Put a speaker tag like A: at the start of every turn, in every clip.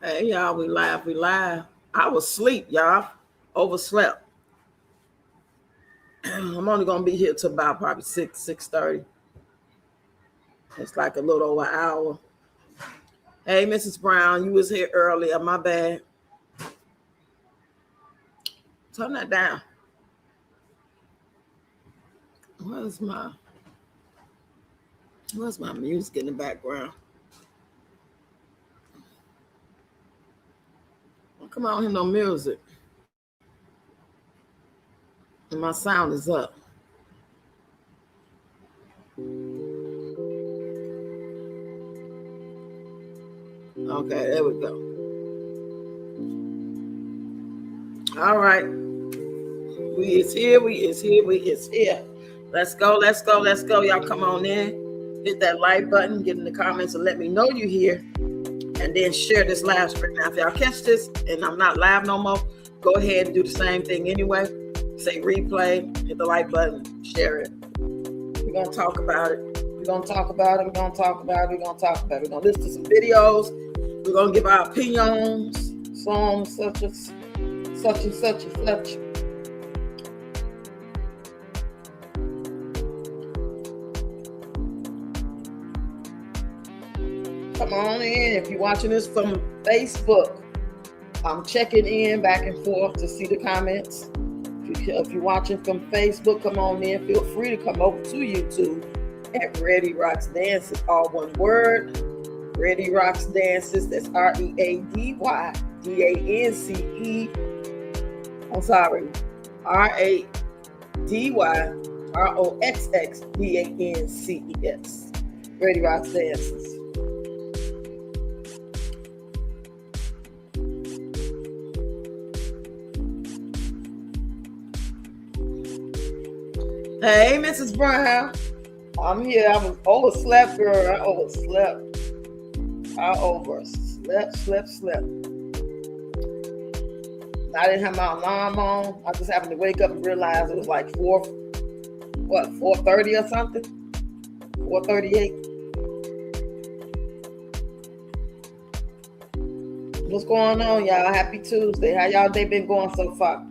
A: Hey y'all, we live, we live. I was asleep, y'all. Overslept. I'm only gonna be here till about probably 6:30. It's like a little over an hour. Hey, Mrs. Brown, you was here earlier. My bad. Turn that down. Where's my Where's my music in the background? Well, come on, hear no music. And my sound is up. Okay, there we go. All right. We is here, we is here, we is here. Let's go, let's go, let's go. Y'all come on in. Hit that like button, get in the comments and let me know you here. And then share this live stream. Now, if y'all catch this and I'm not live no more, go ahead and do the same thing anyway. Say replay, hit the like button, share it. We're going to talk about it. We're going to talk about it. We're going to talk about it. We're going to talk about it. We're going to listen to some videos. We're going to give our opinions, songs such and such and such. Come on in. If you're watching this from Facebook, I'm checking in back and forth to see the comments. If you're watching from Facebook, come on in. Feel free to come over to YouTube at Ready Rocks Dances, all one word. Ready Rocks Dances. That's READYDANCE. I'm sorry, RADYROXXDANCES. Ready Rocks Dances. Hey, Mrs. Brown. I'm here. I was overslept, girl. I overslept. Slept. I didn't have my alarm on. I just happened to wake up and realize it was like 4:30 or something? 4:38. What's going on, y'all? Happy Tuesday. How y'all day been going so far?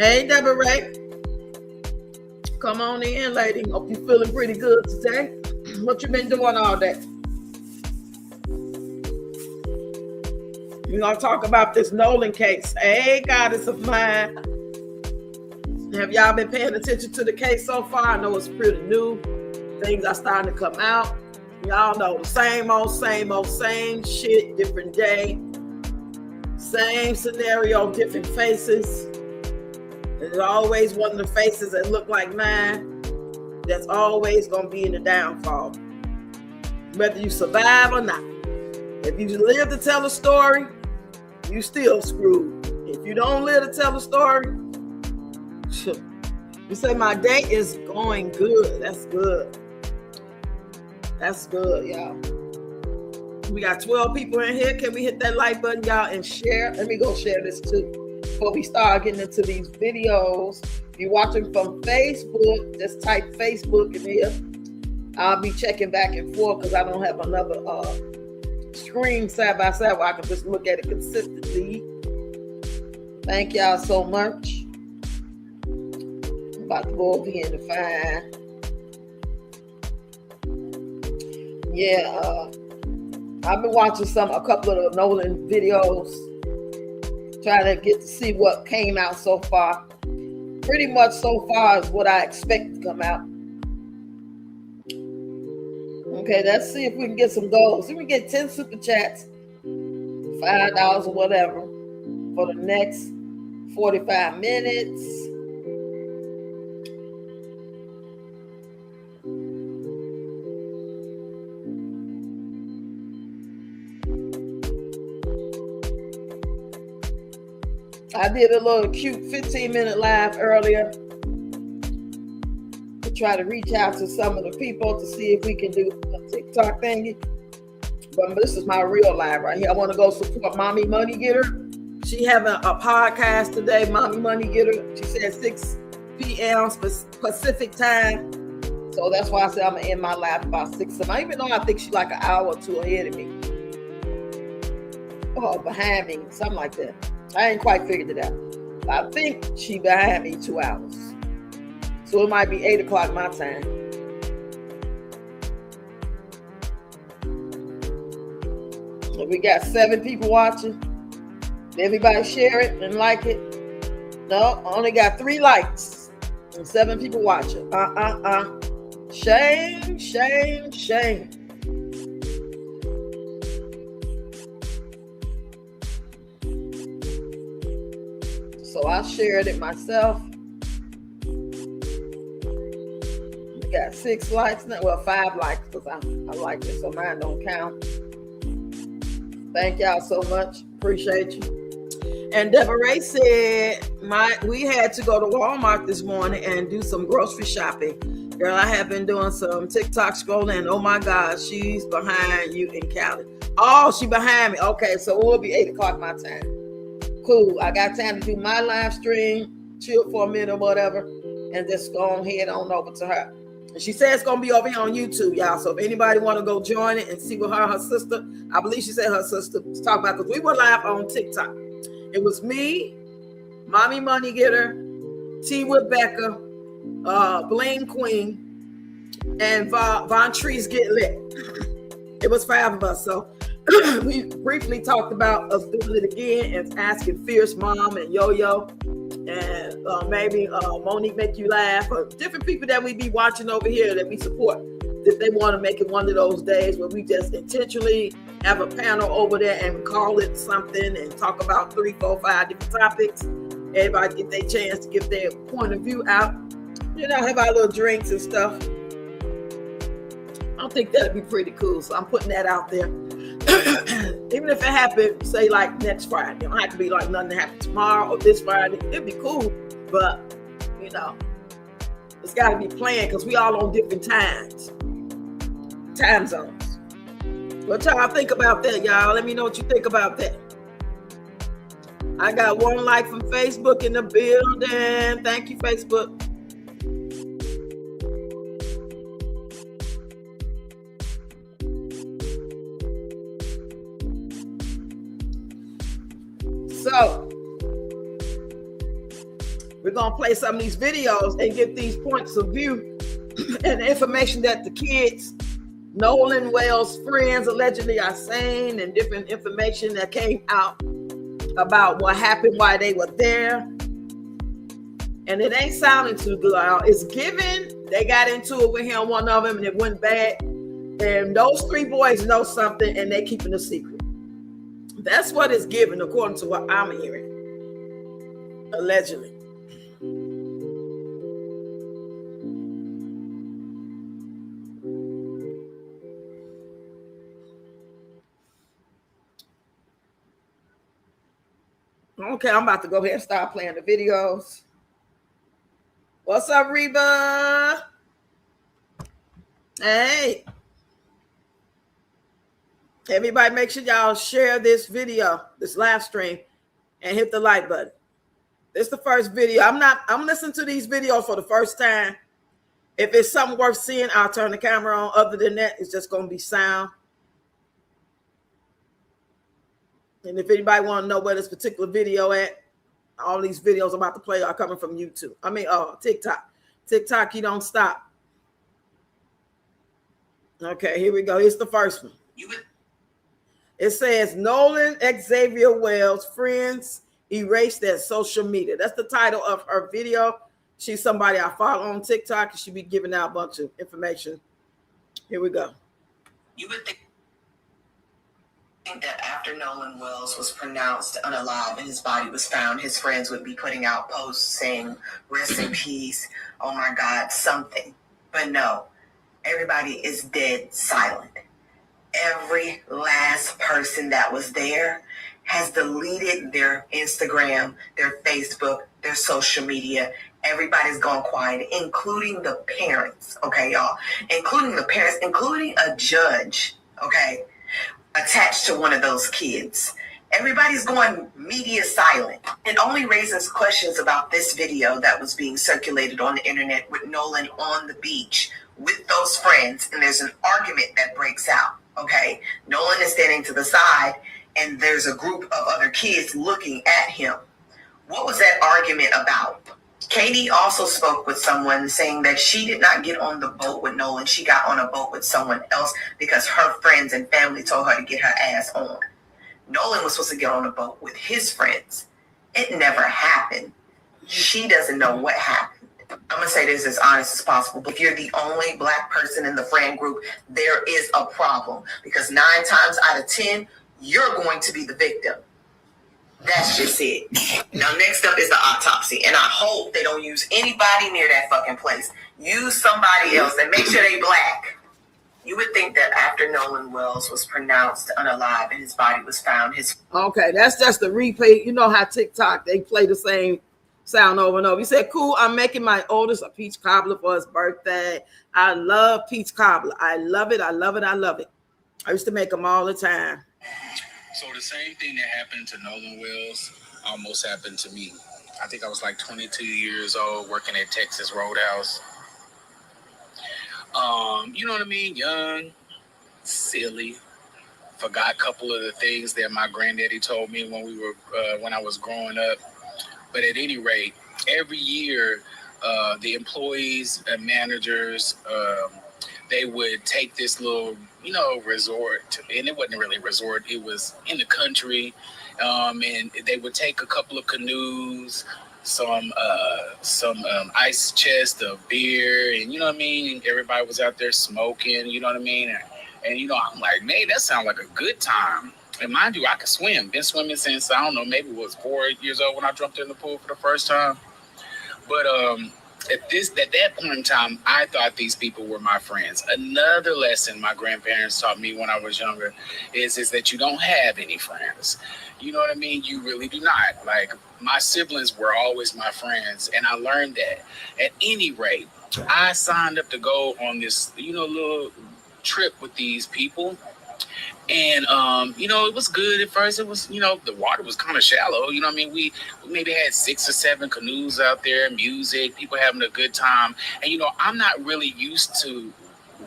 A: Hey, Deborah Ray. Come on in, lady. Hope you're feeling pretty good today. What you been doing all day? We're going to talk about this Nolan case. Hey, goddess of mine. Have y'all been paying attention to the case so far? I know it's pretty new. Things are starting to come out. Y'all know the same old shit, different day. Same scenario, different faces. There's always one of the faces that look like mine. That's always going to be in the downfall. Whether you survive or not. If you live to tell a story, you still screwed. If you don't live to tell a story, you say my day is going good. That's good. That's good, y'all. We got 12 people in here. Can we hit that like button, y'all, and share? Let me go share this too. Before we start getting into these videos, if you're watching from Facebook, just type Facebook in here. I'll be checking back and forth because I don't have another screen side by side where I can just look at it consistently. Thank y'all so much. I'm about to go over here and find. Yeah, I've been watching a couple of the Nolan videos. Trying to get to see what came out so far. Pretty much so far is what I expect to come out. Okay, let's see if we can get some goals. If we get 10 super chats, $5 or whatever for the next 45 minutes. I did a little cute 15-minute live earlier. to try to reach out to some of the people to see if we can do a TikTok thingy. But this is my real live right here. I want to go support Mommy Money Getter. She having a podcast today, Mommy Money Getter. She said 6 p.m. Pacific time. So that's why I said I'm going to end my live about 6. I even though I think she's like an hour or 2 ahead of me. Or behind me, something like that. I ain't quite figured it out. I think she behind me 2 hours. So it might be 8 o'clock my time. We got 7 people watching. Everybody share it and like it. No, I only got 3 likes and 7 people watching. Shame, shame, shame. So I shared it myself. We got 6 likes now. Well, 5 likes because I like it, so mine don't count. Thank y'all so much. Appreciate you. And Deborah said, we had to go to Walmart this morning and do some grocery shopping. Girl, I have been doing some TikTok scrolling. Oh my God, she's behind you in Cali. Oh, she behind me. Okay, so it will be 8 o'clock my time. Cool. I got time to do my live stream, chill for a minute or whatever, and just go on head on over to her. And she said it's going to be over here on YouTube, y'all. So if anybody want to go join it and see what her sister, I believe she said her sister, was talking about, because we were live on TikTok. It was me, Mommy Money Getter, T. Rebecca, Bling Queen, and Von Trees Get Lit. It was 5 of us. So we briefly talked about us doing it again and asking Fierce Mom and Yo-Yo and maybe Monique Make You Laugh, or different people that we be watching over here that we support, if they want to make it one of those days where we just intentionally have a panel over there and call it something and talk about 3, 4, 5 different topics. Everybody get their chance to get their point of view out. You know, have our little drinks and stuff. I think that'd be pretty cool. So I'm putting that out there. Even if it happened, say like next Friday, it don't have to be like nothing happened tomorrow or this Friday. It'd be cool, but you know, it's got to be planned because we all on different time zones. What y'all think about that, y'all? Let me know what you think about that. I got 1 like from Facebook in the building. Thank you, Facebook. So we're going to play some of these videos and get these points of view and information that the kids, Nolan Wells' friends allegedly are saying, and different information that came out about what happened, why they were there. And it ain't sounding too good. It's given they got into it with him, one of them, and it went bad. And those 3 boys know something and they keeping a secret. That's what it's given, according to what I'm hearing. Allegedly. Okay, I'm about to go ahead and start playing the videos. What's up, Reba? Hey. Everybody make sure y'all share this video, this live stream, and hit the like button. This is the first video. I'm listening to these videos for the first time. If it's something worth seeing, I'll turn the camera on. Other than that, it's just going to be sound. And if anybody want to know where this particular video at, all these videos I'm about to play are coming from YouTube. TikTok. TikTok, you don't stop. Okay, here we go. Here's the first one. It says, Nolan Xavier Wells' friends erased their social media. That's the title of her video. She's somebody I follow on TikTok, and she be giving out a bunch of information. Here we go.
B: You would think that after Nolan Wells was pronounced unalive and his body was found, his friends would be putting out posts saying, rest in peace, oh my God, something. But no, everybody is dead silent. Every last person that was there has deleted their Instagram, their Facebook, their their social media. Everybody's gone quiet, including the parents, okay, y'all? Including the parents, including a judge, okay, attached to one of those kids. Everybody's going media silent. It only raises questions about this video that was being circulated on the internet with Nolan on the beach with those friends, and there's an argument that breaks out, okay? Nolan is standing to the side, and there's a group of other kids looking at him. What was that argument about? Katie also spoke with someone saying that she did not get on the boat with Nolan. She got on a boat with someone else because her friends and family told her to get her ass on. Nolan was supposed to get on a boat with his friends. It never happened. She doesn't know what happened. I'm going to say this as honest as possible. If you're the only Black person in the friend group, there is a problem. Because 9 times out of 10, you're going to be the victim. That's just it. Now, next up is the autopsy. And I hope they don't use anybody near that fucking place. Use somebody else and make sure they Black. You would think that after Nolan Wells was pronounced unalive and his body was found,
A: Okay, that's just the replay. You know how TikTok, they play the same sound over and over. He said, cool, I'm making my oldest a peach cobbler for his birthday. I love peach cobbler. I love it. I love it. I love it. I used to make them all the time.
C: So the same thing that happened to Nolan Wells almost happened to me. I think I was like 22 years old working at Texas Roadhouse. You know what I mean? Young, silly. Forgot a couple of the things that my granddaddy told me when I was growing up. But at any rate, every year, the employees and managers, they would take this little, resort, and it wasn't really a resort. It was in the country, and they would take a couple of canoes, some ice chest of beer, and you know what I mean. Everybody was out there smoking, you know what I mean. And I'm like, man, that sounds like a good time. And mind you, I could swim. Been swimming since, I don't know, maybe it was 4 years old when I jumped in the pool for the first time. But at that point in time, I thought these people were my friends. Another lesson my grandparents taught me when I was younger is that you don't have any friends. You know what I mean? You really do not. Like, my siblings were always my friends, and I learned that. At any rate, I signed up to go on this, little trip with these people. And, it was good at first. It was, the water was kind of shallow. You know what I mean? We maybe had 6 or 7 canoes out there, music, people having a good time. And, I'm not really used to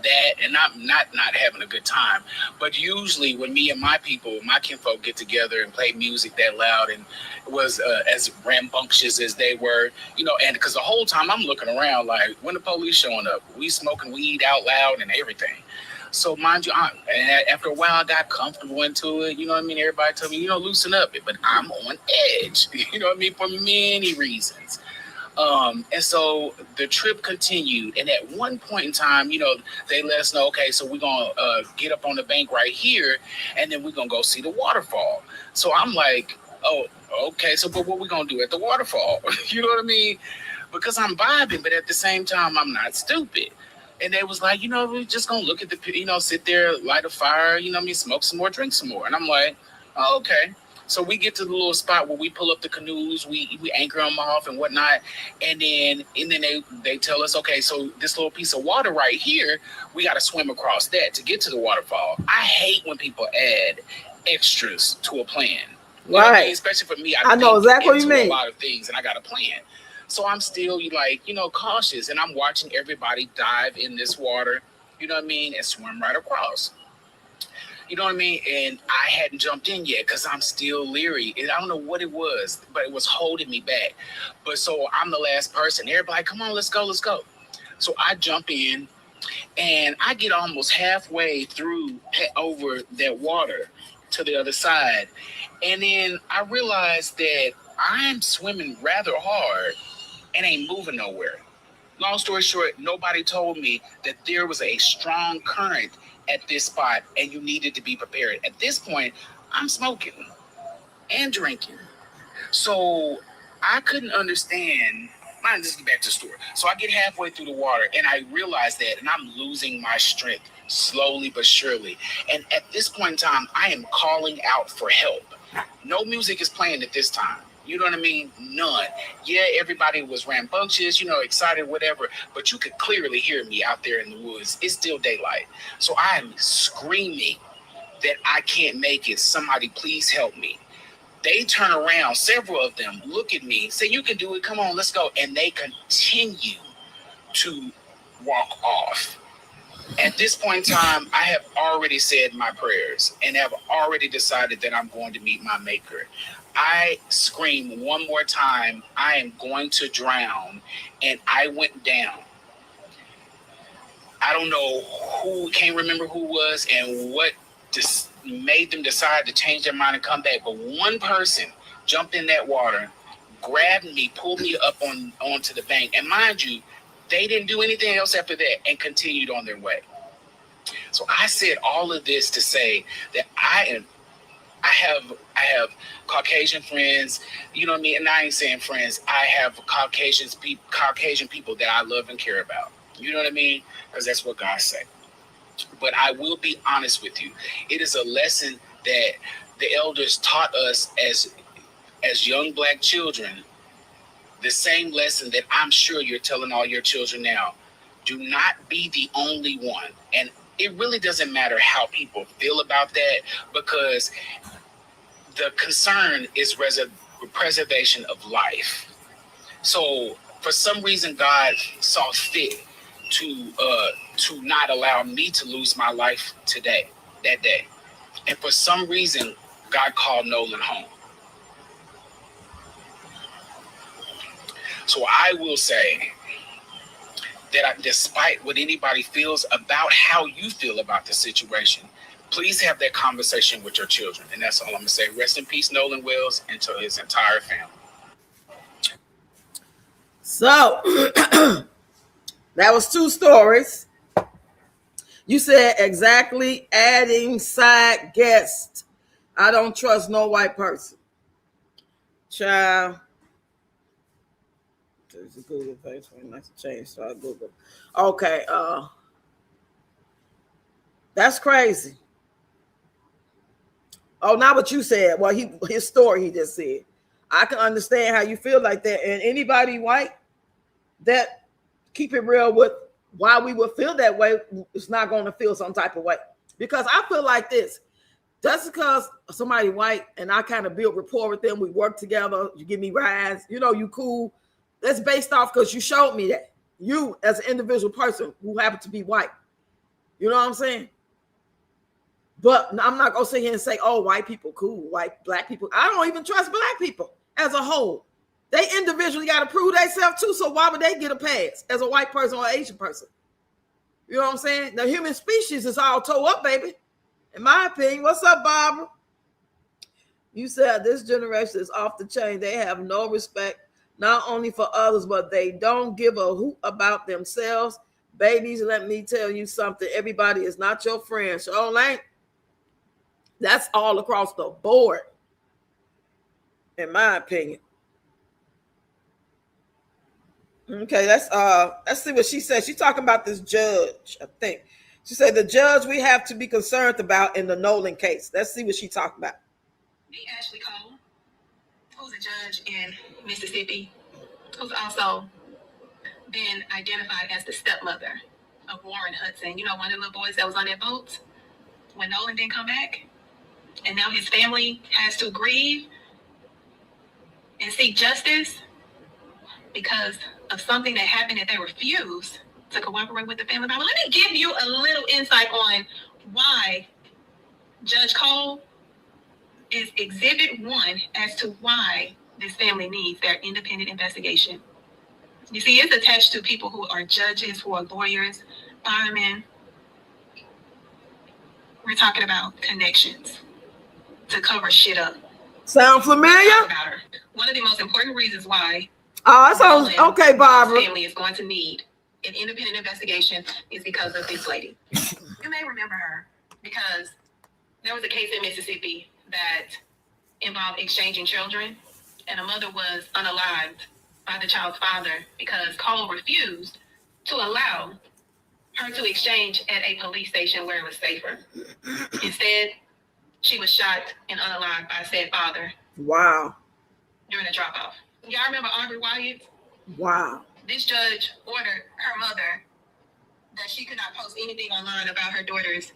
C: that, and I'm not having a good time. But usually when me and my people, my kinfolk get together and play music that loud, and it was as rambunctious as they were, and because the whole time I'm looking around like, when the police showing up? We smoking weed out loud and everything. So mind you, after a while, I got comfortable into it. You know what I mean? Everybody told me, loosen up. But I'm on edge, you know what I mean, for many reasons. And so the trip continued. And at one point in time, they let us know, okay, so we're going to get up on the bank right here, and then we're going to go see the waterfall. So I'm like, oh, okay, so but what we going to do at the waterfall? You know what I mean? Because I'm vibing, but at the same time, I'm not stupid. And they was like, we're just going to look at the, sit there, light a fire, smoke some more, drink some more. And I'm like, oh, okay. So we get to the little spot where we pull up the canoes, we anchor them off and whatnot. And then they tell us, okay, so this little piece of water right here, we got to swim across that to get to the waterfall. I hate when people add extras to a plan. You know what I mean? Especially for me, I know exactly what you mean. A lot of things, and I got a plan. So I'm still cautious, and I'm watching everybody dive in this water, you know what I mean, and swim right across. You know what I mean? And I hadn't jumped in yet because I'm still leery. And I don't know what it was, but it was holding me back. But so I'm the last person. Everybody, come on, let's go. So I jump in, and I get almost halfway through over that water to the other side. And then I realized that I'm swimming rather hard and ain't moving nowhere. Long story short, nobody told me that there was a strong current at this spot and you needed to be prepared. At this point, I'm smoking and drinking. So I couldn't understand. Just get back to the story. So I get halfway through the water and I realize that, and I'm losing my strength slowly but surely. And at this point in time, I am calling out for help. No music is playing at this time. You know what I mean? None. Yeah, everybody was rambunctious, excited, whatever, but you could clearly hear me out there in the woods. It's still daylight. So I am screaming that I can't make it. Somebody please help me. They turn around, several of them look at me, say, you can do it, come on, let's go. And they continue to walk off. At this point in time, I have already said my prayers and have already decided that I'm going to meet my maker. I screamed one more time, I am going to drown, and I went down. I don't know who, can't remember who was and what just made them decide to change their mind and come back, but one person jumped in that water, grabbed me, pulled me up onto the bank, and mind you, they didn't do anything else after that and continued on their way. So I said all of this to say that I have Caucasian friends, you know what I mean? And I ain't saying friends. I have Caucasian people that I love and care about. You know what I mean? Because that's what God said. But I will be honest with you. It is a lesson that the elders taught us as young Black children. The same lesson that I'm sure you're telling all your children now. Do not be the only one. And it really doesn't matter how people feel about that, because the concern is preservation of life. So for some reason, God saw fit to not allow me to lose my life that day. And for some reason, God called Nolan home. So I will say that despite what anybody feels about how you feel about the situation, please have that conversation with your children. And that's all I'm going to say. Rest in peace, Nolan Wells, and to his entire family.
A: So that was 2 stories. You said exactly, adding side guest. I don't trust no white person. Child. There's a Google page for nice to change, so I Google. Okay, that's crazy. Oh, not what you said. Well, his story he just said. I can understand how you feel like that. And anybody white that keep it real with why we would feel that way is not going to feel some type of way. Because I feel like this. Just because somebody white and I kind of build rapport with them, we work together, you give me rides, you cool. That's based off because you showed me that. You as an individual person who happen to be white. You know what I'm saying? But I'm not going to sit here and say, oh, white people cool, Black people. I don't even trust Black people as a whole. They individually got to prove themselves too, so why would they get a pass as a white person or an Asian person? You know what I'm saying? The human species is all toe up, baby. In my opinion. What's up, Barbara? You said this generation is off the chain. They have no respect, not only for others, but they don't give a hoot about themselves. Babies, let me tell you something. Everybody is not your friend. So ain't. That's all across the board, in my opinion. Okay, let's see what she said. She's talking about this judge, I think. She said the judge we have to be concerned about in the Nolan case. Let's see what she's talking about.
D: Me, Ashley Cole, who's a judge in Mississippi, who's also been identified as the stepmother of Warren Hudson. One of the little boys that was on that boat when Nolan didn't come back. And now his family has to grieve and seek justice because of something that happened that they refused to cooperate with the family. But let me give you a little insight on why Judge Cole is Exhibit 1 as to why this family needs their independent investigation. You see, it's attached to people who are judges, who are lawyers, firemen. We're talking about connections to cover shit up.
A: Sound familiar?
D: One of the most important reasons why
A: that sounds okay, Barbara.
D: Family is going to need an independent investigation is because of this lady. You may remember her because there was a case in Mississippi that involved exchanging children, and a mother was unalived by the child's father because Cole refused to allow her to exchange at a police station where it was safer. Instead, she was shot and unalived by said father.
A: Wow.
D: during the drop-off. Y'all remember Aubrey Wyatt?
A: Wow.
D: This judge ordered her mother that she could not post anything online about her daughter's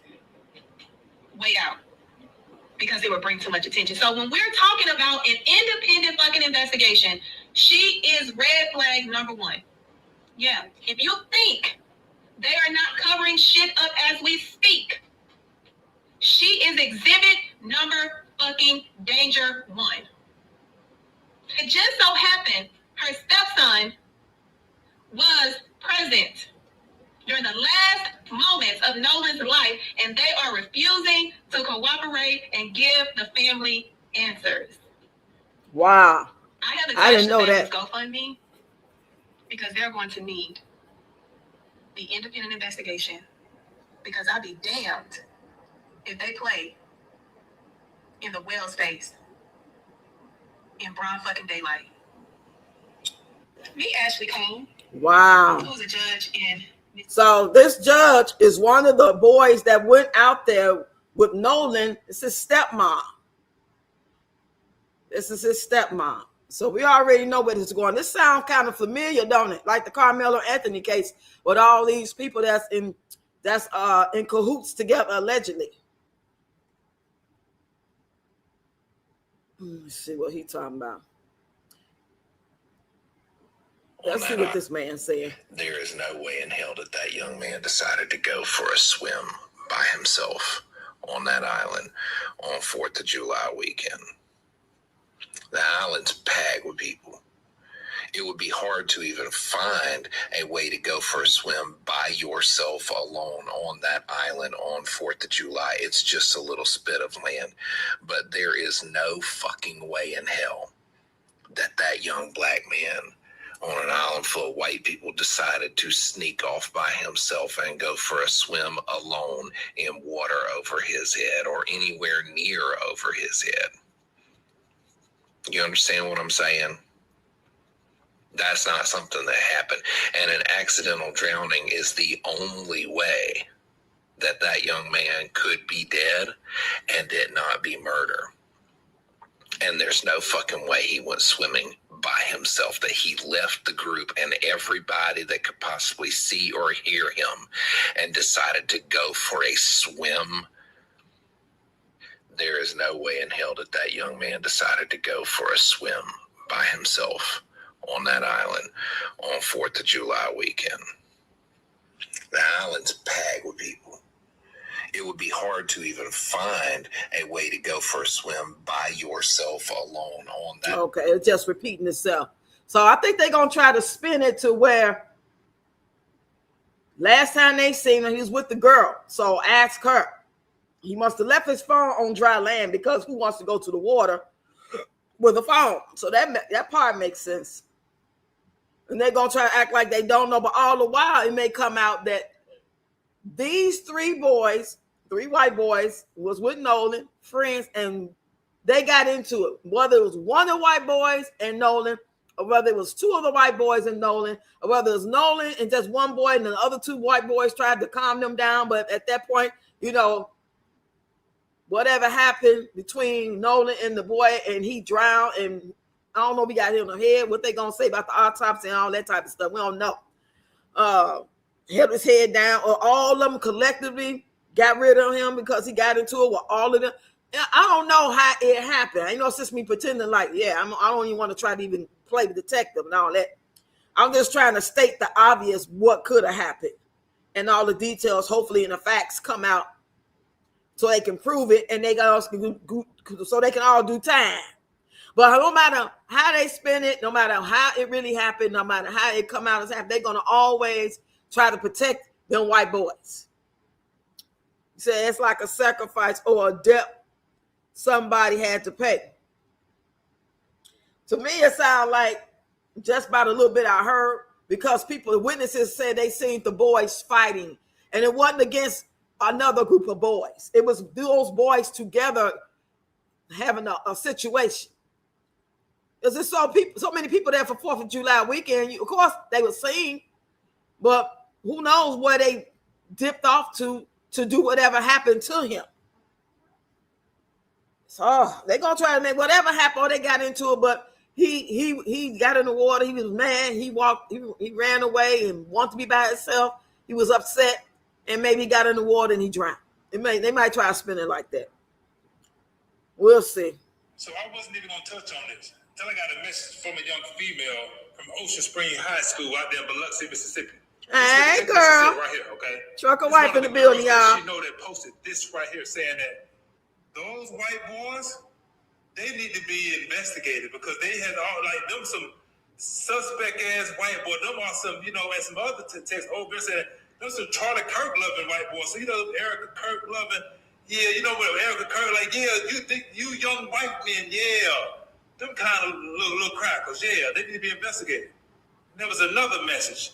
D: way out because it would bring too much attention. So when we're talking about an independent fucking investigation, she is red flag number one. Yeah, if you think they are not covering shit up as we speak, she is exhibit number fucking danger one. It just so happened her stepson was present during the last moments of Nolan's life, and they are refusing to cooperate and give the family answers.
A: Wow.
D: I
A: didn't know that.
D: GoFundMe because they're going to need the independent investigation, because I'd be damned if they play in the well space in broad fucking daylight. Me, Ashley Cole.
A: Wow.
D: Who's a judge in.
A: So this judge is one of the boys that went out there with Nolan. It's his stepmom. This is his stepmom. So we already know where this is going. This sounds kind of familiar, don't it? Like the Carmelo Anthony case with all these people that's in cahoots together allegedly. Let's see what he's talking about. Let's see what this man said.
E: There is no way in hell that young man decided to go for a swim by himself on that island on 4th of July weekend. The island's packed with people. It would be hard to even find a way to go for a swim by yourself alone on that island on 4th of July. It's just a little spit of land. But there is no fucking way in hell that young black man on an island full of white people decided to sneak off by himself and go for a swim alone in water over his head or anywhere near over his head. You understand what I'm saying? That's not something that happened. And an accidental drowning is the only way that young man could be dead and it not be murder. And there's no fucking way he went swimming by himself, that he left the group and everybody that could possibly see or hear him and decided to go for a swim. There is no way in hell that young man decided to go for a swim by himself on that island on 4th of July weekend. The island's packed with people. It would be hard to even find a way to go for a swim by yourself alone on that.
A: Okay, it's just repeating itself. So I think they're going to try to spin it to where last time they seen him, he was with the girl. So ask her. He must have left his phone on dry land because who wants to go to the water with a phone? So that part makes sense. And they're going to try to act like they don't know. But all the while, it may come out that these three white boys, was with Nolan, friends, and they got into it. Whether it was one of the white boys and Nolan, or whether it was two of the white boys and Nolan, or whether it was Nolan and just one boy and the other two white boys tried to calm them down. But at that point, whatever happened between Nolan and the boy, and he drowned, and I don't know if he got hit on the head, what they going to say about the autopsy and all that type of stuff. We don't know. Held his head down, or all of them collectively got rid of him because he got into it with all of them. I don't know how it happened. I know it's just me pretending like, I don't even want to try to even play the detective and all that. I'm just trying to state the obvious, what could have happened, and all the details, hopefully, and the facts come out so they can prove it, and so they can all do time. But no matter how they spin it, no matter how it really happened, no matter how it come out as happened, they're going to always try to protect them white boys. Say it's like a sacrifice or a debt somebody had to pay. To me, it sounds like, just by the little bit I heard, because witnesses said they seen the boys fighting, and it wasn't against another group of boys. It was those boys together having a situation. There's just so many people there for 4th of July weekend. Of course, they were seen, but who knows where they dipped off to do whatever happened to him. So they're going to try to make whatever happened, or they got into it, but he got in the water. He was mad. He walked. He ran away and wanted to be by himself. He was upset, and maybe he got in the water and he drowned. They might try to spin it like that. We'll see.
F: So I wasn't even gonna touch on this until I got a message from a young female from Ocean Spring High School out there in Biloxi, Mississippi.
A: Hey, girl.
F: Right here, okay?
A: Trucker wife in the building, y'all.
F: She know that posted this right here saying that those white boys, they need to be investigated because they had all like them some suspect ass white boys. Them are some, you know, and some other text over saying them some Charlie Kirk loving white boys. So you know Erica Kirk loving, yeah, you know what Erica Kirk like, yeah, you think you young white men, yeah. Them kind of little crackers, yeah, they need to be investigated. And there was another message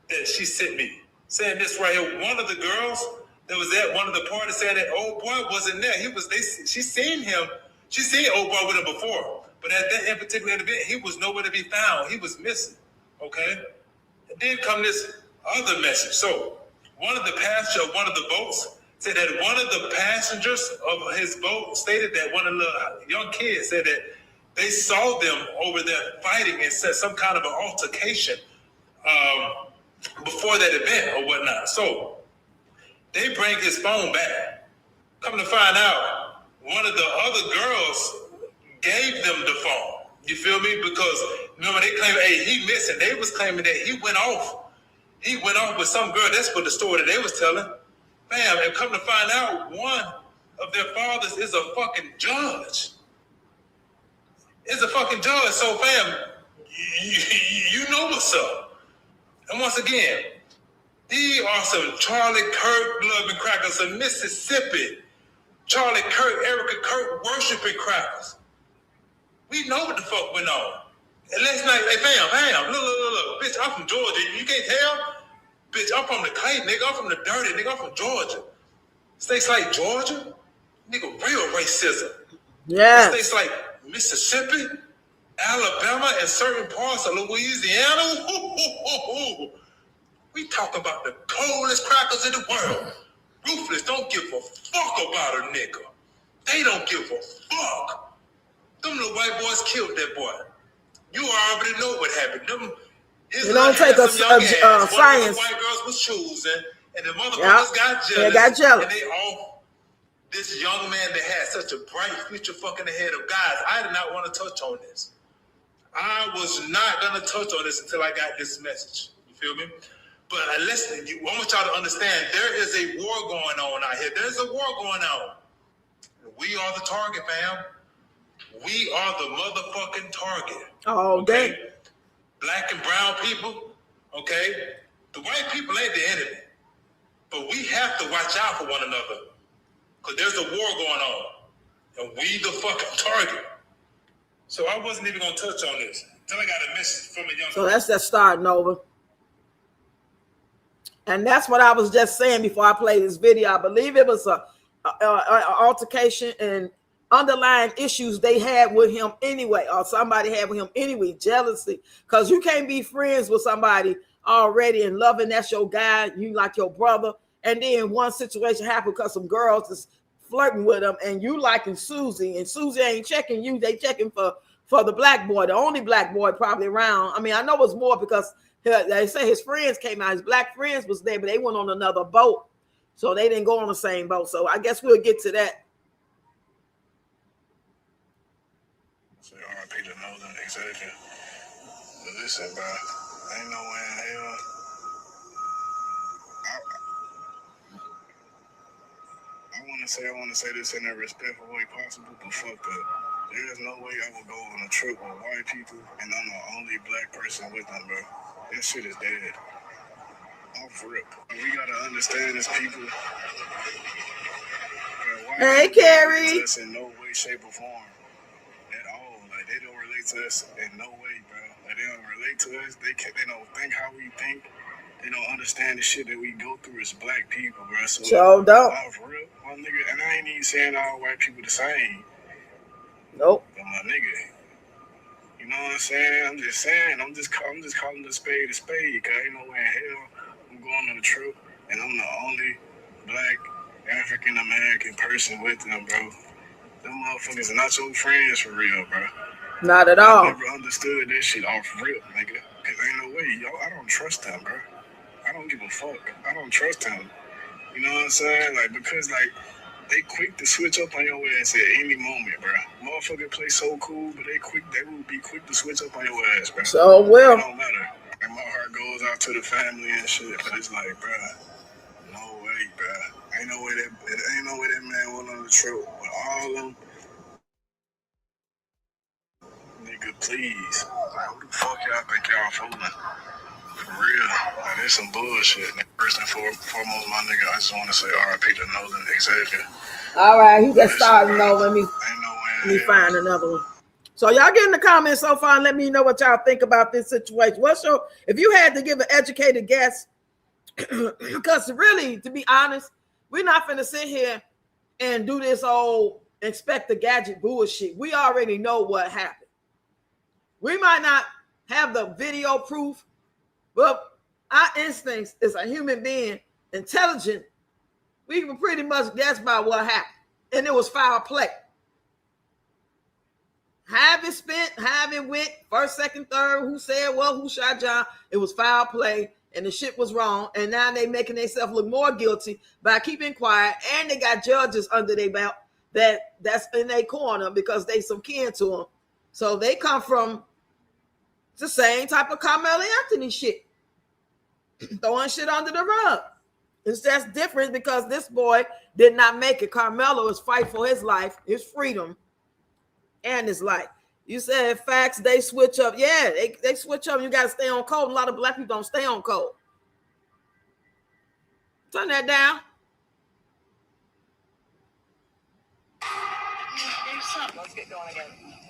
F: that she sent me saying this right here. One of the girls that was at one of the parties saying that old boy wasn't there. She seen him. She seen old boy with him before, but at that in particular event, he was nowhere to be found. He was missing. Okay. And then come this other message. So one of the passengers of one of the boats said that one of the passengers of his boat stated that one of the young kids said that they saw them over there fighting and said some kind of an altercation before that event or whatnot. So they bring his phone back. Come to find out, one of the other girls gave them the phone. You feel me? Because remember they claimed, hey, he missing. They was claiming that he went off. He went off with some girl. That's what the story that they was telling. Bam, and come to find out, one of their fathers is a fucking judge. Is a fucking judge. So, fam, you know what's up. And once again, these are some Charlie Kirk loving crackers, some Mississippi Charlie Kirk, Erica Kirk worshiping crackers. We know what the fuck went on. And last night, hey, fam, look, bitch, I'm from Georgia. You can't tell? Bitch, I'm from the clay, nigga. I'm from the dirty, nigga. I'm from Georgia. States like Georgia, nigga, real racism.
A: Yeah.
F: States like Mississippi, Alabama, and certain parts of Louisiana. We talk about the coldest crackers in the world. Ruthless don't give a fuck about a nigga. They don't give a fuck. Them little white boys killed that boy. You already know what happened.
A: It don't take a science.
F: White girls was choosing, and the motherfuckers got jealous.
A: They got jealous.
F: And they all, this young man that had such a bright future fucking ahead of guys. I did not want to touch on this. I was not going to touch on this until I got this message. You feel me? But listen, I want y'all to understand, there is a war going on out here. There's a war going on. We are the target, fam. We are the motherfucking target.
A: Oh,
F: okay? Black and brown people, okay? The white people ain't the enemy. But we have to watch out for one another. Because there's a war going on. And we the fucking target. So I wasn't even going to touch on this until I got a message from a young
A: So that's that starting over. And that's what I was just saying before I played this video. I believe it was a altercation and underlying issues they had with him anyway, or somebody had with him anyway, jealousy. Because you can't be friends with somebody already and loving that's your guy, you like your brother, and then one situation happened because some girls is flirting with him and you liking Susie, and Susie ain't checking you, they checking for the black boy, the only black boy probably around. I mean, I know it's more because they say his friends came out, his black friends was there, but they went on another boat. So they didn't go on the same boat. So I guess we'll get to that.
G: So RIP to Northern, exactly. But listen, bro, ain't no way in hell. I want to say this in a respectful way possible, but fuck that. There is no way I would go on a trip with white people and I'm the only black person with them, bro. That shit is dead. Off rip. We gotta understand as people.
A: Hey, Carrie.
G: Us in no way, shape, or form at all. Like they don't relate to us in no way, bro. Like they don't relate to us. They don't think how we think. They don't understand the shit that we go through as black people, bro.
A: So don't.
G: Off rip, my nigga. And I ain't even saying all white people the same.
A: Nope.
G: But my nigga. You know what I'm saying? I'm just saying. I'm just calling the spade a spade, cause ain't no way in hell I'm going on a trip and I'm the only black African American person with them, bro. Them motherfuckers are not your friends for real, bro.
A: Not at
G: I
A: all.
G: never understood that shit off rip, nigga. Cause ain't no way, yo. I don't trust them, bro. I don't give a fuck. I don't trust them. You know what I'm saying? Like, because, like, they quick to switch up on your ass at any moment, bro. Motherfucker play so cool, but they will be quick to switch up on your ass, bro.
A: So well.
G: It don't matter. And my heart goes out to the family and shit, but it's like, bro, no way, bro. Ain't no way that man went on the trip with all of them. Nigga, please. Like, who the fuck y'all think y'all fooling? For real. Like, there's some bullshit. First and foremost, my nigga, I just want to say RIP to Nolan Xavier.
A: All right, he just started. No, let me
G: Ain't no way.
A: Let me find another one. So y'all get in the comments so far and let me know what y'all think about this situation. If you had to give an educated guess, because really, to be honest, we're not finna sit here and do this old expect the gadget bullshit. We already know what happened. We might not have the video proof, but our instincts as a human being, intelligent, we can pretty much guess by what happened. And it was foul play. Have it spent, have it went, first, second, third, who said what, who shot John. It was foul play and the shit was wrong. And now they making themselves look more guilty by keeping quiet. And they got judges under their belt that's in their corner because they some kin to them. So they come from the same type of Carmelo Anthony shit. Throwing shit under the rug. It's just different because this boy did not make it. Carmelo is fight for his life, his freedom, and his life. You said facts, they switch up. Yeah, they switch up. You got to stay on code. A lot of black people don't stay on code. Turn that down.
B: Let's get going again.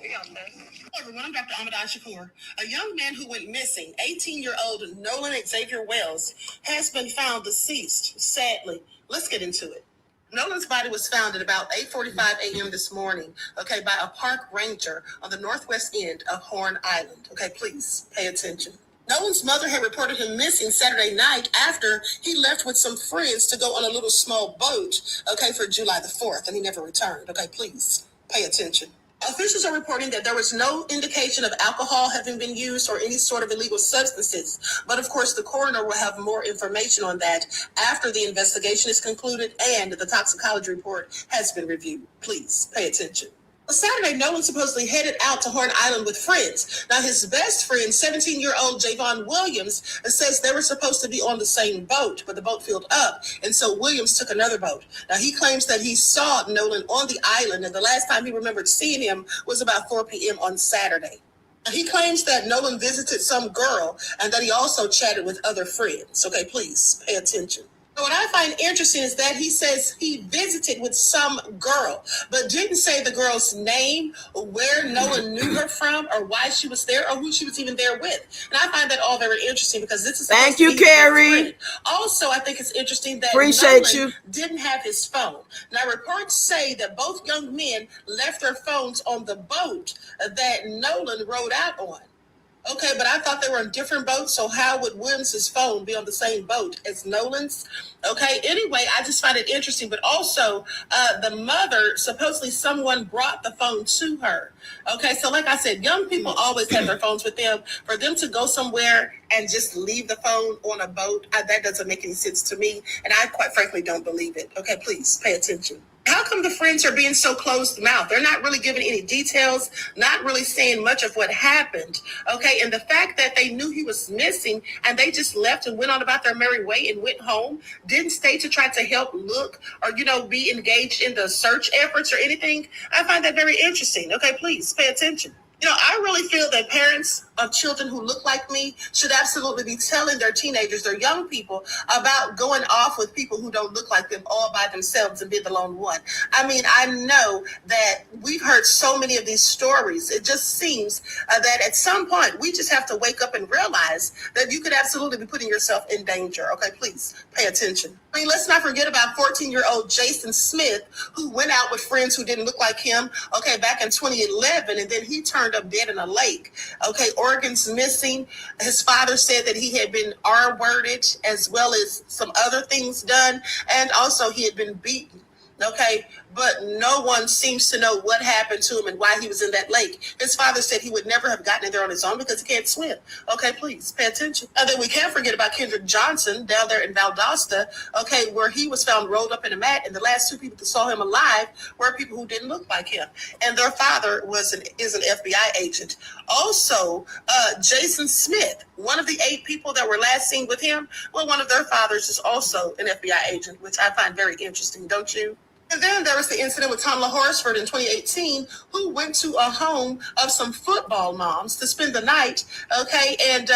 B: Hello everyone, I'm Dr. Ahmadai Shakur. A young man who went missing, 18-year-old Nolan Xavier Wells, has been found deceased, sadly. Let's get into it. Nolan's body was found at about 8:45 a.m. this morning, by a park ranger on the northwest end of Horn Island. Please pay attention. Nolan's mother had reported him missing Saturday night after he left with some friends to go on a little small boat, for July the 4th, and he never returned. Please pay attention. Officials are reporting that there was no indication of alcohol having been used or any sort of illegal substances. But of course, the coroner will have more information on that after the investigation is concluded and the toxicology report has been reviewed. Please pay attention. Saturday, Nolan supposedly headed out to Horn Island with friends. Now, his best friend, 17-year-old Javon Williams, says they were supposed to be on the same boat, but the boat filled up, and so Williams took another boat. Now, he claims that he saw Nolan on the island, and the last time he remembered seeing him was about 4 p.m. on Saturday. He claims that Nolan visited some girl and that he also chatted with other friends. Please pay attention. What I find interesting is that he says he visited with some girl, but didn't say the girl's name, where Nolan knew her from, or why she was there, or who she was even there with. And I find that all very interesting because this is
A: thank you, Carrie.
B: Also, I think it's interesting that
A: Nolan
B: didn't have his phone. Now, reports say that both young men left their phones on the boat that Nolan rode out on. But I thought they were on different boats, so how would Williams' phone be on the same boat as Nolan's? Anyway, I just find it interesting, but also the mother, supposedly someone brought the phone to her. So like I said, young people always have their phones with them. For them to go somewhere and just leave the phone on a boat, that doesn't make any sense to me, and I quite frankly don't believe it. Please pay attention. How come the friends are being so closed-mouthed? They're not really giving any details, not really saying much of what happened, And the fact that they knew he was missing and they just left and went on about their merry way and went home, didn't stay to try to help look or, be engaged in the search efforts or anything, I find that very interesting. Please pay attention. I really feel that parents of children who look like me should absolutely be telling their teenagers, their young people, about going off with people who don't look like them all by themselves and be the lone one. I know that we've heard so many of these stories. It just seems that at some point we just have to wake up and realize that you could absolutely be putting yourself in danger. Please pay attention. Let's not forget about 14-year-old Jason Smith, who went out with friends who didn't look like him, back in 2011, and then he turned up dead in a lake. Oregon's missing. His father said that he had been R-worded as well as some other things done, and also he had been beaten.
H: Okay, but no one seems to know what happened to him and why he was in that lake. His father said he would never have gotten in there on his own because he can't swim. Okay, please pay attention. And then we can't forget about Kendrick Johnson down there in Valdosta, okay, where he was found rolled up in a mat, and the last two people that saw him alive were people who didn't look like him, and their father is an FBI agent. Also, Jason Smith, one of the 8 people that were last seen with him, well, one of their fathers is also an FBI agent, which I find very interesting, don't you? And then there was the incident with Tomla Horsford in 2018, who went to a home of some football moms to spend the night, okay, and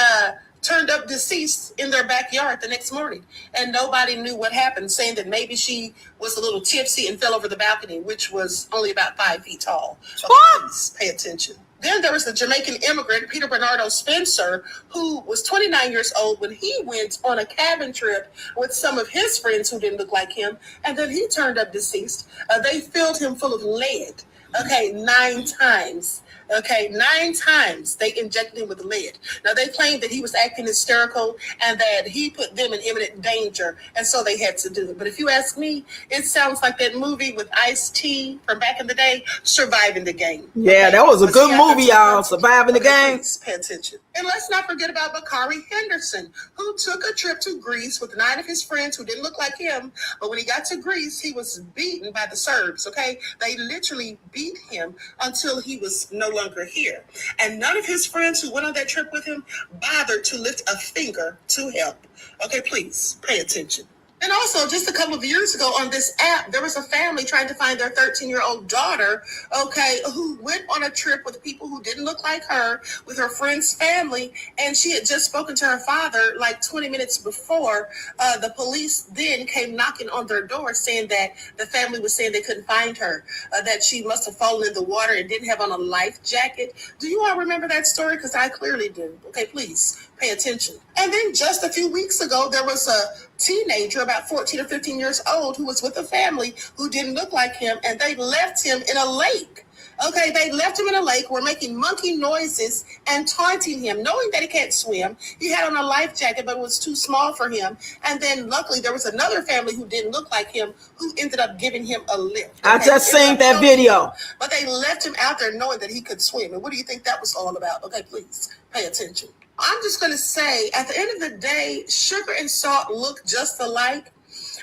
H: turned up deceased in their backyard the next morning. And nobody knew what happened, saying that maybe she was a little tipsy and fell over the balcony, which was only about 5 feet tall. Okay, please pay attention. Then there was the Jamaican immigrant, Peter Bernardo Spencer, who was 29 years old when he went on a cabin trip with some of his friends who didn't look like him, and then he turned up deceased. They filled him full of lead, okay, 9 times. Okay, 9 times they injected him with lead. Now, they claimed that he was acting hysterical and that he put them in imminent danger, and so they had to do it. But if you ask me, it sounds like that movie with Ice-T from back in the day, Surviving the Game.
A: Yeah, okay? That was a good movie, y'all, Surviving the Game.
H: Please pay attention. And let's not forget about Bakari Henderson, who took a trip to Greece with 9 of his friends who didn't look like him. But when he got to Greece, he was beaten by the Serbs, okay? They literally beat him until he was no longer here. And none of his friends who went on that trip with him bothered to lift a finger to help. Okay, please pay attention. And also, just a couple of years ago on this app, there was a family trying to find their 13-year-old daughter, okay, who went on a trip with people who didn't look like her, with her friend's family, and she had just spoken to her father like 20 minutes before. The police then came knocking on their door saying that the family was saying they couldn't find her, that she must have fallen in the water and didn't have on a life jacket. Do you all remember that story? Because I clearly do. Okay, please pay attention. And then just a few weeks ago, there was a teenager about 14 or 15 years old who was with a family who didn't look like him, and they left him in a lake. Okay, they left him in a lake, were making monkey noises and taunting him, knowing that he can't swim. He had on a life jacket, but it was too small for him. And then luckily there was another family who didn't look like him who ended up giving him a lift. Okay?
A: I just seen that video.
H: But they left him out there knowing that he could swim. And what do you think that was all about? Okay, please pay attention. I'm just going to say, at the end of the day, sugar and salt look just alike.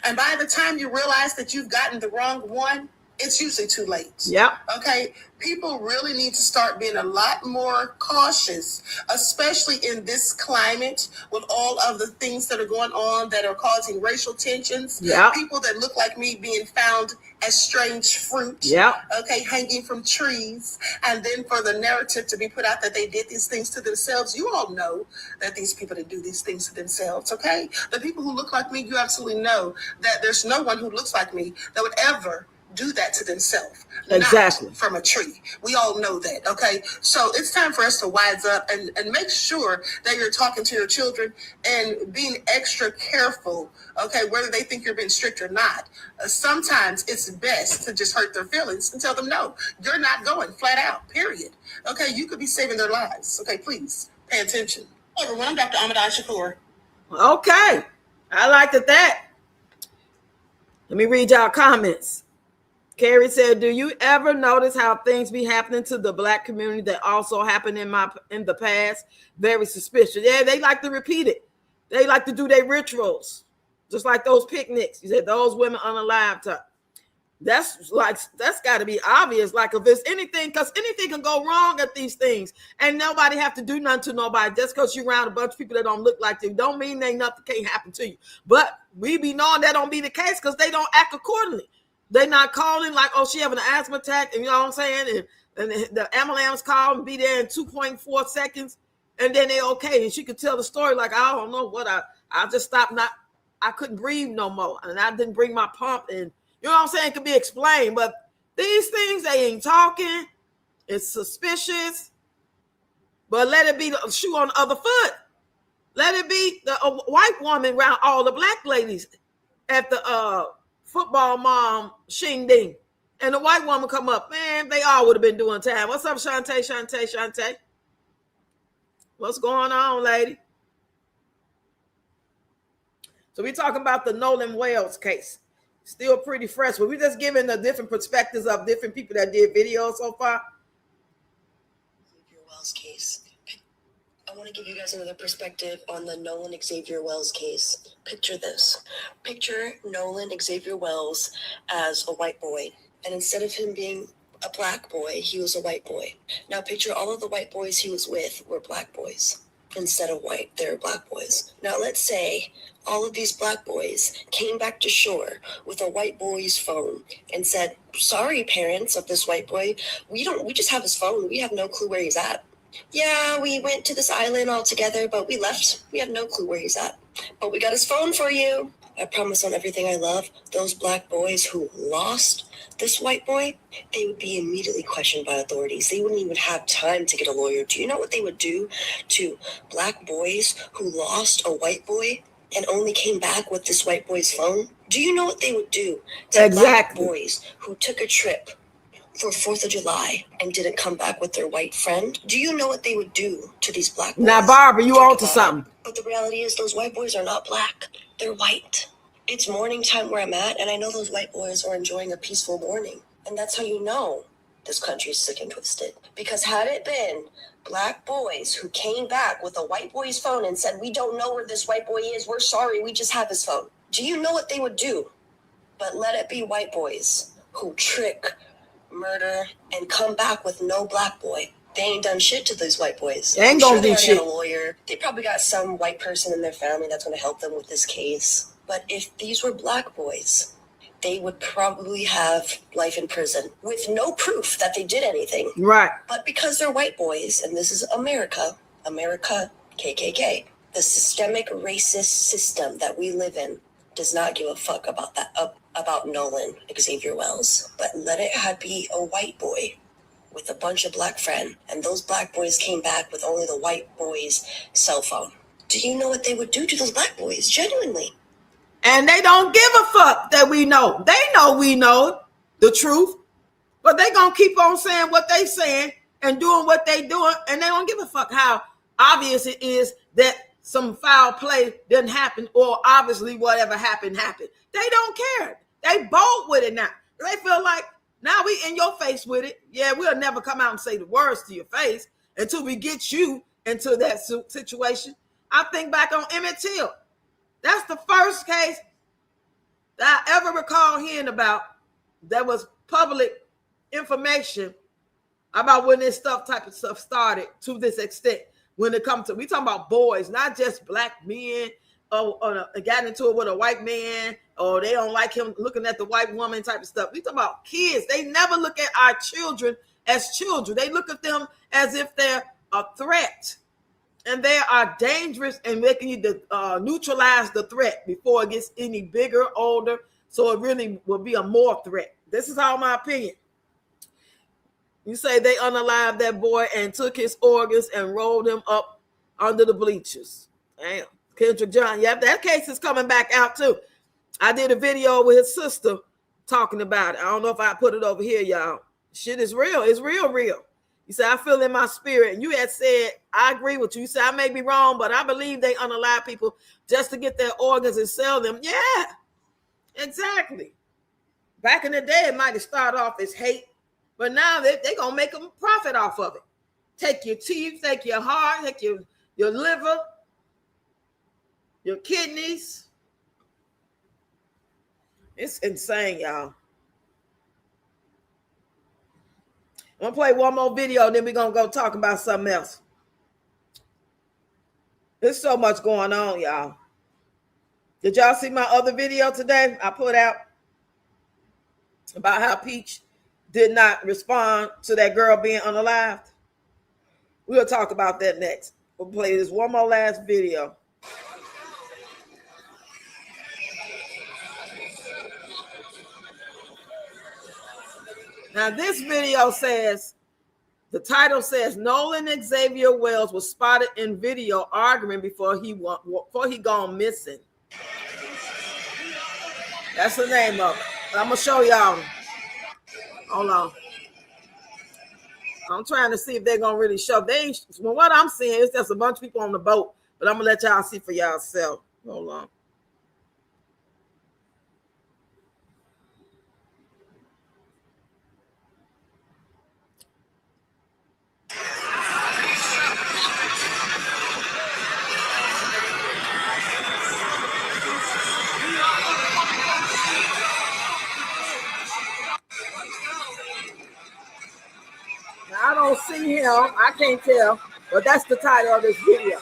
H: And by the time you realize that you've gotten the wrong one, it's usually too late.
A: Yeah.
H: Okay. People really need to start being a lot more cautious, especially in this climate with all of the things that are going on that are causing racial tensions.
A: Yeah.
H: People that look like me being found as strange fruit.
A: Yeah.
H: Okay, hanging from trees. And then for the narrative to be put out that they did these things to themselves. You all know that these people that do these things to themselves. Okay. The people who look like me, you absolutely know that there's no one who looks like me that would ever do that to themselves.
A: Exactly.
H: Not from a tree. We all know that. Okay. So it's time for us to wise up and make sure that you're talking to your children and being extra careful. Okay. Whether they think you're being strict or not. Sometimes it's best to just hurt their feelings and tell them, no, you're not going flat out, period. Okay. You could be saving their lives. Okay. Please pay attention. Hello, everyone. I'm Dr. Ahmad Shakur.
A: Okay. I liked it that. Let me read y'all comments. Carrie said, do you ever notice how things be happening to the Black community that also happened in the past? Very suspicious. Yeah, they like to repeat it. They like to do their rituals, just like those picnics. You said those women unalived her. That's got to be obvious. Like if there's anything, because anything can go wrong at these things, and nobody have to do nothing to nobody. Just because you're around a bunch of people that don't look like you, don't mean they nothing can't happen to you. But we be knowing that don't be the case because they don't act accordingly. They not calling like, oh, she having an asthma attack, and you know what I'm saying? And the ambulance call and be there in 2.4 seconds, and then they okay. And she could tell the story like, I don't know what I just stopped. I couldn't breathe no more, and I didn't bring my pump. And you know what I'm saying? It can be explained, but these things they ain't talking. It's suspicious, but let it be the shoe on the other foot. Let it be the white woman around all the Black ladies at the football mom shing ding, and the white woman come up, man, they all would have been doing time. What's up, Shantae? What's going on, lady? So we're talking about the Nolan Wells case. Still pretty fresh, but we just giving the different perspectives of different people that did videos so far.
I: Xavier Wells case. I want to give you guys another perspective on the Nolan Xavier Wells case. Picture this. Picture Nolan Xavier Wells as a white boy, and instead of him being a black boy, he was a white boy. Now picture all of the white boys he was with were black boys. Instead of white, they're black boys. Now let's say all of these black boys came back to shore with a white boy's phone and said, sorry, parents of this white boy, we just have his phone. We have no clue where he's at. Yeah, we went to this island all together, but we left. We have no clue where he's at. But we got his phone for you. I promise on everything I love, those black boys who lost this white boy, they would be immediately questioned by authorities. They wouldn't even have time to get a lawyer. Do you know what they would do to black boys who lost a white boy and only came back with this white boy's phone? Do you know what they would do to black boys who took a trip for 4th of July and didn't come back with their white friend? Do you know what they would do to these black boys?
A: Now, Barbara, you on to something.
I: But the reality is those white boys are not black. They're white. It's morning time where I'm at, and I know those white boys are enjoying a peaceful morning. And that's how you know this country's sick and twisted. Because had it been black boys who came back with a white boy's phone and said, we don't know where this white boy is, we're sorry, we just have his phone. Do you know what they would do? But let it be white boys who trick, murder, and come back with no black boy. They ain't done shit to those white boys.
A: They ain't gonna do shit.
I: Got a lawyer. They probably got some white person in their family that's going to help them with this case. But if these were black boys, they would probably have life in prison with no proof that they did anything.
A: Right.
I: But because they're white boys, and this is America, KKK, the systemic racist system that we live in does not give a fuck about that, about Nolan Xavier Wells. But let it be a white boy with a bunch of black friends, and those black boys came back with only the white boy's cell phone. Do you know what they would do to those black boys? Genuinely.
A: And they don't give a fuck that we know. They know we know the truth, but they gonna keep on saying what they saying and doing what they doing, and they don't give a fuck how obvious it is that some foul play didn't happen, or obviously whatever happened. They don't care. They bold with it now. They feel like now we in your face with it. Yeah, we'll never come out and say the words to your face until we get you into that situation. I think back on Emmett Till. That's the first case that I ever recall hearing about that was public information about when this type of stuff started to this extent. When it comes to, we talking about boys, not just black men, or got into it with a white man, or they don't like him looking at the white woman type of stuff. We talking about kids. They never look at our children as children. They look at them as if they're a threat. And they are dangerous, and they can neutralize the threat before it gets any bigger, older. So it really will be a more threat. This is all my opinion. You say they unalived that boy and took his organs and rolled him up under the bleachers. Damn. Kendrick John. Yep, that case is coming back out too. I did a video with his sister talking about it. I don't know if I put it over here, y'all. Shit is real. It's real. You said, I feel in my spirit. And you had said, I agree with you. You said, I may be wrong, but I believe they unalive people just to get their organs and sell them. Yeah, exactly. Back in the day, it might have started off as hate, but now they're going to make a profit off of it. Take your teeth, take your heart, take your liver, your kidneys. It's insane, y'all. I'm going to play one more video, then we're going to go talk about something else. There's so much going on, y'all. Did y'all see my other video today I put out about how Peach did not respond to that girl being unalived? We'll talk about that next. We'll play this one more last video. Now, this video says, the title says, Nolan Xavier Wells was spotted in video arguing before he gone missing. That's the name of it. I'm going to show y'all. Hold on. I'm trying to see if they're going to really show. Well, what I'm seeing is just a bunch of people on the boat, but I'm going to let y'all see for yourself. Hold on. see him. I can't tell, but that's the title of this video.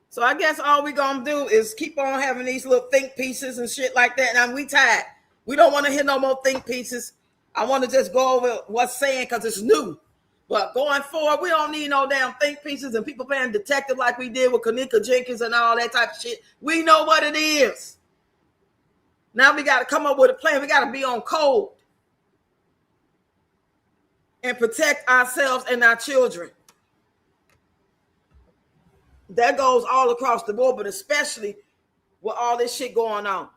A: So I guess all we're going to do is keep on having these little think pieces and shit like that. And we tired. We don't want to hear no more think pieces. I want to just go over what's saying because it's new. But going forward, we don't need no damn think pieces and people playing detective like we did with Kanika Jenkins and all that type of shit. We know what it is. Now we got to come up with a plan. We got to be on code and protect ourselves and our children. That goes all across the board, but especially with all this shit going on.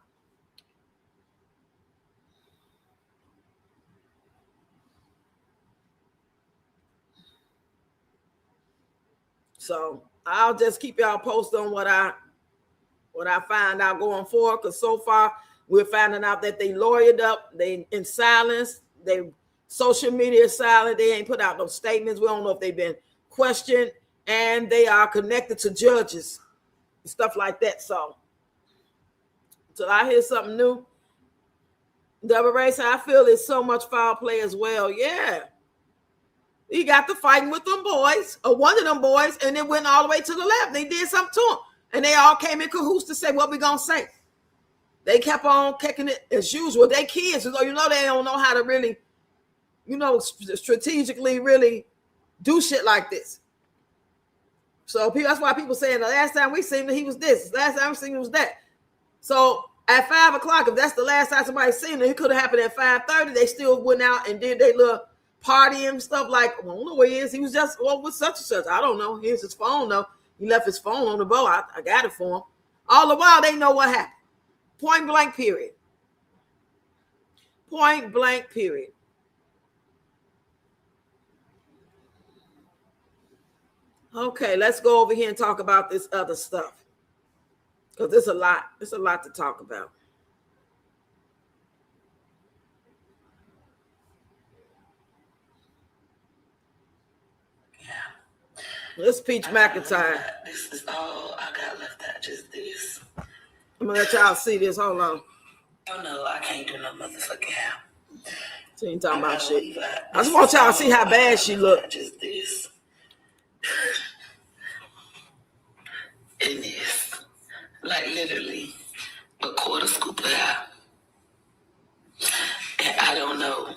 A: So I'll just keep y'all posted on what I find out going forward, because so far we're finding out that they lawyered up, they in silence, they social media silent, they ain't put out no statements. We don't know if they've been questioned, and they are connected to judges and stuff like that. So I hear something new. Deborah Ray said, I feel there's so much foul play as well. Yeah. He got to fighting with them boys, or one of them boys, and it went all the way to the left. They did something to him. And they all came in cahoots to say, what we going to say? They kept on kicking it as usual. They kids, so they don't know how to really, strategically really do shit like this. So that's why people saying the last time we seen him, he was this. Last time we seen him, he was that. So at 5 o'clock, if that's the last time somebody seen him, it could have happened at 5:30. They still went out and did their little party and stuff like, well, I don't know where he is. He was just with such and such. I don't know. Here's his phone, though. He left his phone on the boat. I got it for him. All the while, they know what happened. Point blank, period. Point blank, period. Okay, let's go over here and talk about this other stuff, because there's a lot. There's a lot to talk about. This Peach McIntyre.
J: This is all I got left out. Just this.
A: I'm gonna let y'all see this. Hold on.
J: Oh no, I can't do no motherfucking hair.
A: She ain't talking about shit. I just want y'all to see how bad she looked.
J: Just this. And this. Like literally a quarter scoop of hair. And I don't know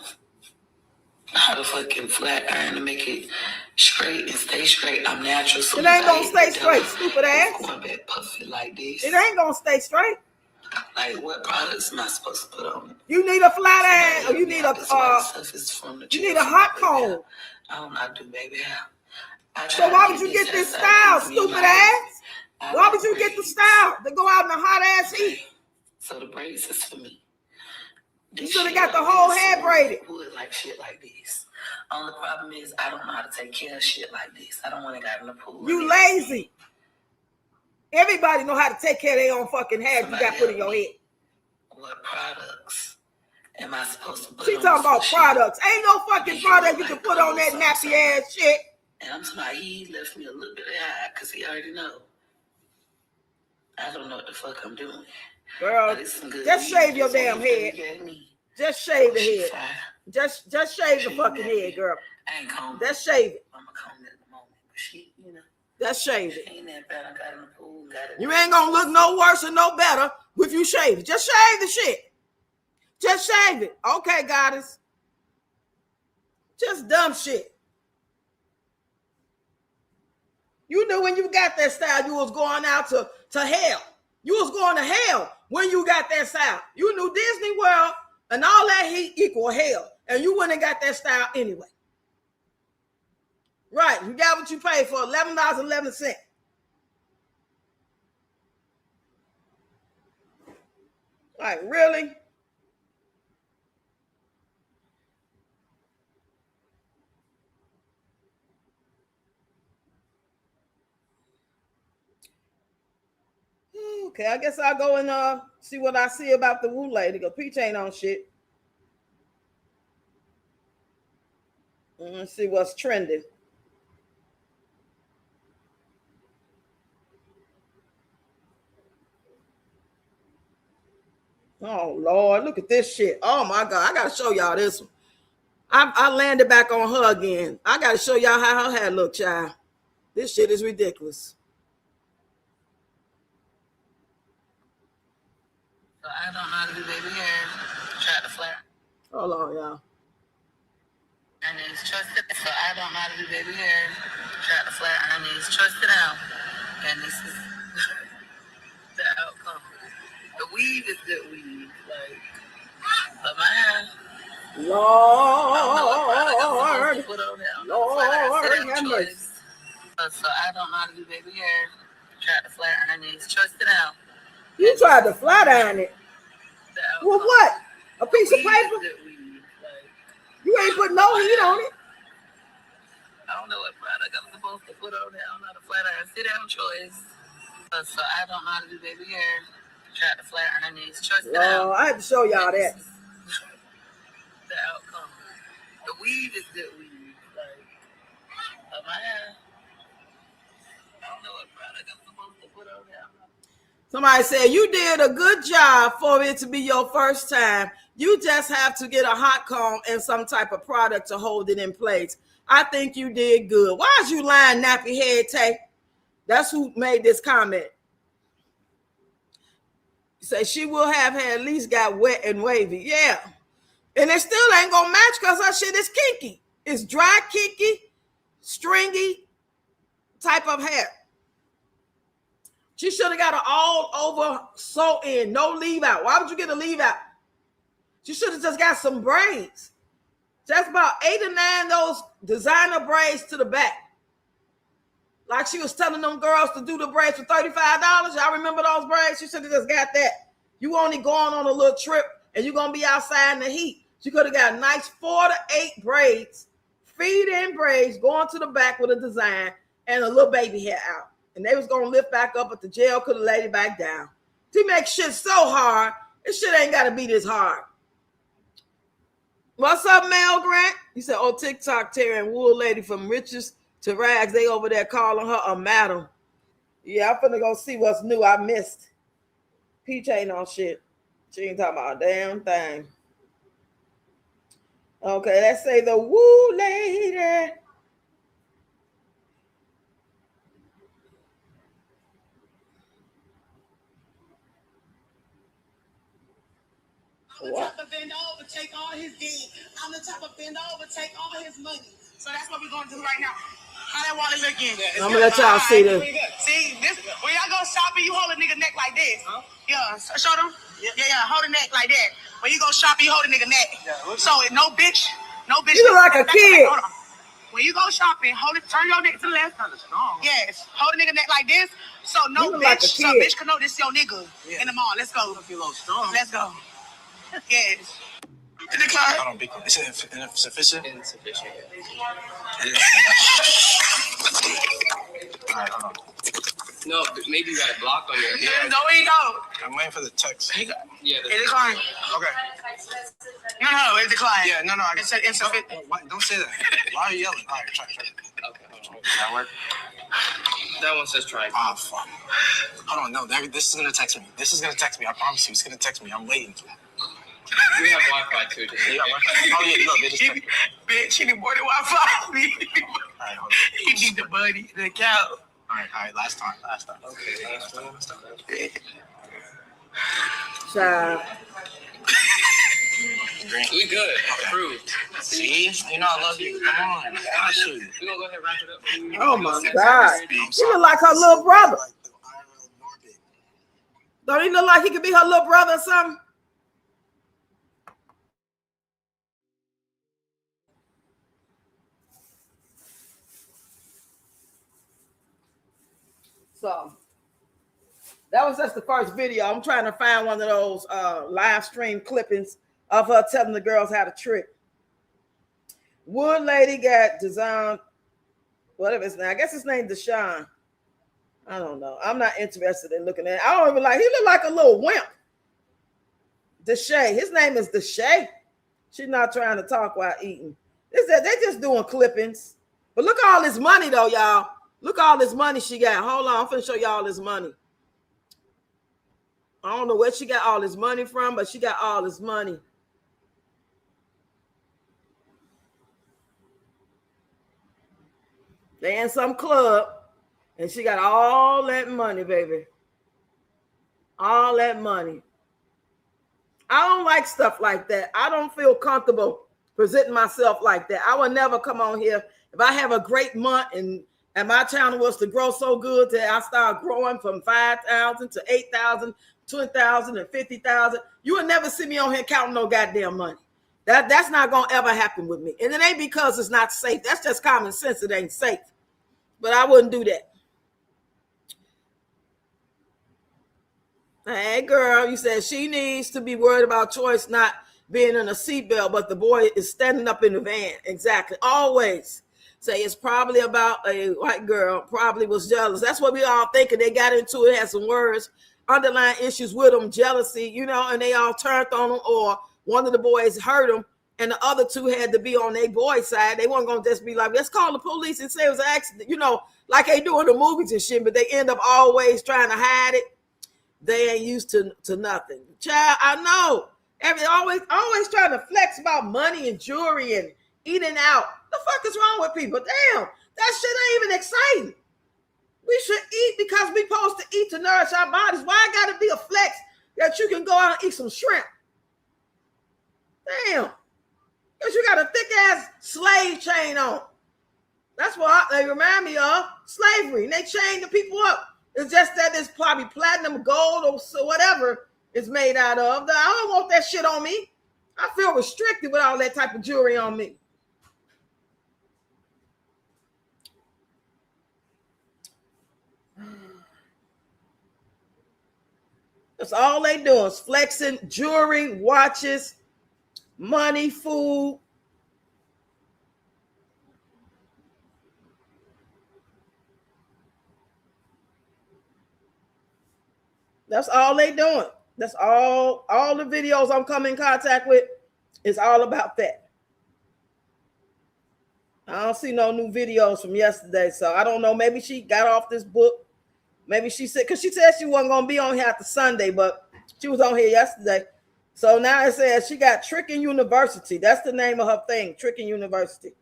J: how to fucking flat iron to make it straight and stay straight. I'm natural.
A: So it ain't gonna stay straight, stupid ass.
J: Going back puffy like this.
A: It ain't gonna stay straight.
J: Like, what products am I supposed to put on it?
A: You need a flat iron, or you need a hot comb.
J: I don't know how to do baby hair.
A: So why would you get this style, stupid ass? Why would you get the style to go out in the hot ass heat?
J: So the braids is for me.
A: You should have got the whole hair braided.
J: Would like shit like this. Only problem is I don't know how to take care of shit like this. I don't want to get in the pool.
A: You lazy. Everybody know how to take care of their own fucking hair. You got put in your head.
J: What products am I supposed to put
A: she
J: on?
A: She talking about products. Ain't no fucking product you can put on that nappy ass shit.
J: And I'm sorry, he left me a little bit of hair because he already know. I don't know what the fuck I'm doing.
A: Girl, just shave your damn head. Just shave the head. Just shave the fucking head, girl.
J: I ain't combing.
A: Just shave it.
J: I'm gonna comb it at the moment, but she,
A: Just shave it.
J: Ain't that bad. I got in the pool.
A: You ain't gonna look no worse and no better if you shave it. Just shave the shit. Just shave it. Okay, goddess. Just dumb shit. You knew when you got that style, you was going out to hell. You was going to hell when you got that style. You knew Disney World and all that heat equal hell. And you wouldn't have got that style anyway. Right. You got what you paid for, $11.11. Like, really? Okay, I guess I'll go and see what I see about the Wu lady, because Peach ain't on shit. Let's see what's trending. Oh Lord, look at this shit. Oh my God, I gotta show y'all this one. I landed back on her again. I gotta show y'all how her hair look, child. This shit is ridiculous.
J: So I don't know how to do baby hair. Try to flare.
A: Hold on, y'all.
J: And it's trusted. So I don't know how to do baby hair. Try to flare. And it's trusted out. And this is the outcome. The weave is good weave. Like, but my hair.
A: Lord,
J: have mercy. So I don't know how to do baby hair. Try to flat iron it. Trust it out.
A: You tried to flat iron it. Well, what? A piece of paper? You ain't put no heat on it.
J: I don't know what product I'm supposed to put on it. I don't know how to flat iron. Sit down choice. So I don't know how to do baby hair. Try to flat iron it. Trust it out.
A: I had to show y'all that.
J: The outcome. The weave is good weave. Like, my hair. I don't know what product I'm supposed to put on there.
A: Somebody said you did a good job for it to be your first time. You just have to get a hot comb and some type of product to hold it in place. I think you did good. Why is you lying, nappy head Tay? That's who made this comment. Say she will have hair at least got wet and wavy. Yeah. And it still ain't gonna match because her shit is kinky. It's dry, kinky, stringy type of hair. She should have got an all over sew in, no leave out. Why would you get a leave out? She should have just got some braids. Just about 8 or 9 those designer braids to the back. Like she was telling them girls to do the braids for $35. Y'all remember those braids? She should have just got that. You only going on a little trip and you're going to be outside in the heat. She could have got nice 4 to 8 braids, feed-in braids, going to the back with a design and a little baby hair out. And they was going to lift back up, but the gel could have laid it back down. She makes shit so hard. This shit ain't got to be this hard. What's up, Mel Grant? You said, oh, TikTok tearing wool lady from riches to rags. They over there calling her a madam. Yeah, I'm finna go see what's new. I missed. Peach ain't on shit. She ain't talking about a damn thing. Okay, let's say the woo lady.
H: I'm the type of bend over, take all his deed. I'm the type of bend over, take all his money. So that's what we're going to do right now. How that wallet looking?
A: I'm gonna let y'all see this.
H: See, this when y'all go shopping, you hold a nigga neck like this. Huh? Yeah, show them. Yeah, hold a neck like that. When you go shopping, you hold a nigga neck. Yeah, so no bitch.
A: You look like a kid.
H: Hold on. When you go shopping, hold it. Turn your neck to the left. Yes, hold a nigga neck like this. So no bitch. Like so bitch can know this your nigga in the mall. Let's go. Let's go. Yes. Decline.
G: I don't be. Is it insufficient?
C: Insufficient.
G: Alright, hold on.
C: No, maybe you got it blocked on your
H: Yeah, no, he don't.
G: I'm waiting for the text.
C: Yeah.
H: It declined.
G: Okay.
H: No, it declined.
G: Yeah, no.
H: It said insufficient.
G: Don't say that. Why are you yelling? All right, try.
C: Okay.
G: Does that work?
C: That one says try.
G: Oh, fuck. Hold on, no. This is gonna text me. I promise you, it's gonna text me. I'm waiting.
C: We have Wi-Fi too.
G: You got Wi-Fi? Oh yeah, look, they just text me.
H: Bitch, he need more than Wi-Fi.
G: All right, hold on.
H: He need the buddy, the account.
G: All right, last time.
C: Okay, last time.
A: Child.
C: We good. Approved.
G: See? You know I love you. Come on. Gosh,
C: We're gonna go ahead and wrap it up.
A: Oh my God. She look like her little brother. Don't he look like he could be her little brother or something? So that was just the first video. I'm trying to find one of those live stream clippings of her telling the girls how to trick. Wood lady got designed, whatever his name. I guess his name Deshaun. I don't know. I'm not interested in looking at it. I don't even like. He look like a little wimp. Deshay. His name is Deshay. She's not trying to talk while eating. They just doing clippings. But look at all this money though, y'all. Look at all this money she got. Hold on, I'm finna show y'all this money. I don't know where she got all this money from, but she got all this money. They in some club, and she got all that money, baby. All that money. I don't like stuff like that. I don't feel comfortable presenting myself like that. I would never come on here. If I have a great month and my channel was to grow so good that I start growing from 5,000 to 8,000, 20,000 and 50,000, you would never see me on here counting no goddamn money. That's not going to ever happen with me. And it ain't because it's not safe. That's just common sense. It ain't safe. But I wouldn't do that. Hey, girl, you said she needs to be worried about Choice not being in a seatbelt, but the boy is standing up in the van. Exactly. Always say it's probably about a white girl, probably was jealous. That's what we all thinking. They got into it, had some words, underlying issues with them, jealousy, you know, and they all turned on them, or one of the boys hurt them, and the other two had to be on their boy's side. They weren't going to just be like, let's call the police and say it was an accident, you know, like they do in the movies and shit, but they end up always trying to hide it. They ain't used to nothing. Child, I know. Always trying to flex about money and jewelry and eating out. The fuck is wrong with people? Damn, that shit ain't even exciting. We should eat because we supposed to eat to nourish our bodies. Why it gotta be a flex that you can go out and eat some shrimp? Damn. Because you got a thick ass slave chain on. That's what they remind me of. Slavery. And they chain the people up. It's just that it's probably platinum, gold, or so whatever it's made out of. I don't want that shit on me. I feel restricted with all that type of jewelry on me. That's all they do is flexing, jewelry, watches, money, food. That's all they doing. That's all the videos I'm coming in contact with is all about that. I don't see no new videos from yesterday, so I don't know. Maybe she got off this book. Maybe she said, because she said she wasn't going to be on here after Sunday, but she was on here yesterday. So now it says she got Tricking University. That's the name of her thing, Tricking University.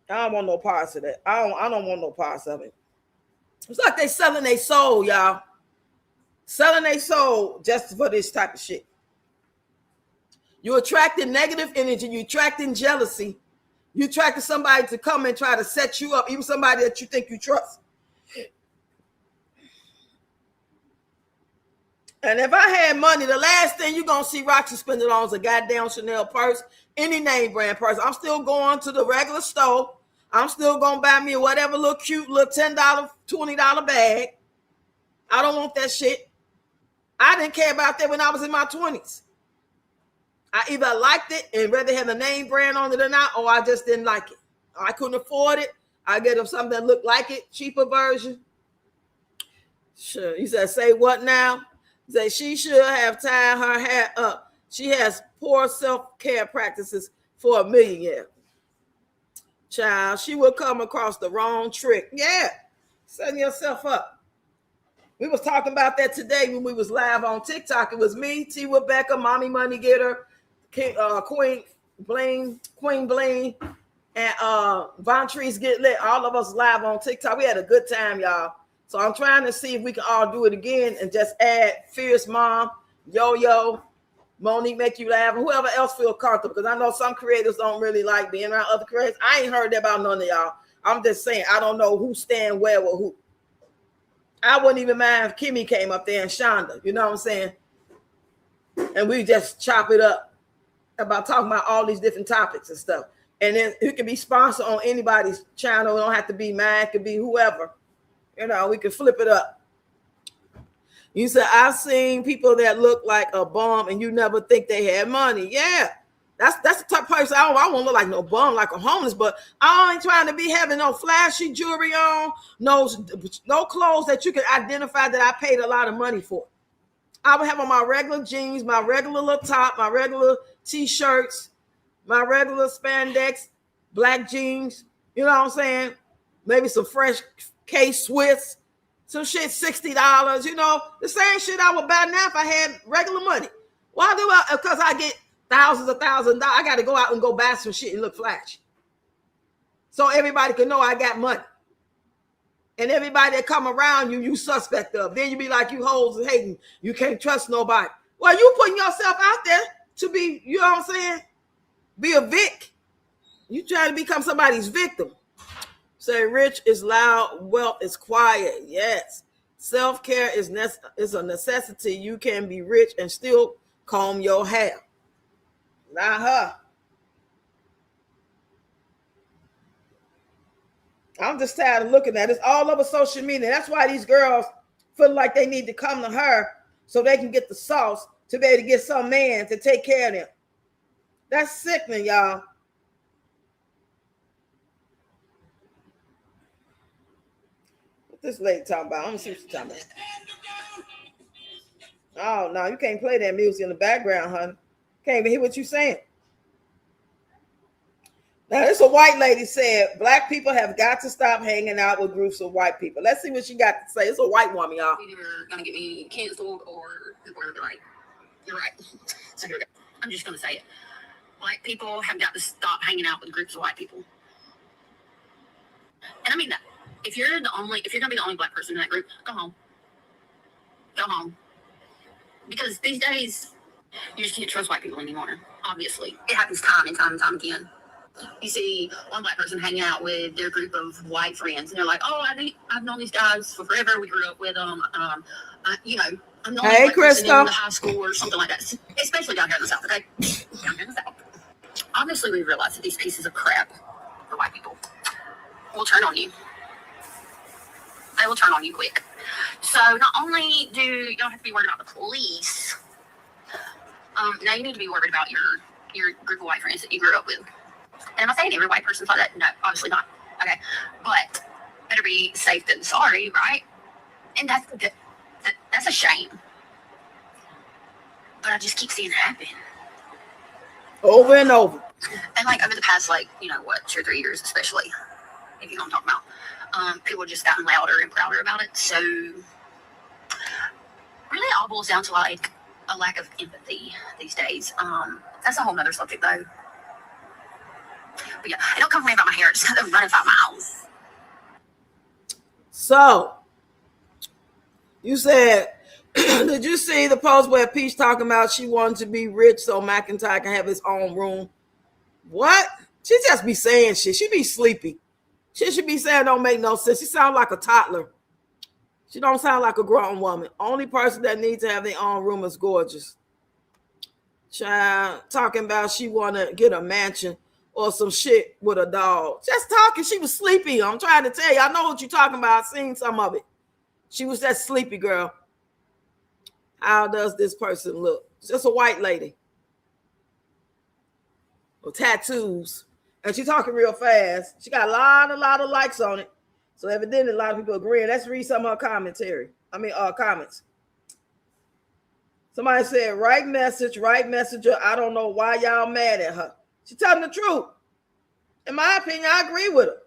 A: I don't want no parts of that. I don't want no parts of it. It's like they selling their soul, y'all. Selling their soul just for this type of shit. You're attracting negative energy. You're attracting jealousy. You're attracting somebody to come and try to set you up, even somebody that you think you trust. And if I had money, the last thing you're going to see Roxy spending on is a goddamn Chanel purse, any name brand purse. I'm still going to the regular store. I'm still going to buy me whatever little cute little $10, $20 bag. I don't want that shit. I didn't care about that when I was in my 20s. I either liked it and rather have a name brand on it or not, or I just didn't like it. I couldn't afford it. I get them something that looked like it, cheaper version. Sure. You said, say what now? Say she should have tied her hair up. She has poor self-care practices for a millionaire. Child, she will come across the wrong trick. Yeah, setting yourself up. We was talking about that today when we was live on TikTok. It was me, T. Rebecca, Mommy Money Getter, Queen Bling, and Von Trees Get Lit. All of us live on TikTok. We had a good time, y'all. So I'm trying to see if we can all do it again and just add Fierce Mom, Yo-Yo, Monique Make You Laugh, and whoever else feel comfortable. Because I know some creators don't really like being around other creators. I ain't heard that about none of y'all. I'm just saying, I don't know who stand where with who. I wouldn't even mind if Kimmy came up there and Shonda, you know what I'm saying? And we just chop it up about talking about all these different topics and stuff. And then it can be sponsored on anybody's channel. It don't have to be mine. It could be whoever. You know, we can flip it up. You said, I've seen people that look like a bum and you never think they had money. Yeah. That's the type of person. I don't want to look like no bum, like a homeless, but I ain't trying to be having no flashy jewelry on, no clothes that you can identify that I paid a lot of money for. I would have on my regular jeans, my regular little top, my regular t-shirts, my regular spandex, black jeans, you know what I'm saying? Maybe some fresh K-Swiss, Some shit $60, you know, the same shit I would buy now if I had regular money. Why do I? Because I get thousands of $1,000. I got to go out and go buy some shit and look flashy, so everybody can know I got money. And everybody that come around you, you suspect of. Then you be like, you hoes and hating. You can't trust nobody. Well, you putting yourself out there to be, you know what I'm saying? Be a vic. You trying to become somebody's victim. Say rich is loud, wealth is quiet. Yes. Self-care is a necessity. You can be rich and still comb your hair. Not her. I'm just tired of looking at it. It's all over social media. That's why these girls feel like they need to come to her so they can get the sauce to be able to get some man to take care of them. That's sickening, y'all. What this lady talking about? Let me see what she's talking about. Oh, no, you can't play that music in the background, honey. Can't even hear what you're saying. Now, this a white lady said, black people have got to stop hanging out with groups of white people. Let's see what she got to say. It's a white woman, y'all.
K: Either going to get me canceled or they're like, you're right. So here we go. I'm just going to say it. Black people have got to stop hanging out with groups of white people. And I mean that. If you're going to be the only black person in that group, go home. Go home. Because these days, you just can't trust white people anymore. Obviously. It happens time and time and time again. You see one black person hanging out with their group of white friends, and they're like, "Oh, I've known these guys for forever. We grew up with them. I'm the only black person in the high school or something like that." Especially down here in the South, okay? Down here in the South. Obviously, we realize that these pieces of crap for white people will turn on you. They will turn on you quick. So not only do you don't have to be worried about the police, now you need to be worried about your group of white friends that you grew up with. And am I saying every white person's like that? No, obviously not. Okay. But better be safe than sorry, right? And that's a shame. But I just keep seeing it happen.
A: Over and over.
K: And like over the past 2 or 3 years especially, if you know what I'm talking about, people have just gotten louder and prouder about it. So really it all boils down to like a lack of empathy these days. That's a whole nother subject though. But yeah, it don't come from me about my hair. It's kind of running 5 miles.
A: So, you said, did you see the post where Peach talking about she wanted to be rich so McIntyre can have his own room? What? She just be saying shit. She be sleepy. She should be saying don't make no sense. She sound like a toddler. She don't sound like a grown woman. Only person that needs to have their own room is Gorgeous. Child talking about she want to get a mansion or some shit with a dog. Just talking. She was sleepy. I'm trying to tell you. I know what you're talking about. I've seen some of it. She was that sleepy girl. How does this person look? It's just a white lady with tattoos. And she's talking real fast. She got a lot of likes on it. So evidently a lot of people agreeing. Let's read some of her comments. Somebody said, right messenger. I don't know why y'all mad at her. She's telling the truth. In my opinion, I agree with her.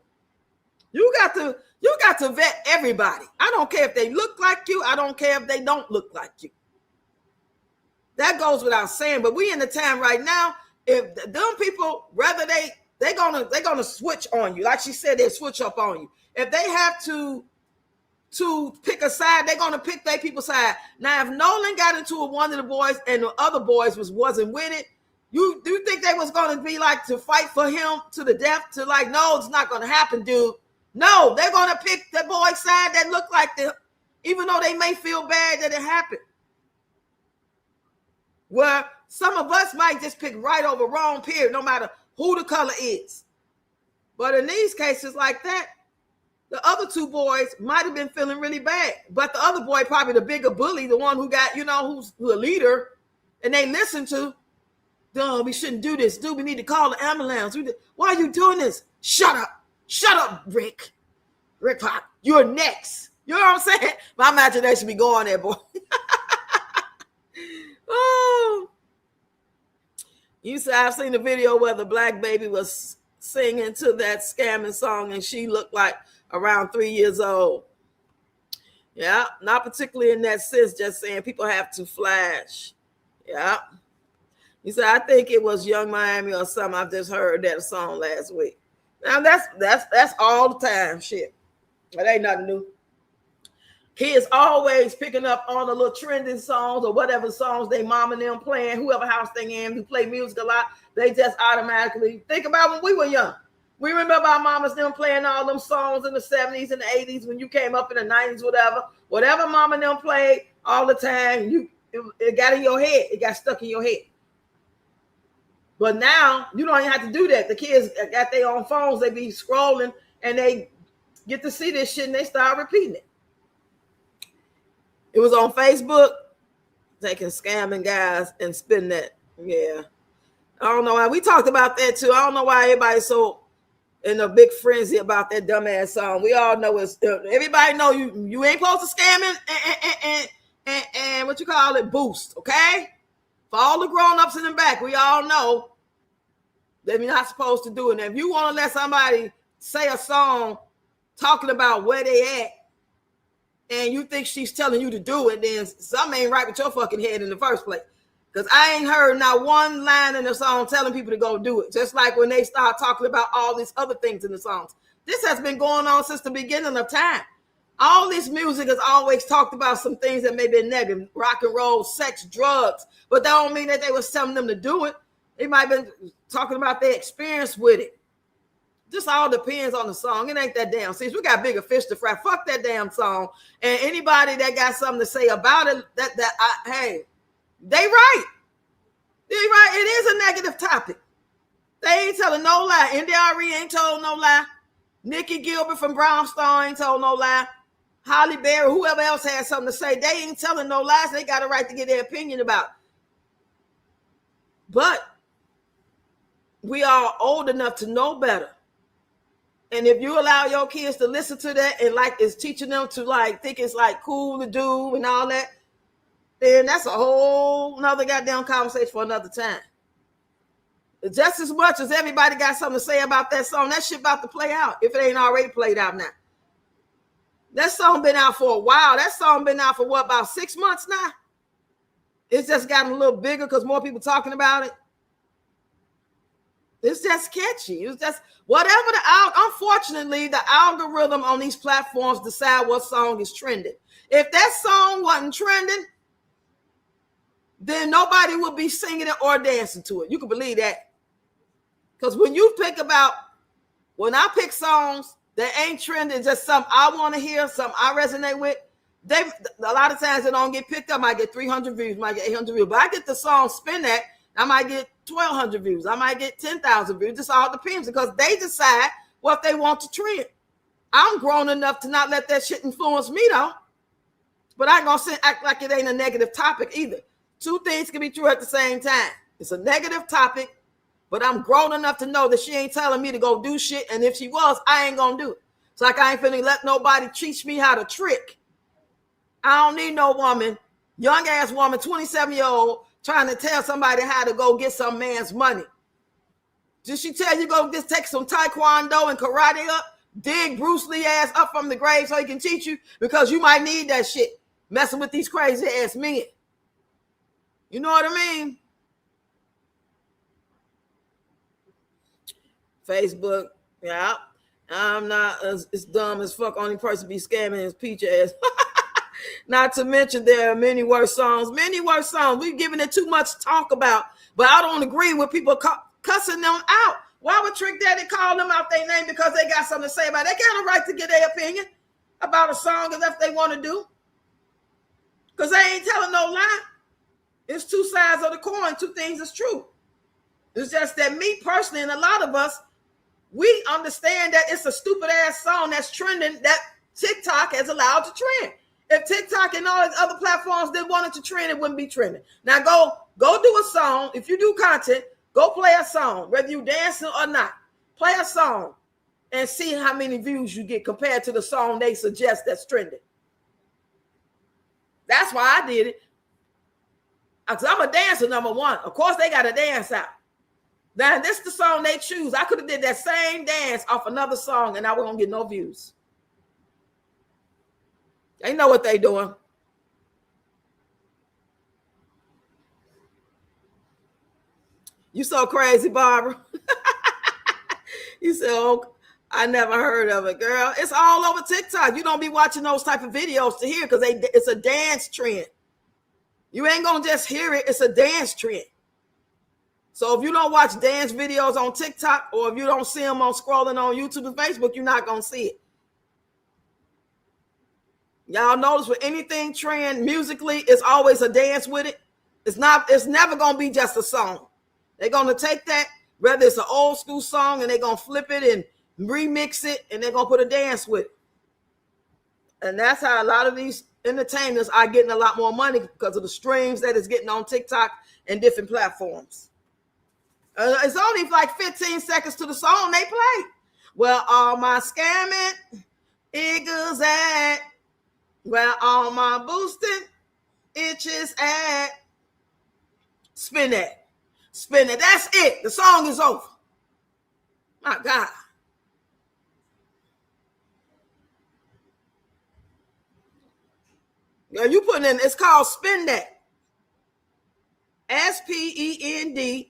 A: You got to vet everybody. I don't care if they look like you. I don't care if they don't look like you. That goes without saying. But we in the time right now, if them people, whether they're gonna switch on you. Like she said, they switch up on you. If they have to pick a side, they're gonna pick their people's side. Now, if Nolan got into it, one of the boys and the other boys wasn't with it, you think they was going to be like to fight for him to the death? To like, no, it's not going to happen, dude. No, they're going to pick the boy's side that look like them, even though they may feel bad that it happened. Where some of us might just pick right over wrong, period, no matter who the color is. But in these cases like that, the other two boys might have been feeling really bad. But the other boy, probably the bigger bully, the one who got, who's a leader, and they listen to, "Duh, we shouldn't do this. Dude, we need to call the ambulance. Why are you doing this? Shut up, Rick. Rick Pop, you're next." You know what I'm saying? My imagination be going there, boy. Oh. You said, I've seen the video where the black baby was singing to that scamming song and she looked like around 3 years old. Yeah, not particularly in that sense, just saying people have to flash. Yeah. He said, I think it was Young Miami or something. I've just heard that song last week. Now that's all the time shit. It ain't nothing new. Kids always picking up on the little trending songs or whatever songs they mom and them playing, whoever house they in, who play music a lot, they just automatically think about when we were young. We remember our mamas them playing all them songs in the 70s and the 80s when you came up in the 90s, whatever mama and them played all the time, it got in your head. It got stuck in your head. But now you don't even have to do that. The kids got their own phones. They be scrolling and they get to see this shit and they start repeating it. It was on Facebook, taking scamming guys and spitting that. Yeah. I don't know why. We talked about that too. I don't know why everybody's so in a big frenzy about that dumbass song. We all know it's everybody know you ain't supposed to scam and what you call it, boost, okay? For all the grown-ups in the back, we all know that you're not supposed to do it. And if you want to let somebody say a song talking about where they at, and you think she's telling you to do it, then something ain't right with your fucking head in the first place. Because I ain't heard not one line in the song telling people to go do it. Just like when they start talking about all these other things in the songs. This has been going on since the beginning of time. All this music has always talked about some things that may be negative. Rock and roll, sex, drugs. But that don't mean that they was telling them to do it. They might have been talking about their experience with it. Just all depends on the song. It ain't that damn serious. We got bigger fish to fry. Fuck that damn song. And anybody that got something to say about it, hey, they right. They right. It is a negative topic. They ain't telling no lie. NDRE ain't told no lie. Nikki Gilbert from Brownstone ain't told no lie. Holly Berry, whoever else has something to say, they ain't telling no lies. They got a right to get their opinion about it. But we are old enough to know better. And if you allow your kids to listen to that and like it's teaching them to like think it's like cool to do and all that, then that's a whole nother goddamn conversation for another time. Just as much as everybody got something to say about that song, that shit about to play out if it ain't already played out now. That song been out for a while. That song been out for what, about 6 months now? It's just gotten a little bigger because more people talking about it. It's just catchy. It's just whatever unfortunately, the algorithm on these platforms decide what song is trending. If that song wasn't trending, then nobody would be singing it or dancing to it. You can believe that. Because when I pick songs that ain't trending, just something I want to hear, something I resonate with, a lot of times they don't get picked up. I get 300 views, might get 800 views. But I get the song Spin That, I might get 1,200 views. I might get 10,000 views. Just all depends because they decide what they want to trend. I'm grown enough to not let that shit influence me though. But I ain't gonna act like it ain't a negative topic either. Two things can be true at the same time. It's a negative topic, but I'm grown enough to know that she ain't telling me to go do shit. And if she was, I ain't gonna do it. It's like I ain't finna let nobody teach me how to trick. I don't need no woman, young ass woman, 27-year-old, trying to tell somebody how to go get some man's money. Did she tell you go just take some taekwondo and karate up, dig Bruce Lee ass up from the grave so he can teach you? Because you might need that shit messing with these crazy ass men. You know what I mean? Facebook, yeah. I'm not as dumb as fuck. Only person be scamming is Peach ass. Not to mention there are many worse songs. We're giving it too much talk about, but I don't agree with people cussing them out. Why would Trick Daddy call them out their name because they got something to say about it? They got a right to get their opinion about a song if they want to do. Because they ain't telling no lie. It's two sides of the coin. Two things is true. It's just that me personally and a lot of us, we understand that it's a stupid ass song that's trending that TikTok has allowed to trend. If TikTok and all these other platforms didn't want it to trend, it wouldn't be trending. Now go do a song. If you do content, go play a song, whether you dancing or not. Play a song and see how many views you get compared to the song they suggest that's trending. That's why I did it. Because I'm a dancer, number one. Of course, they got to dance out. Now, this is the song they choose. I could have did that same dance off another song and I wasn't going to get no views. They know what they doing. You so crazy, Barbara. You said, oh, I never heard of it, girl. It's all over TikTok. You don't be watching those type of videos to hear because it's a dance trend. You ain't going to just hear it. It's a dance trend. So if you don't watch dance videos on TikTok or if you don't see them on scrolling on YouTube and Facebook, you're not going to see it. Y'all notice with anything trend musically, it's always a dance with it. It's never going to be just a song. They're going to take that, whether it's an old school song, and they're going to flip it and remix it, and they're going to put a dance with it. And that's how a lot of these entertainers are getting a lot more money because of the streams that it's getting on TikTok and different platforms. It's only like 15 seconds to the song they play. Well, all my scamming eagles at, well, all my boosting itches at. Spin that. Spin it. That's it. The song is over. My God. Yo, you putting in, it's called Spin That. SPENDDAT.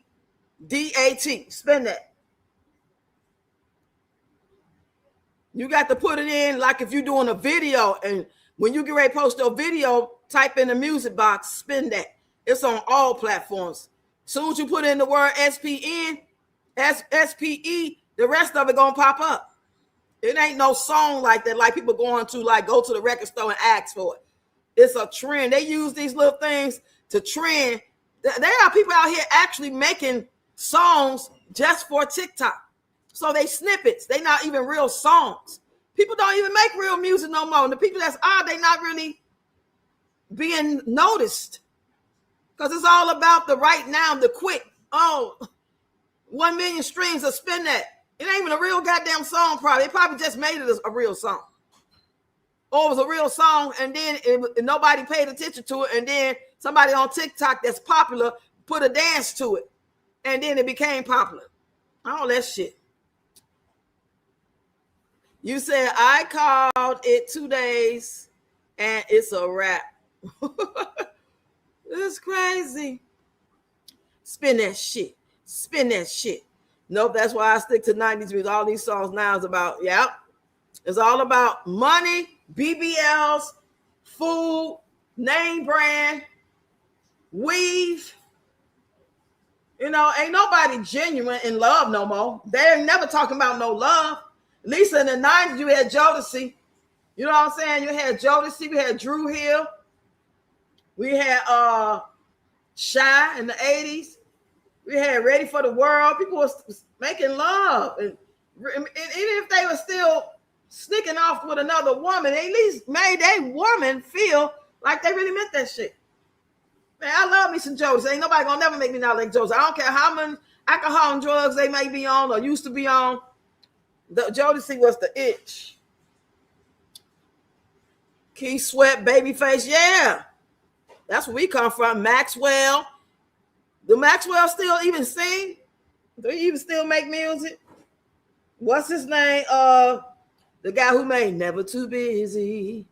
A: Spin that. You got to put it in like if you're doing a video, and when you get ready to post a video, type in the music box, Spin That. It's on all platforms. As soon as you put in the word SPE, the rest of it gonna pop up. It ain't no song like that, like people going to like go to the record store and ask for it. It's a trend. They use these little things to trend. There are people out here actually making songs just for TikTok. So they snippets. They not even real songs. People don't even make real music no more. And the people that's out, they not really being noticed. Because it's all about the right now, the quick. Oh, 1 million streams of Spin That. It ain't even a real goddamn song probably. They probably just made it a real song. Or it was a real song and then nobody paid attention to it. And then somebody on TikTok that's popular put a dance to it. And then it became popular. All that shit. You said, I called it 2 days and it's a wrap. It's crazy. Spin that shit. Spin that shit. Nope, that's why I stick to 90s because all these songs now is about, it's all about money, BBLs, food, name brand, weave. You know, ain't nobody genuine in love no more. They ain't never talking about no love. At least in the 90s, you had Jodeci. You know what I'm saying? You had Jodeci, we had Drew Hill. We had Shy in the 80s. We had Ready for the World. People was making love. And even if they were still sneaking off with another woman, they at least made a woman feel like they really meant that shit. Man, I love me some Jodeci. Ain't nobody gonna never make me not like Jodeci. I don't care how many alcohol and drugs they may be on or used to be on. The Jodeci was the itch. Keith Sweat, Babyface, yeah. That's where we come from. Maxwell. Do Maxwell still even sing? Do he even still make music? What's his name? The guy who made Never Too Busy.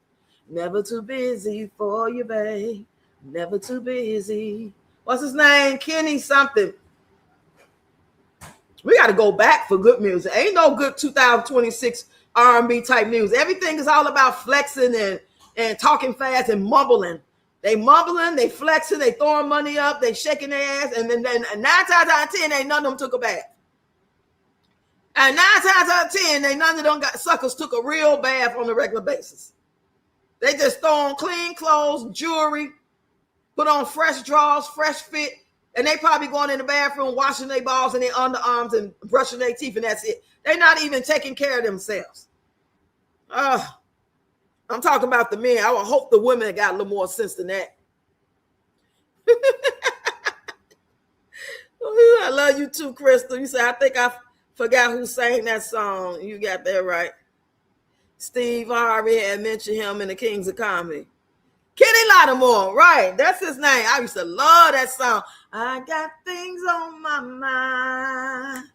A: Never too busy for you, babe. Never too busy. What's his name? Kenny something. We got to go back for good music. Ain't no good 2026 R&B type music. Everything is all about flexing and talking fast and mumbling. They mumbling, they flexing, they throwing money up, they shaking their ass, and then 9 times out of 10, ain't none of them took a bath. And 9 times out of 10, none of them suckers took a real bath on a regular basis. They just throw on clean clothes, jewelry, put on fresh drawers, fresh fit, and they probably going in the bathroom, washing their balls and their underarms and brushing their teeth, and that's it. They're not even taking care of themselves. I'm talking about the men. I would hope the women got a little more sense than that. I love you too, Crystal. You say, I think I forgot who sang that song. You got that right. Steve Harvey had mentioned him in the Kings of Comedy. Kenny Lattimore, right. That's his name. I used to love that song. I got things on my mind,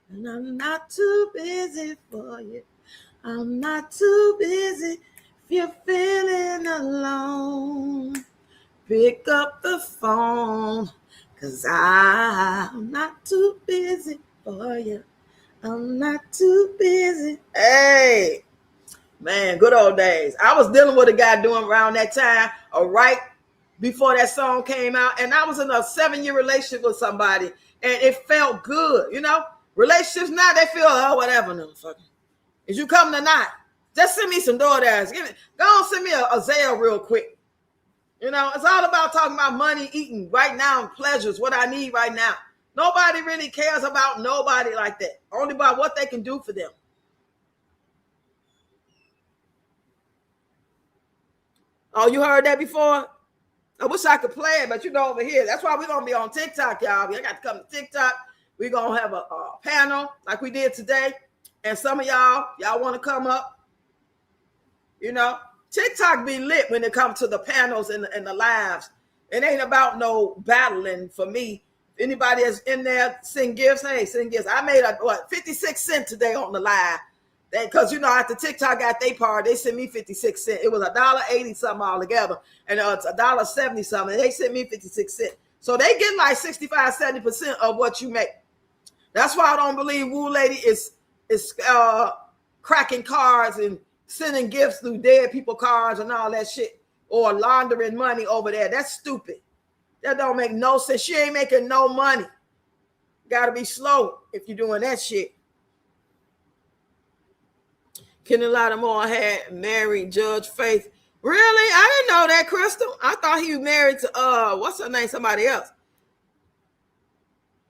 A: and I'm not too busy for you. I'm not too busy you're feeling alone, pick up the phone, 'cause I'm not too busy for you. I'm not too busy. Hey, man, good old days. I was dealing with a guy doing around that time, right before that song came out, and I was in a 7-year relationship with somebody, and it felt good. You know, relationships now, they feel, oh, whatever, no fucking. Is you coming tonight? Just send me some DoorDash. Go on, send me a Zelle real quick. You know, it's all about talking about money, eating right now, and pleasures, what I need right now. Nobody really cares about nobody like that. Only about what they can do for them. Oh, you heard that before? I wish I could play it, but you know over here. That's why we're going to be on TikTok, y'all. We got to come to TikTok. We're going to have a panel like we did today. And some of y'all want to come up. You know, TikTok be lit when it comes to the panels and the lives. It ain't about no battling for me. Anybody that's in there, send gifts. Hey, send gifts. I made 56 cents today on the live. Because, you know, after TikTok got their part, they sent me 56 cents. It was $1.80 something all together. And it's $1.70 something. And they sent me 56 cents. So they get like 65, 70% of what you make. That's why I don't believe Woo Lady is cracking cards and sending gifts through dead people cards and all that shit. Or laundering money over there. That's stupid. That don't make no sense. She ain't making no money. Gotta be slow if you're doing that shit. Kenny Lattimore had married Judge Faith. Really? I didn't know that, Crystal. I thought he was married to what's her name? Somebody else.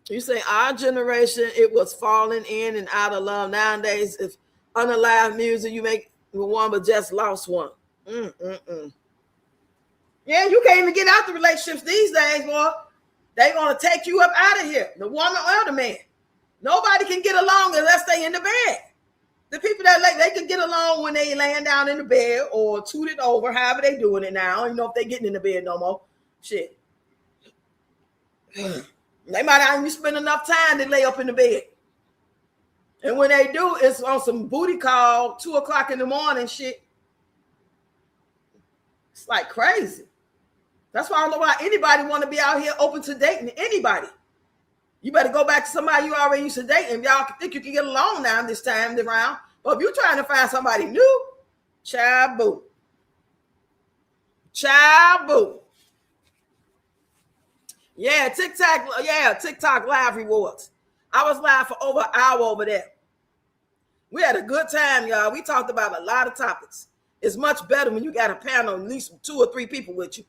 A: You say our generation, it was falling in and out of love. Nowadays, if unalive music, you make one but just lost one. Yeah, you can't even get out the relationships these days, boy. They're gonna take you up out of here, the woman or the man. Nobody can get along unless they in the bed. The people that they can get along when they laying down in the bed or toot it over, however they doing it now. I don't even know if they getting in the bed no more. Shit. They might not even spend enough time to lay up in the bed. And when they do, it's on some booty call, 2 o'clock in the morning shit. It's like crazy. That's why I don't know why anybody want to be out here open to dating anybody. You better go back to somebody you already used to date, and y'all think you can get along now this time around. But if you're trying to find somebody new, child boo. Child boo. Yeah, TikTok live rewards. I was live for over an hour over there. We had a good time, y'all. We talked about a lot of topics. It's much better when you got a panel, at least 2 or 3 people with you.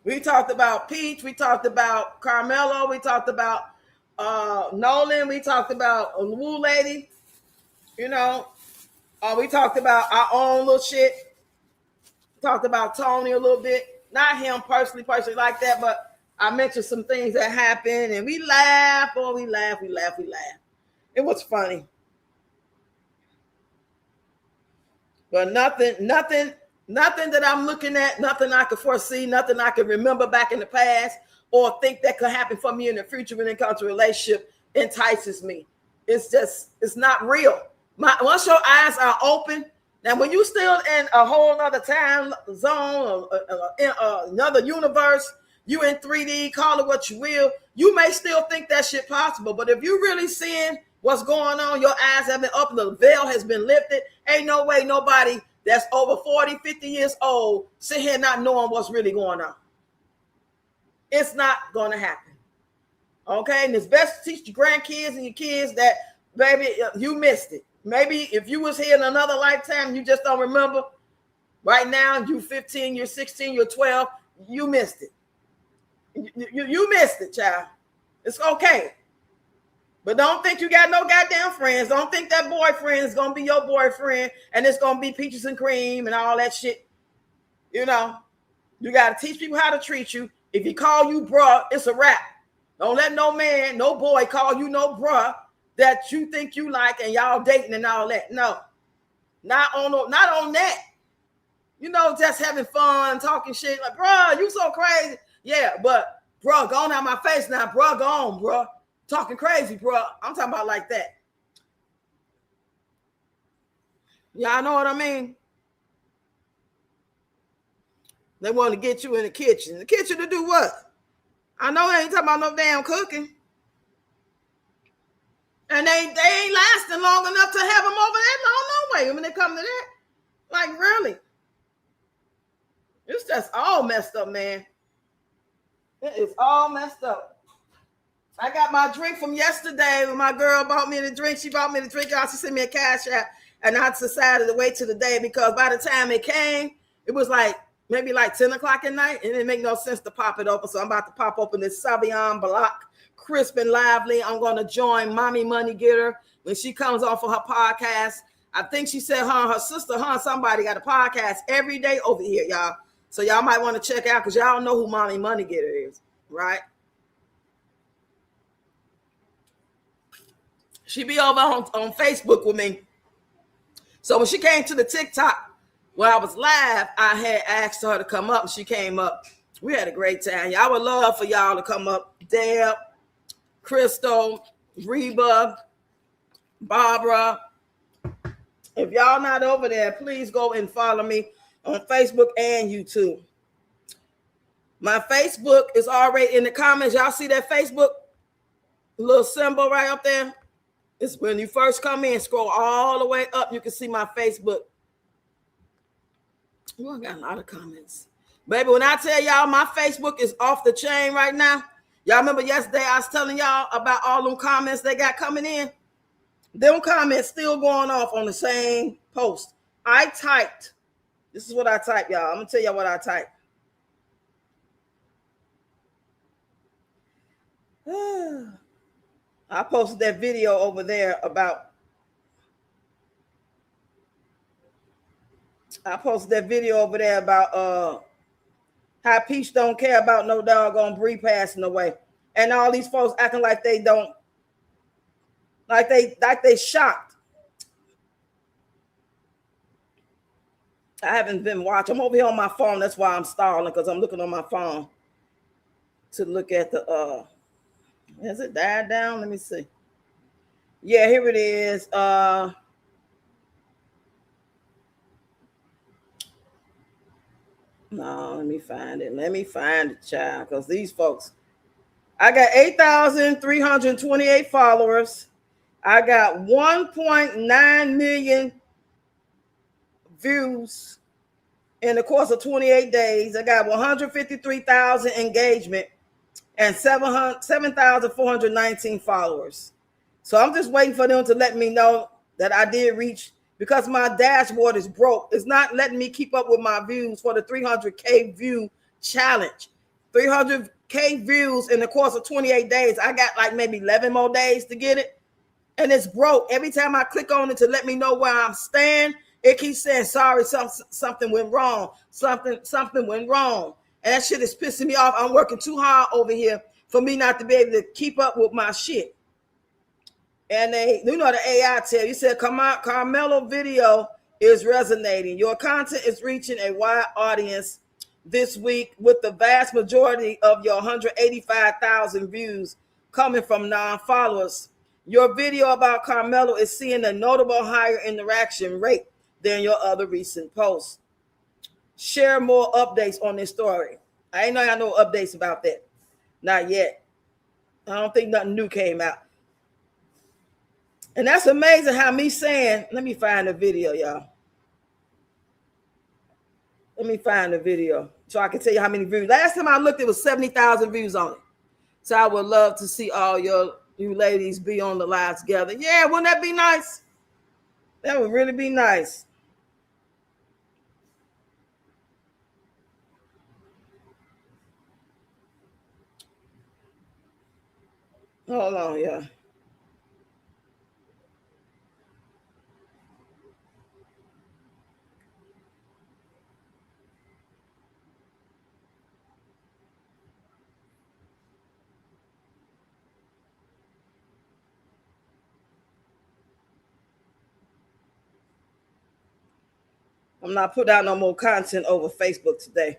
A: We talked about Peach. We talked about Carmelo. We talked about Nolan. We talked about Woo Lady. You know, we talked about our own little shit. Talked about Tony a little bit. Not him personally like that, but I mentioned some things that happened, and we laughed. Oh, we laughed. It was funny. But nothing that I'm looking at, nothing I could foresee, nothing I could remember back in the past or think that could happen for me in the future when it comes to a relationship entices me. It's not real. Once your eyes are open, now when you still in a whole other time zone, another universe, you in 3D, call it what you will, you may still think that shit possible. But if you really seeing what's going on, your eyes have been open, the veil has been lifted, ain't no way nobody that's over 40, 50 years old sit here not knowing what's really going on. It's not going to happen. Okay? And it's best to teach your grandkids and your kids that, baby, you missed it. Maybe if you was here in another lifetime, you just don't remember. Right now, you 15, you're 16, you're 12, you missed it. You missed it, child. It's okay. But don't think you got no goddamn friends. Don't think that boyfriend is going to be your boyfriend and it's going to be peaches and cream and all that shit. You know, you got to teach people how to treat you. If he call you bruh, it's a wrap. Don't let no man, no boy call you no bruh that you think you like and y'all dating and all that. No, not on that. You know, just having fun, talking shit like, bruh, you so crazy. Yeah, but bruh, go on out my face now. Bruh, go on, bruh. Talking crazy, bro. I'm talking about like that. Y'all know what I mean? They want to get you in the kitchen. The kitchen to do what? I know they ain't talking about no damn cooking. And they ain't lasting long enough to have them over there. No way when they come to that. Like, really? It's just all messed up, man. It is all messed up. I got my drink from yesterday when my girl bought me the drink. She bought me the drink. She sent me a cash app. And I decided to wait till the day because by the time it came, it was like maybe like 10 o'clock at night. And it didn't make no sense to pop it open. So I'm about to pop open this Sauvignon Blanc, crisp and lively. I'm going to join Mommy Money Getter when she comes on for her podcast. I think she said her sister, somebody got a podcast every day over here, y'all. So y'all might want to check out because y'all know who Mommy Money Getter is, right? She be over on Facebook with me. So when she came to the TikTok, when I was live, I had asked her to come up, and she came up. We had a great time. Y'all would love for y'all to come up. Deb, Crystal, Reba, Barbara. If y'all not over there, please go and follow me on Facebook and YouTube. My Facebook is already in the comments. Y'all see that Facebook little symbol right up there? It's when you first come in, scroll all the way up, you can see my Facebook. Oh, I got a lot of comments. Baby, when I tell y'all my Facebook is off the chain right now, y'all remember yesterday I was telling y'all about all them comments they got coming in? Them comments still going off on the same post. I typed, this is what I typed, y'all. I'm going to tell y'all what I typed. I posted that video over there about how Peach don't care about no doggone Bree passing away. And all these folks acting like they don't, like they shocked. I haven't been watching. I'm over here on my phone. That's why I'm stalling, because I'm looking on my phone to look at the has it died down? Let me see. Yeah, here it is. No, let me find it. Let me find it, child, because these folks, I got 8,328 followers. I got 1.9 million views in the course of 28 days. I got 153,000 engagement and 7,419 followers. So I'm just waiting for them to let me know that I did reach, because my dashboard is broke. It's not letting me keep up with my views for the 300K view challenge. 300K views in the course of 28 days. I got like maybe 11 more days to get it. And it's broke. Every time I click on it to let me know where I'm staying, it keeps saying, sorry, something went wrong. Something went wrong. And that shit is pissing me off. I'm working too hard over here for me not to be able to keep up with my shit. And you know, the AI tell you said, come on, Carmelo video is resonating. Your content is reaching a wide audience this week, with the vast majority of your 185,000 views coming from non-followers. Your video about Carmelo is seeing a notable higher interaction rate than your other recent posts. Share more updates on this story. I ain't know y'all no updates about that. Not yet. I don't think nothing new came out. And that's amazing how me saying, let me find the video, y'all. Let me find the video so I can tell you how many views. Last time I looked, it was 70,000 views on it. So I would love to see all you ladies be on the live together. Yeah, wouldn't that be nice? That would really be nice. Hold on, yeah. I'm not putting out no more content over Facebook today.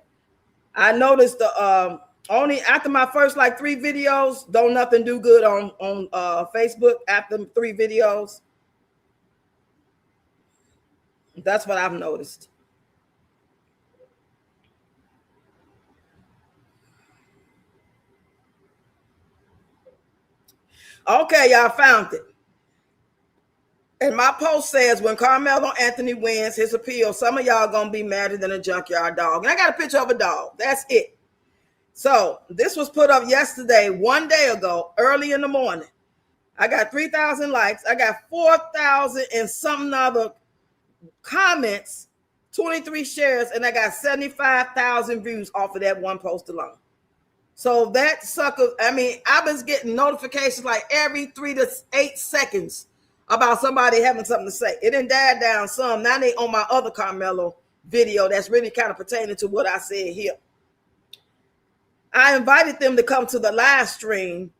A: I noticed the only after my first like 3 videos, don't nothing do good on Facebook after 3 videos. That's what I've noticed. Okay, y'all found it. And my post says, when Carmelo Anthony wins his appeal, some of y'all gonna be madder than a junkyard dog. And I got a picture of a dog. That's it. So this was put up yesterday, 1 day ago, early in the morning. I got 3,000 likes. I got 4,000 and something other comments, 23 shares, and I got 75,000 views off of that one post alone. So that sucker, I mean, I was getting notifications like every 3 to 8 seconds about somebody having something to say. It didn't die down some. Now they on my other Carmelo video that's really kind of pertaining to what I said here. I invited them to come to the live stream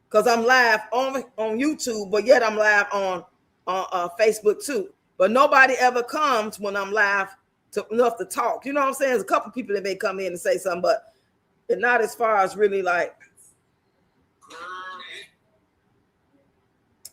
A: because I'm live on YouTube, but yet I'm live on Facebook too. But nobody ever comes when I'm live enough to talk. You know what I'm saying? There's a couple people that may come in and say something, but not as far as really like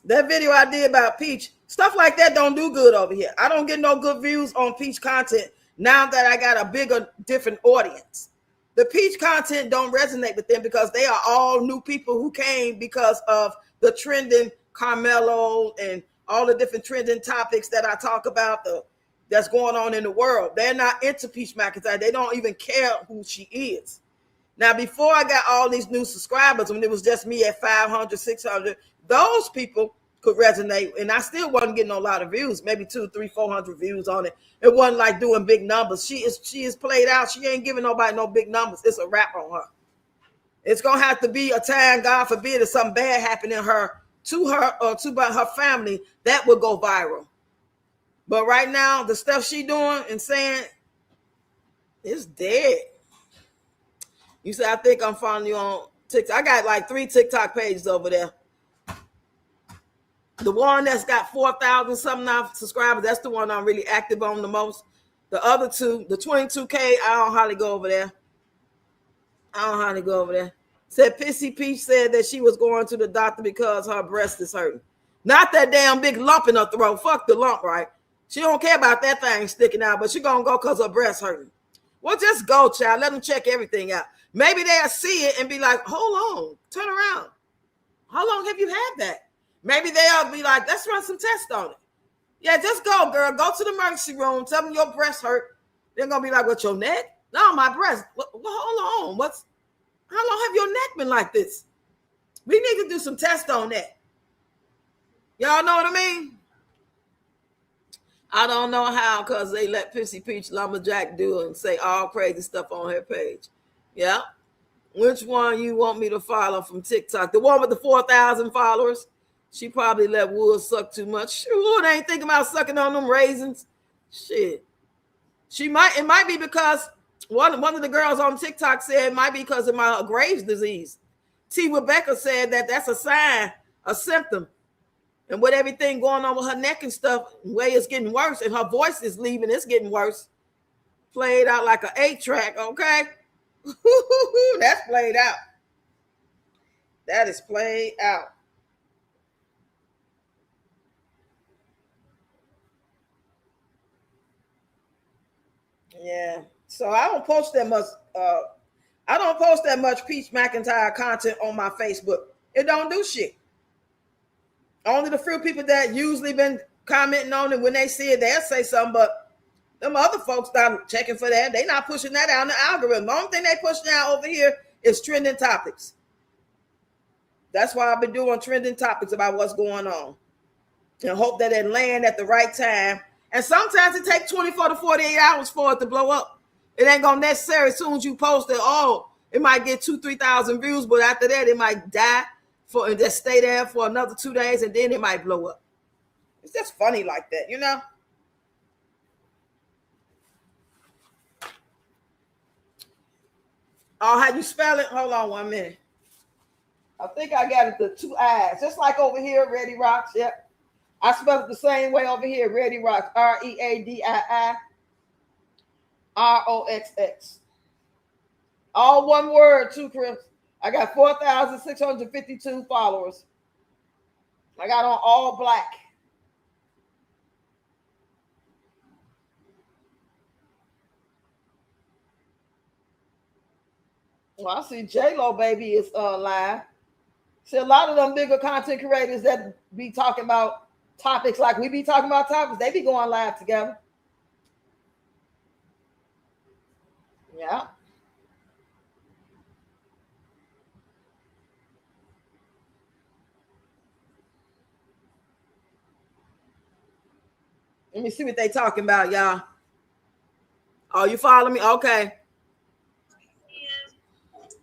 A: that video I did about Peach. Stuff like that don't do good over here. I don't get no good views on Peach content now that I got a bigger, different audience. The Peach content don't resonate with them because they are all new people who came because of the trending Carmelo and all the different trending topics that I talk about that's going on in the world. They're not into Peach McIntyre. They don't even care who she is. Now, before I got all these new subscribers, when it was just me at 500, 600, those people could resonate, and I still wasn't getting a lot of views, maybe 200, 300, 400 views on it. It wasn't like doing big numbers. She is played out. She ain't giving nobody no big numbers. It's a wrap on her. It's gonna have to be a time, God forbid, if something bad happened to her or to her family, that would go viral. But right now, the stuff she doing and saying is dead. You say, I think I'm following you on TikTok. I got like 3 TikTok pages over there. The one that's got 4,000 something now subscribers, that's the one I'm really active on the most. The other two, the 22K, I don't hardly go over there. Said Pissy Peach said that she was going to the doctor because her breast is hurting. Not that damn big lump in her throat. Fuck the lump, right? She don't care about that thing sticking out, but she gonna go because her breast hurting. Well, just go, child. Let them check everything out. Maybe they'll see it and be like, hold on, turn around. How long have you had that? Maybe they'll be like, let's run some tests on it. Yeah, just go, girl. Go to the emergency room. Tell them your breast hurt. They're going to be like, what's your neck? No, my breast. Well, hold on. How long have your neck been like this? We need to do some tests on that. Y'all know what I mean? I don't know how, because they let Pissy Peach Lumberjack do and say all crazy stuff on her page. Yeah. Which one you want me to follow from TikTok? The one with the 4,000 followers? She probably let Wood suck too much. Wood ain't thinking about sucking on them raisins. Shit. It might be because one of the girls on TikTok said it might be because of my Graves' disease. T. Rebecca said that's a sign, a symptom. And with everything going on with her neck and stuff, the way it's getting worse and her voice is leaving, it's getting worse. Played out like an 8-track, okay? That's played out. That is played out. Yeah. So I don't post that much Peach McIntyre content on my Facebook. It don't do shit. Only the few people that usually been commenting on it, when they see it, they'll say something, but them other folks not checking for that. They not pushing that out in the algorithm. The only thing they push now over here is trending topics. That's why I've been doing trending topics about what's going on. And hope that it land at the right time. And sometimes it takes 24 to 48 hours for it to blow up. It ain't gonna necessarily, as soon as you post it, it might get 2,000-3,000 views, but after that, it might die and just stay there for another 2 days, and then it might blow up. It's just funny like that, you know? Oh, how you spell it? Hold on 1 minute. I think I got it the 2 I's. Just like over here, Ready Rocks. Yep. I spelled it the same way over here. Ready Rocks. READIIROXX. All one word too, Chris. I got 4,652 followers. I got on all black. Well, I see J-Lo baby is live. See, a lot of them bigger content creators that be talking about topics like we be talking about topics, they be going live together. Yeah. Let me see what they talking about, y'all. Oh, you follow me? Okay.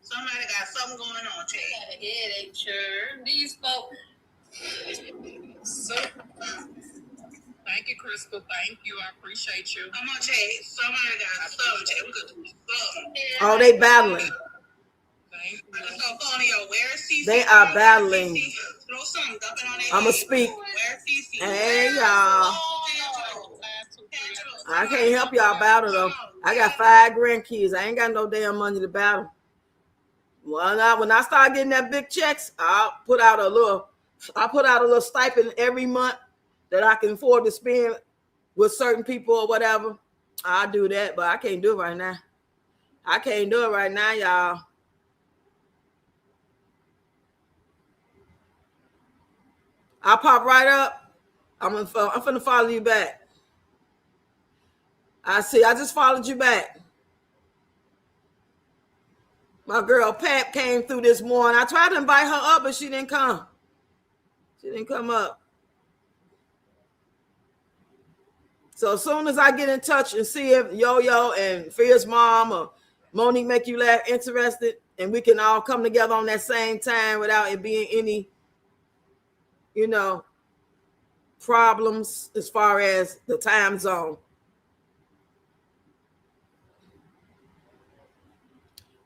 B: Somebody got something going on, Jay.
J: Got a headache, sure. These folks. So, thank you, Crystal. Thank you. I appreciate you.
B: Come on, Jay. Somebody got something, Jay. We could do something.
A: Oh, they battling.
J: Thank you.
B: Let's go phone yo. Where's CC?
A: They are battling.
B: Throw something. Dump it on their
A: I'ma
B: head.
A: speak.
B: Where's CC?
A: Hey, y'all.
J: Oh,
A: I can't help y'all battle though. I got 5 grandkids. I ain't got no damn money to battle. Well, when I start getting that big checks, I'll put out a little stipend every month that I can afford to spend with certain people or whatever. I'll do that, but I can't do it right now. I can't do it right now, y'all. I'll pop right up. I'm finna follow you back. I see. I just followed you back. My girl Pat came through this morning. I tried to invite her up, but she didn't come. She didn't come up. So as soon as I get in touch and see if Yo-Yo and Fierce Mom or Monique Make You Laugh interested, and we can all come together on that same time without it being any, problems as far as the time zone.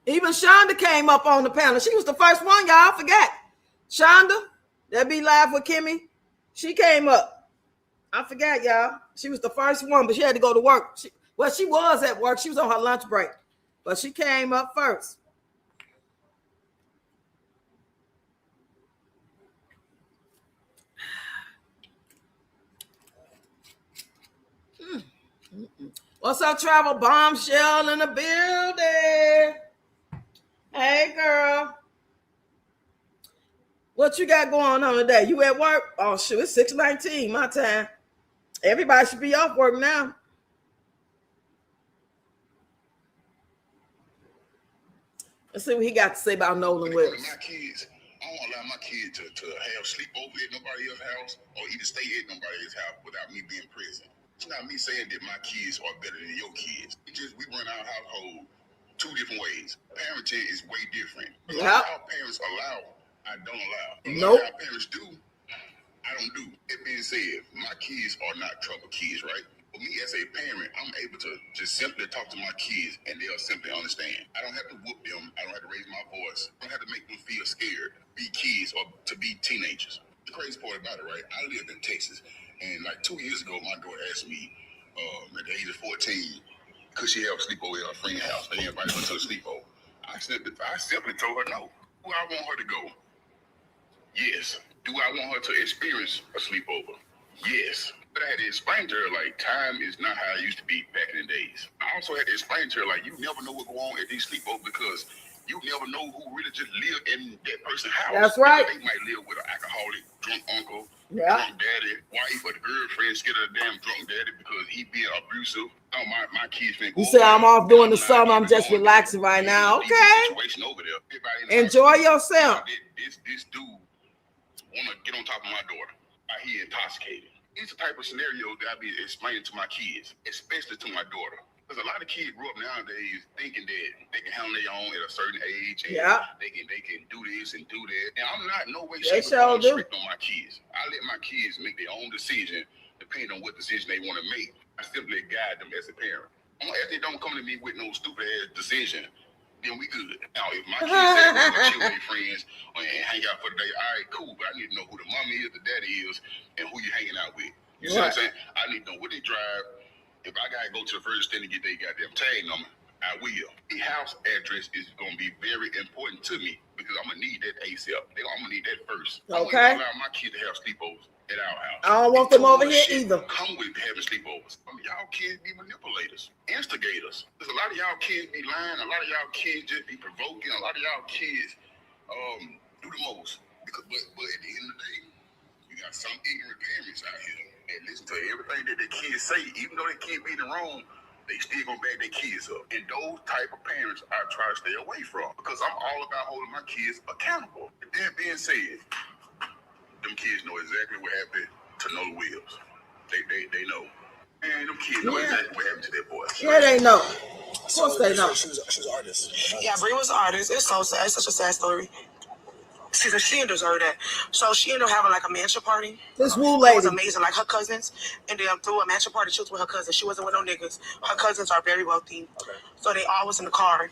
A: Even Shonda came up on the panel. She was the first one, y'all. I forgot. Shonda, that be live with Kimmy. She came up. I forgot, y'all. She was the first one, but she had to go to work. She was at work. She was on her lunch break, but she came up first. What's up, Travel Bombshell in the building? Hey, girl. What you got going on today? You at work? Oh, shoot, it's 6:19, my time. Everybody should be off work now. Let's see what he got to say about Nolan Willis.
L: My kids, I don't allow my kids to have sleepover at nobody else's house or even stay at nobody else's house without me being present. It's not me saying that my kids are better than your kids. We run our household 2 different ways. Parenting is way different.
A: Yep.
L: Our parents allow, I don't allow.
A: Nope.
L: Our parents do, I don't do. That being said, my kids are not trouble kids, right? For me as a parent, I'm able to just simply talk to my kids and they'll simply understand. I don't have to whoop them. I don't have to raise my voice. I don't have to make them feel scared, be kids or to be teenagers. The crazy part about it, right? I live in Texas, and like 2 years ago, my daughter asked me at the age of 14, could she have a sleepover at her friend's house? They invited her to a sleepover. I simply told her no. Do I want her to go? Yes. Do I want her to experience a sleepover? Yes. But I had to explain to her, like, time is not how it used to be back in the days. I also had to explain to her, like, you never know what go on at these sleepovers because you never know who really just live in that person's house.
A: That's right.
L: They might live with an alcoholic, drunk uncle,
A: Yeah.
L: drunk daddy, wife, or the girlfriend scared of the damn drunk daddy because he being abusive. Oh, my kids think,
A: You say I'm off doing the summer. I'm just relaxing right now. Okay.
L: Situation over there. Everybody in the
A: Enjoy
L: house,
A: yourself.
L: This dude wanna get on top of my daughter. He intoxicated. It's the type of scenario that I be explaining to my kids, especially to my daughter. Because a lot of kids grew up nowadays thinking that they can handle their own at a certain age, and they can do this and do that. And I'm not no way shape or form strict on my kids. I let my kids make their own decision depending on what decision they want to make. I simply guide them as a parent. If they don't come to me with no stupid ass decision, then we good. Now, if my kids say they want to chill with their friends and hang out for the day, all right, cool. But I need to know who the mommy is, the daddy is, and who you hanging out with. You see what I'm saying? I need to know what they drive. If I gotta go to the furthest thing to get their goddamn tag number, I will. The house address is gonna be very important to me because I'm gonna need that ASAP. I'm gonna need that first. I'm gonna allow my kids to have sleepovers at our house.
A: I don't want them over here either.
L: Come with having sleepovers. Some of y'all kids be manipulators, instigators. There's a lot of y'all kids be lying. A lot of y'all kids just be provoking. A lot of y'all kids do the most. But at the end of the day, you got some ignorant parents out here that listen to everything that their kids say, even though their kid be in the wrong. They still gonna back their kids up. And those type of parents I try to stay away from because I'm all about holding my kids accountable. That being said, them kids know exactly what happened to Nola Wills. They know. And them kids know exactly what happened to their boy.
A: Yeah, they know. Of course they know.
H: She was an artist. Yeah, Bree was an artist. It's so sad. It's such a sad story. See, she didn't deserve that. So she ended up having like a mansion party.
A: This woo lady.
H: It was amazing. Like her cousins, and then through a mansion party, she was with her cousins. She wasn't with no niggas. Her cousins are very wealthy. Okay. So they all was in the car.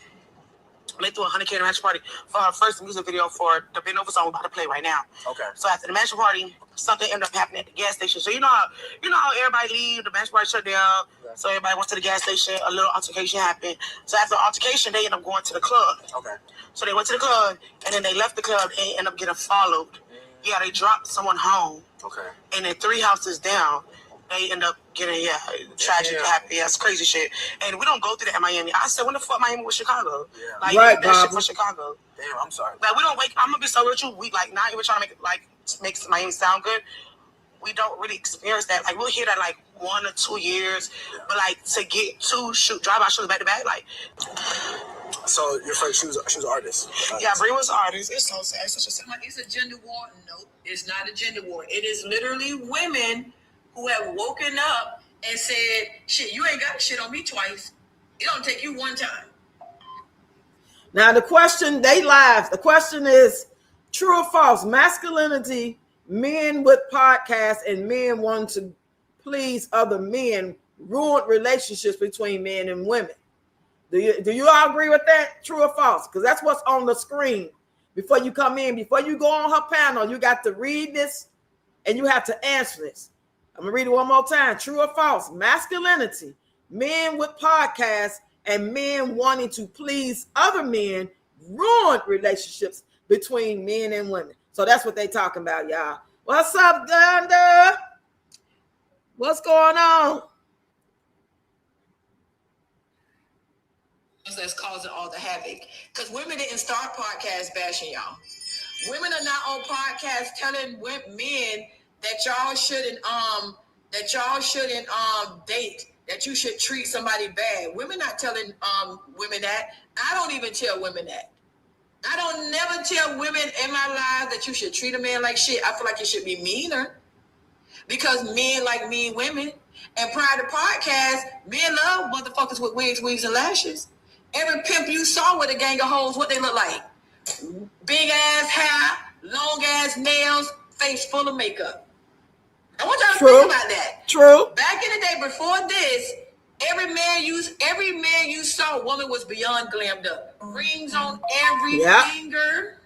H: They threw a $100K mansion party for her first music video for the Bend Over song we're about to play right now. Okay. So after the mansion party, something ended up happening at the gas station. So you know how everybody leave, the mansion party shut down. Okay. So everybody went to the gas station. A little altercation happened. So after the altercation, they ended up going to the club. Okay. So they went to the club, and then they left the club and ended up getting followed. Yeah, they dropped someone home. Okay. And then 3 houses down, they end up getting, tragic, happy, it's crazy shit. And we don't go through that in Miami. I said, when the fuck Miami was Chicago? Yeah. Like, right, that shit was Chicago. Damn, I'm sorry. Like, we don't wake, I'm gonna be so with you, we, like, not even trying to make Miami sound good. We don't really experience that. Like, we'll hear that, like, 1 or 2 years. Yeah. But, like, to get 2 drive-by shows back-to-back, like... So, your friend, she was an artist. Yeah, Bree was an artist. It's so sad. It's such a sad.
M: It's a gender war. No, it's not a gender war. It is literally women who have woken up and said, shit, you ain't got to shit on me twice. It don't take you one time.
A: Now, the question, the question is, true or false, masculinity, men with podcasts and men wanting to please other men ruined relationships between men and women. Do you all agree with that? True or false? Because that's what's on the screen before you come in. Before you go on her panel, you got to read this and you have to answer this. I'm going to read it one more time. True or false? Masculinity, men with podcasts and men wanting to please other men ruined relationships between men and women. So that's what they talking about, y'all. What's up, Thunder? What's going on?
M: That's causing all the havoc. Because women didn't start podcast bashing y'all. Women are not on podcasts telling men that y'all shouldn't date, that you should treat somebody bad. Women not telling women that. I don't even tell women that. I don't never tell women in my life that you should treat a man like shit. I feel like it should be meaner. Because men like mean women. And prior to podcasts, men love motherfuckers with wigs, weaves, and lashes. Every pimp you saw with a gang of hoes, what they look like? Big ass hair, long ass nails, face full of makeup. I want y'all to think about that.
A: True.
M: Back in the day before this, every man you saw, woman was beyond glammed up. Rings on every finger.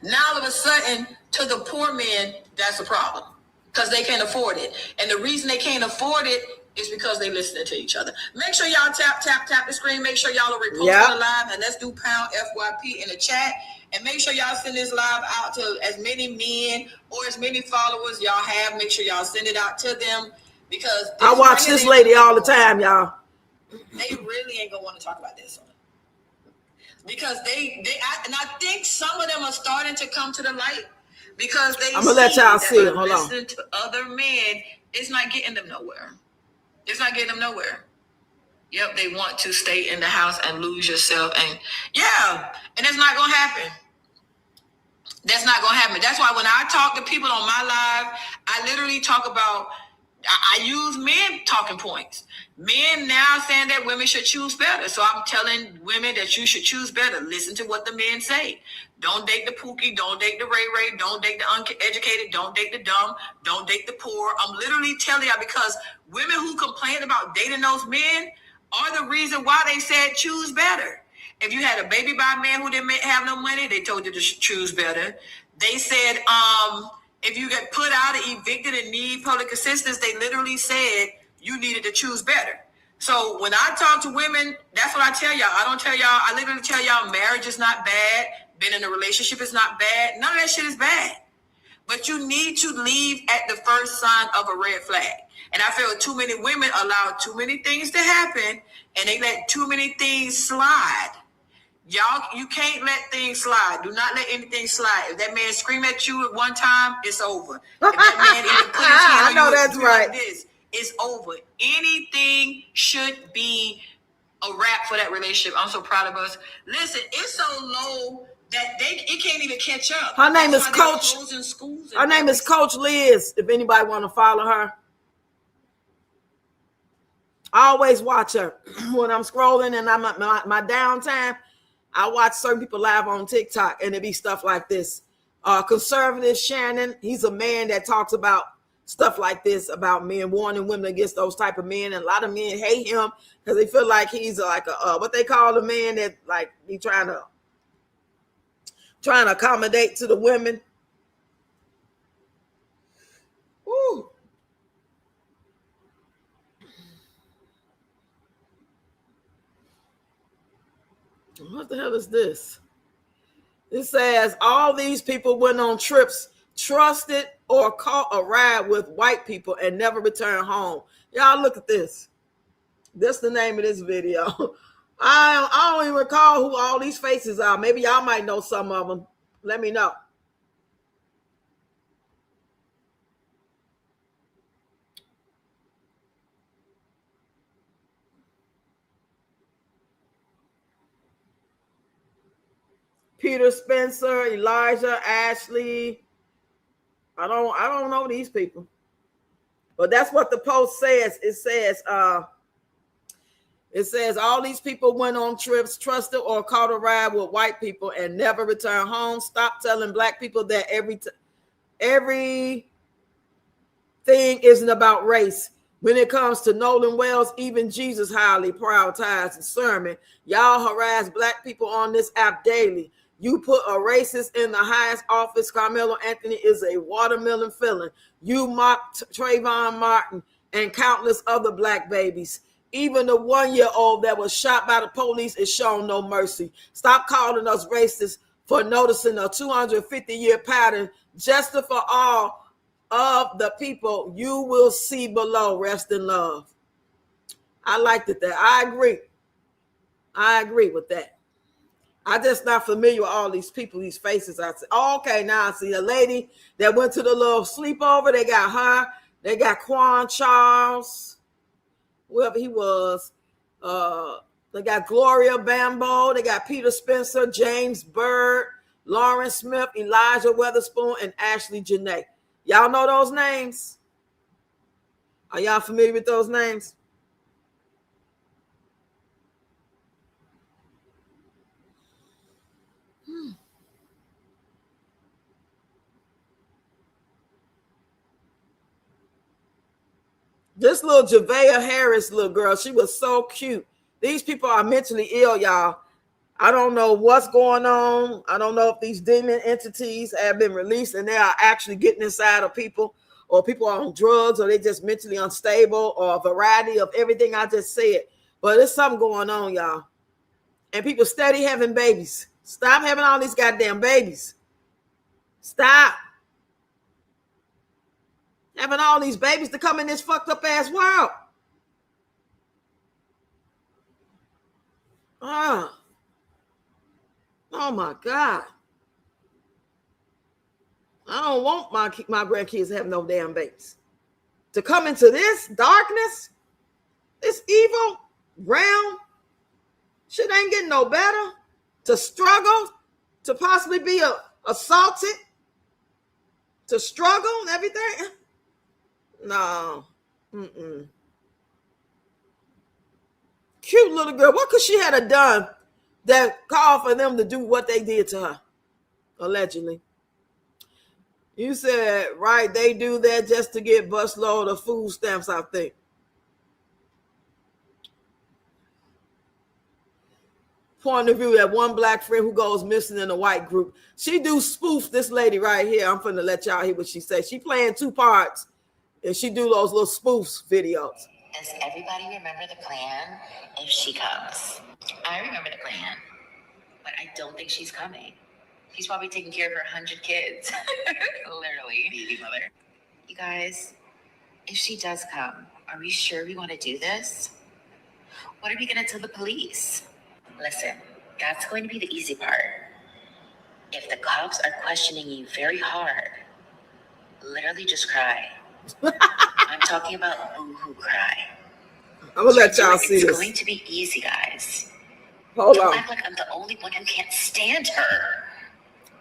M: Now all of a sudden, to the poor men, that's a problem. Because they can't afford it. And the reason they can't afford it is because they listening to each other. Make sure y'all tap the screen. Make sure y'all are reposting the live. And let's do pound FYP in the chat. And make sure y'all send this live out to as many men or as many followers y'all have. Make sure y'all send it out to them. Because
A: I watch this lady all the time, y'all.
M: They really ain't going to want to talk about this one. Because I think some of them are starting to come to the light. Because I'm gonna let y'all see it. Hold on. Listening to other men, it's not getting them nowhere. It's not getting them nowhere. Yep, they want to stay in the house and lose yourself, and it's not gonna happen. That's not gonna happen. That's why when I talk to people on my live, I literally talk about. I use men talking points. Men now saying that women should choose better. So I'm telling women that you should choose better. Listen to what the men say. Don't date the Pookie. Don't date the Ray. Don't date the uneducated. Don't date the dumb. Don't date the poor. I'm literally telling y'all because women who complain about dating those men are the reason why they said choose better. If you had a baby by a man who didn't have no money, they told you to choose better. They said, if you get put out and evicted and need public assistance, they literally said you needed to choose better. So when I talk to women, that's what I tell y'all. I literally tell y'all marriage is not bad. Being in a relationship is not bad. None of that shit is bad. but you need to leave at the first sign of a red flag. And I feel too many women allow too many things to happen, and they let too many things slide. Y'all, you can't let things slide. Do not let anything slide. If that man scream at you at one time, it's over. If that man even put his hand on
A: I know
M: you
A: that's right.
M: like this, it's over. Anything should be a wrap for that relationship. I'm so proud of us. Listen, it's so low that it can't even catch up.
A: Her name is Coach. Her name is Coach Liz. If anybody want to follow her, I always watch her when I'm scrolling and I'm at my downtime. I watch certain people live on TikTok, and it be stuff like this. Conservative Shannon, he's a man that talks about stuff like this, about men warning women against those type of men. And a lot of men hate him because they feel like he's like a what they call a man that like he trying to accommodate to the women. Woo. What the hell is this? It says all these people went on trips, trusted or caught a ride with white people and never returned home. Y'all look at this. That's the name of this video. I don't even recall who all these faces are. Maybe y'all might know some of them. Let me know. Peter Spencer, Elijah, Ashley. I don't know these people. But that's what the post says. It says all these people went on trips, trusted or caught a ride with white people and never returned home. Stop telling black people that everything isn't about race. When it comes to Nolan Wells, even Jesus highly prioritized the sermon. Y'all harass black people on this app daily. You put a racist in the highest office. Carmelo Anthony is a watermelon felon. You mocked Trayvon Martin and countless other black babies. Even the 1-year-old that was shot by the police is shown no mercy. Stop calling us racist for noticing a 250-year pattern just for all of the people you will see below. Rest in love. I liked it there. I agree with that. I'm just not familiar with all these people, these faces. I said, oh, okay, now I see a lady that went to the little sleepover. They got her. They got Quan Charles, whoever he was. They got Gloria Bambo. They got Peter Spencer, James Bird, Lawrence Smith, Elijah Weatherspoon, and Ashley Janae. Y'all know those names? Are y'all familiar with those names? This little Javea Harris little girl, she was so cute. These people are mentally ill, y'all. I don't know what's going on. I don't know if these demon entities have been released and they are actually getting inside of people, or people are on drugs, or they just mentally unstable, or a variety of everything I just said. But there's something going on, y'all. And people steady having babies. Stop having all these goddamn babies. Stop having all these babies to come in this fucked up ass world. Oh my God. I don't want my grandkids to have no damn babies. To come into this darkness, this evil realm, shit ain't getting no better. To struggle, to possibly be assaulted, to struggle and everything. No. Cute little girl. What could she have done that called for them to do what they did to her? Allegedly. You said, right, they do that just to get busload of food stamps, I think. Point of view, that one black friend who goes missing in a white group. She do spoof this lady right here. I'm finna let y'all hear what she says. She playing two parts, and she do those little spoofs videos.
N: Does everybody remember the plan if she comes? I remember the plan, but I don't think she's coming. She's probably taking care of her 100 kids. Literally. Baby mother. You guys, if she does come, are we sure we want to do this? What are we going to tell the police? Listen, that's going to be the easy part. If the cops are questioning you very hard, literally just cry. I'm talking about boo-hoo cry.
A: I'm gonna let y'all see
N: it's
A: this.
N: It's going to be easy, guys.
A: Hold
N: Don't
A: on.
N: act like I'm the only one who can't stand her.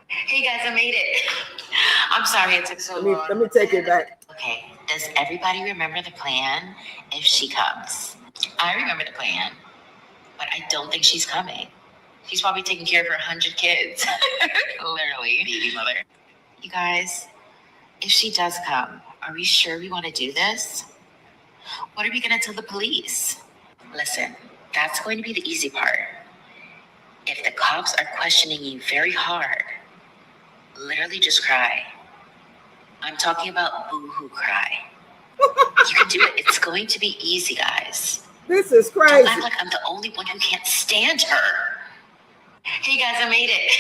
N: Hey guys, I made it. I'm sorry it took so long.
A: Let me take it back.
N: Okay, does everybody remember the plan if she comes? I remember the plan, but I don't think she's coming. She's probably taking care of her 100 kids. Literally. Baby mother. You guys, if she does come, are we sure we want to do this? What are we going to tell the police? Listen, that's going to be the easy part. If the cops are questioning you very hard, literally just cry. I'm talking about boo-hoo cry. You can do it. It's going to be easy, guys.
A: This is crazy.
N: Don't act like I'm the only one who can't stand her. Hey guys, I made it.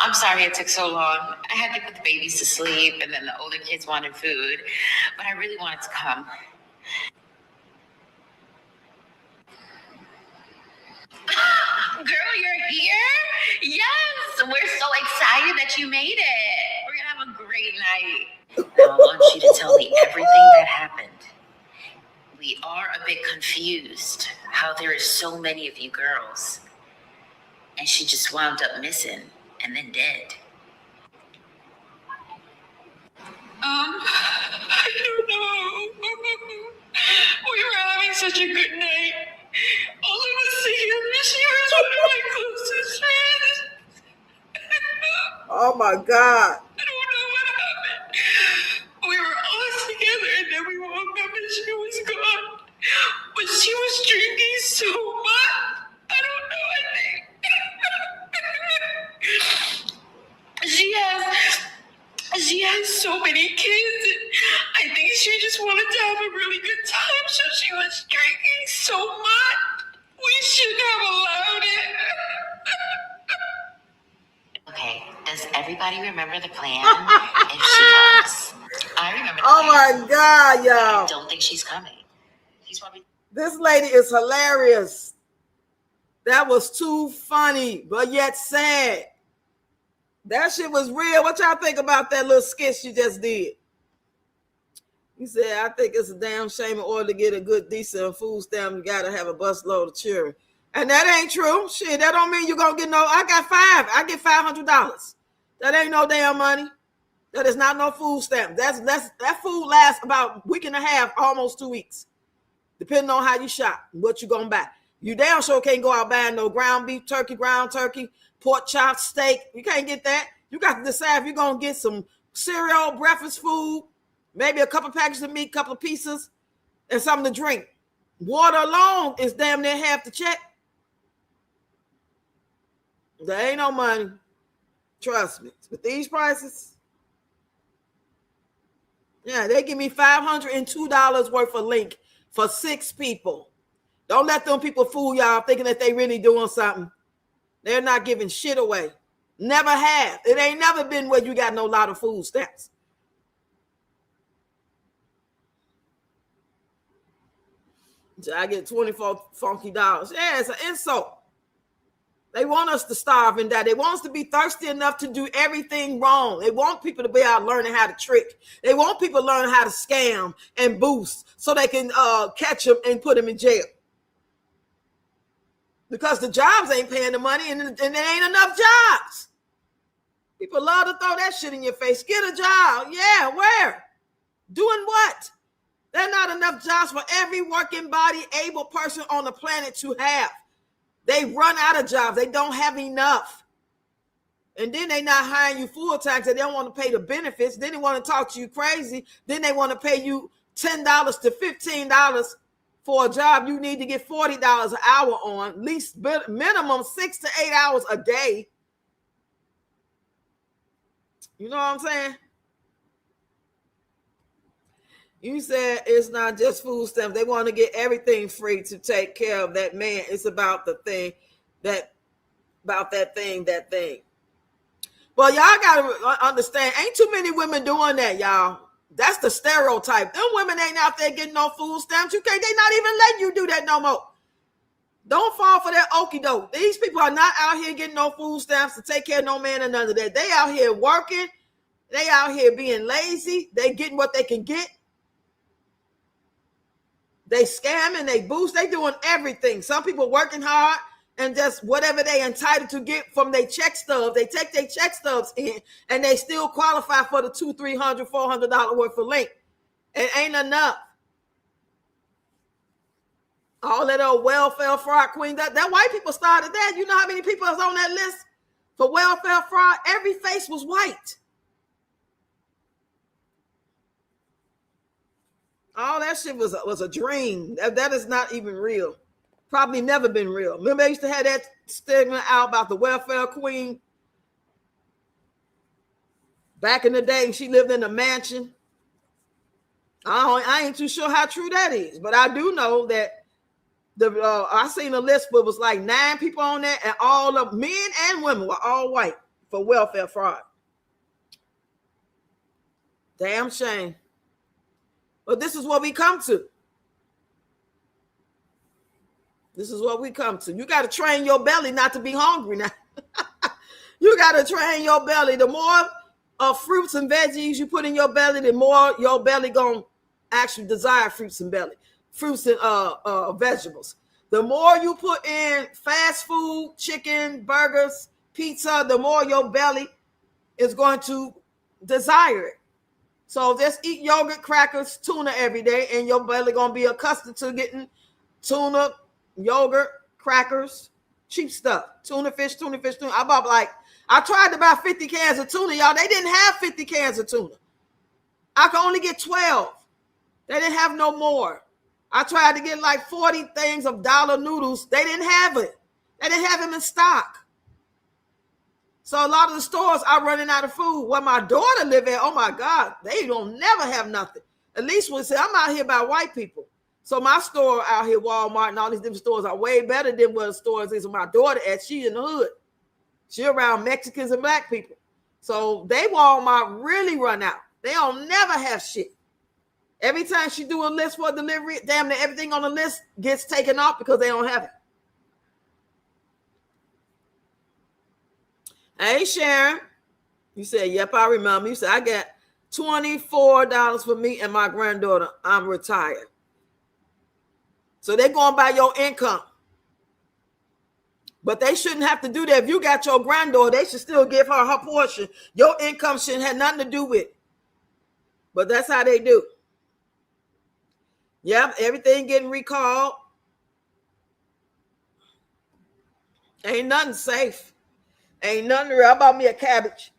N: I'm sorry it took so long. I had to put the babies to sleep, and then the older kids wanted food, but I really wanted to come. Girl, you're here? Yes, we're so excited that you made it. We're gonna have a great night. Now I want you to tell me everything that happened. We are a bit confused how there are so many of you girls. And she just wound up missing and then dead.
J: I don't know. We were having such a good night. All of us together. She was one of my closest friends.
A: Oh my God.
J: I don't know what happened. We were all together and then we woke up and she was gone. But she was drinking so much. I don't know, I think. She has so many kids. And I think she just wanted to have a really good time, so she was drinking so much. We shouldn't have allowed it.
N: Okay, does everybody remember the plan if she comes? I remember the
A: Oh
N: plan.
A: my God, y'all.
N: I don't think she's coming. She's probably...
A: This lady is hilarious. That was too funny, but yet sad. That shit was real. What y'all think about that little skit she just did? He said, I think it's a damn shame in order to get a good, decent food stamp, you got to have a busload of children. And that ain't true. Shit, that don't mean you're going to get no, I got five. I get $500. That ain't no damn money. That is not no food stamp. That food lasts about a week and a half, almost 2 weeks, depending on how you shop, what you going to buy. You damn sure can't go out buying no ground beef, turkey, ground turkey, pork chop, steak. You can't get that. You got to decide if you're going to get some cereal, breakfast food, maybe a couple packages of meat, couple of pieces, and something to drink. Water alone is damn near half the check. There ain't no money. Trust me. With these prices, yeah, they give me $502 worth of link for 6 people. Don't let them people fool y'all thinking that they really doing something. They're not giving shit away. Never have. It ain't never been where you got no lot of food stamps. So I get 24 funky dollars. Yeah, it's an insult. They want us to starve and die. They want us to be thirsty enough to do everything wrong. They want people to be out learning how to trick. They want people to learn how to scam and boost so they can catch them and put them in jail. Because the jobs ain't paying the money and there ain't enough jobs. People love to throw that shit in your face. Get a job. Yeah, where? Doing what? There are not enough jobs for every working body able person on the planet to have. They run out of jobs. They don't have enough. And then they not hiring you full time because they don't want to pay the benefits. Then they want to talk to you crazy. Then they want to pay you $10 to $15 for a job you need to get $40 an hour on, at least minimum 6 to 8 hours a day. You know what I'm saying? You said it's not just food stamps. They want to get everything free to take care of that man. It's about the thing that thing. Well, y'all gotta understand, ain't too many women doing that, y'all. That's the stereotype. Them women ain't out there getting no food stamps. They not even letting you do that no more. Don't fall for that okie doke. These people are not out here getting no food stamps to take care of no man or none of that. They out here working. They out here being lazy. They getting what they can get. They scamming, they boost, they doing everything. Some people working hard and just whatever they entitled to get from their check stubs, they take their check stubs in and they still qualify for the $200, $300, $400 worth of link. It ain't enough. All that old welfare fraud queen, that white people started that. You know how many people is on that list for welfare fraud? Every face was white. All that shit was a dream. That is not even real. Probably never been real. Remember, they used to have that stigma out about the welfare queen back in the day. She lived in a mansion. I ain't too sure how true that is, but I do know that I seen a list where it was like 9 people on there, and all of men and women were all white for welfare fraud. Damn shame. But this is what we come to. This is what we come to. You got to train your belly not to be hungry now. You got to train your belly. The more fruits and veggies you put in your belly, the more your belly gonna actually desire fruits and vegetables. The more you put in fast food, chicken, burgers, pizza, the more your belly is going to desire it. So just eat yogurt, crackers, tuna every day, and your belly gonna be accustomed to getting tuna, yogurt, crackers, cheap stuff. Tuna fish. I tried to buy 50 cans of tuna, y'all. They didn't have 50 cans of tuna. I could only get 12. They didn't have no more. I tried to get like 40 things of dollar noodles. They didn't have it. They didn't have them in stock. So a lot of the stores are running out of food. Where my daughter live at, oh my God, they don't never have nothing. At least when say I'm out here by white people. So my store out here, Walmart and all these different stores are way better than what the stores is with my daughter at. She in the hood. She around Mexicans and black people. So they Walmart really run out. They don't never have shit. Every time she do a list for delivery, damn near everything on the list gets taken off because they don't have it. Hey, Sharon. You said, yep, I remember. You said, I got $24 for me and my granddaughter. I'm retired. So they're going by your income. But they shouldn't have to do that. If you got your granddaughter, they should still give her her portion. Your income shouldn't have nothing to do with it. But that's how they do. Yep, everything getting recalled. Ain't nothing safe. Ain't nothing real. I bought me a cabbage.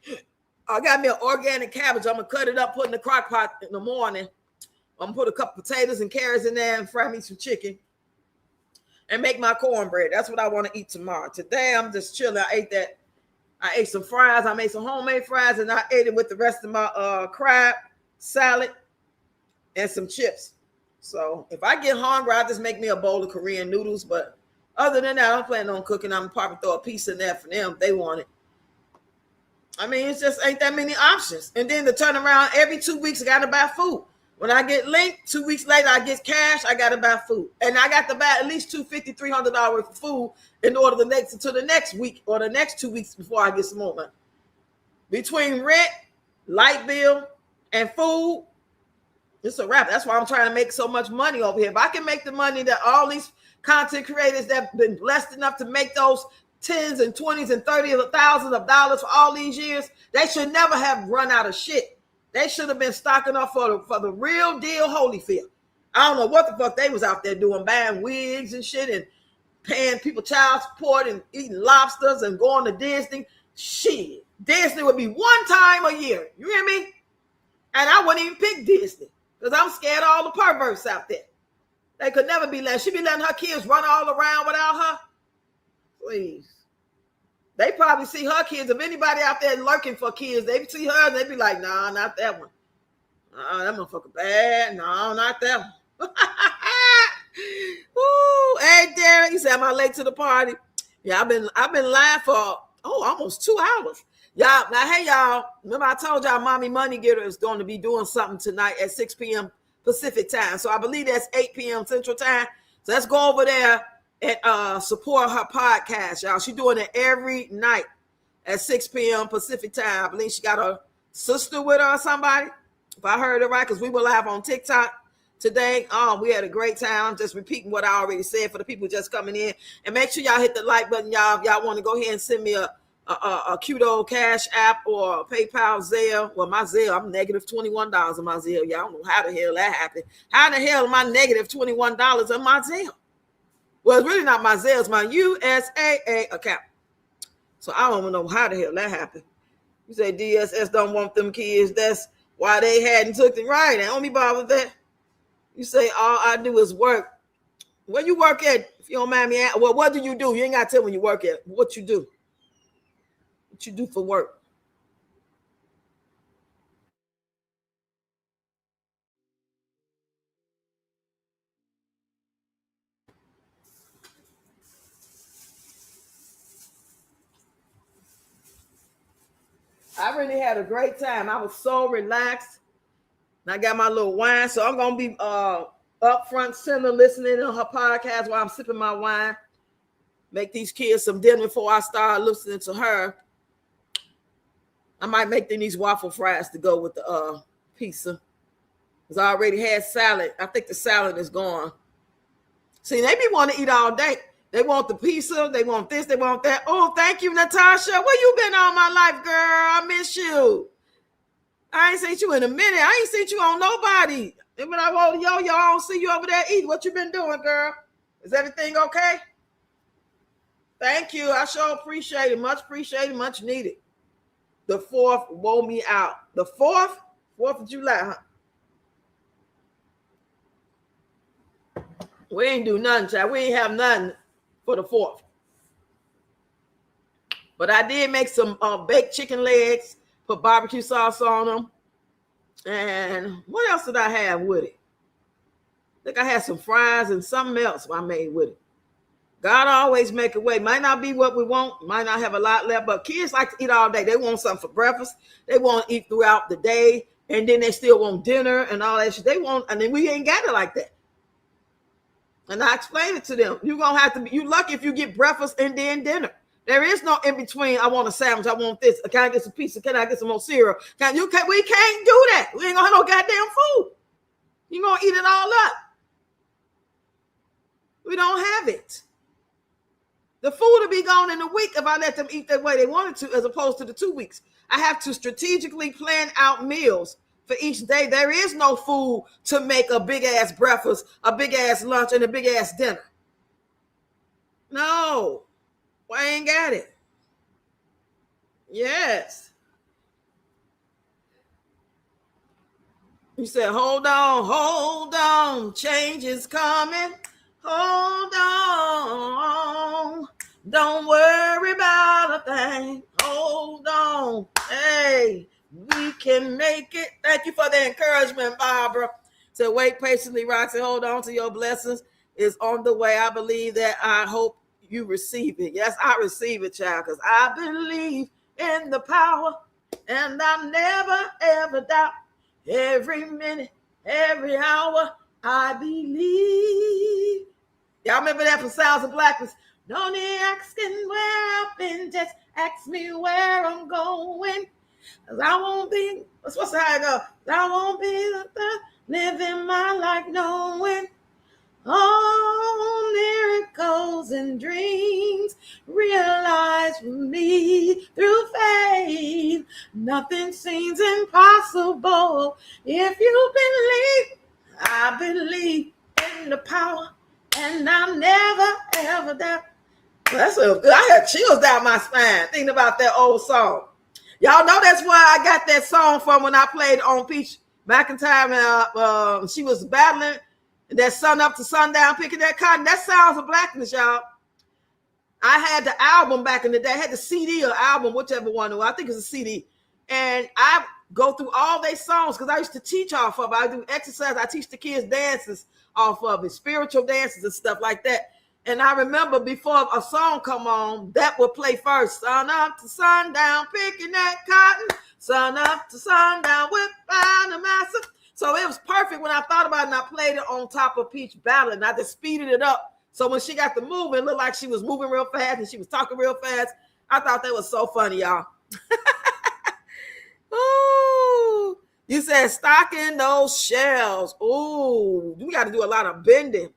A: I got me an organic cabbage. I'm going to cut it up, put it in the crock pot in the morning. I'm going to put a couple potatoes and carrots in there and fry me some chicken and make my cornbread. That's what I want to eat tomorrow. Today, I'm just chilling. I ate some fries. I made some homemade fries, and I ate it with the rest of my crab salad and some chips. So if I get hungry, I just make me a bowl of Korean noodles. But other than that, I'm planning on cooking. I'm probably throw a piece in there for them if they want it. I mean, it just ain't that many options. And then to turn around every 2 weeks, I got to buy food. When I get linked, 2 weeks later, I get cash, I got to buy food. And I got to buy at least $250, $300 worth of food in order to the next week or the next 2 weeks before I get some more money. Between rent, light bill, and food, it's a wrap. That's why I'm trying to make so much money over here. If I can make the money that all these content creators that have been blessed enough to make those tens and 20s and 30s of thousands of dollars for all these years, they should never have run out of shit. They should have been stocking up for the real deal Holyfield. I don't know what the fuck they was out there doing, buying wigs and shit and paying people child support and eating lobsters and going to Disney. Shit, Disney would be one time a year. You hear me? And I wouldn't even pick Disney because I'm scared of all the perverts out there. They could never be letting. She be letting her kids run all around without her. Please. They probably see her kids. If anybody out there lurking for kids, they see her and they be like, nah, not that one. That motherfucker bad. No, not that one. Ooh, hey, Darren, you said, am I late to the party? Yeah, I've been live for almost 2 hours. Y'all, now, hey, y'all. Remember I told y'all Mommy Money Getter is going to be doing something tonight at 6 p.m. Pacific time. So I believe that's 8 p.m. Central time. So let's go over there and support her podcast, y'all. She's doing it every night at 6 p.m. Pacific time. I believe she got her sister with her or somebody. If I heard it right, because we were live on TikTok today. We had a great time. I'm just repeating what I already said for the people just coming in. And make sure y'all hit the like button, y'all. If y'all want to go ahead and send me a cute old Cash App or a PayPal, Zelle. Well, my Zelle, I'm negative $21 on my Zelle. Y'all don't know how the hell that happened. How the hell am I negative $21 on my Zelle? Well, it's really not my Zelle. It's my USAA account. So I don't know how the hell that happened. You say DSS don't want them kids. That's why they hadn't took it right. And don't be bothered with that. You say all I do is work. Where you work at? If you don't mind me asking, well, what do you do? You ain't got to tell when you work at. What you do? What you do for work? I really had a great time. I was so relaxed. And I got my little wine. So I'm going to be up front center listening to her podcast while I'm sipping my wine. Make these kids some dinner before I start listening to her. I might make them these waffle fries to go with the pizza. Because I already had salad. I think the salad is gone. See, they be want to eat all day. They want the pizza. They want this. They want that. Oh, thank you, Natasha. Where you been all my life, girl? I miss you. I ain't seen you in a minute. I ain't seen you on nobody. And when I roll y'all don't see you over there eating. What you been doing, girl? Is everything okay? Thank you. I sure appreciate it. Much appreciated. Much needed. The 4th wore me out. The 4th? 4th of July, huh? We ain't do nothing, child. We ain't have nothing for the 4th. But I did make some baked chicken legs, put barbecue sauce on them. And what else did I have with it? I think I had some fries and something else I made with it. God always make a way. Might not be what we want. Might not have a lot left. But kids like to eat all day. They want something for breakfast. They want to eat throughout the day. And then they still want dinner and all that shit. They want, and then we ain't got it like that. And I explained it to them. You're going to have to be, you lucky if you get breakfast and then dinner. There is no in between. I want a sandwich. I want this. Can I get some pizza? Can I get some more cereal? We can't do that. We ain't going to have no goddamn food. You're going to eat it all up. We don't have it. The food will be gone in a week if I let them eat the way they wanted to, as opposed to the 2 weeks. I have to strategically plan out meals for each day. There is no food to make a big-ass breakfast, a big-ass lunch, and a big-ass dinner. No. I ain't got it. Yes. You said, hold on. Change is coming. Hold on. Don't worry about a thing. Hold on. Hey, we can make it. Thank you for the encouragement, Barbara. So wait patiently, Roxy. Hold on to your blessings. It's on the way. I believe that. I hope you receive it. Yes, I receive it, child, because I believe in the power, and I never, ever doubt. Every minute, every hour, I believe. Y'all remember that from Sounds of Blackness? Don't be asking where I've been, just ask me where I'm going. Cause I won't be, that's what's how it goes. I won't be living my life knowing all miracles and dreams realized for me through faith. Nothing seems impossible if you believe. I believe in the power, and I'm never, ever doubt. That's so good. I had chills down my spine thinking about that old song. Y'all know that's where I got that song from when I played on Peach McIntyre. And she was battling that sun up to sundown, picking that cotton. That Sounds of Blackness, y'all. I had the album back in the day. I had the CD or album, whichever one. I think it's a CD. And I go through all their songs because I used to teach off of it. I do exercise. I teach the kids dances off of it, spiritual dances and stuff like that. And I remember before a song come on, that would play first. Sun up to sundown, picking that cotton. Sun up to sundown, whip by the master. So it was perfect when I thought about it, and I played it on top of Peach Ballad, and I just speeded it up. So when she got the move, it looked like she was moving real fast and she was talking real fast. I thought that was so funny, y'all. Ooh, you said stocking those shelves. Ooh, we got to do a lot of bending.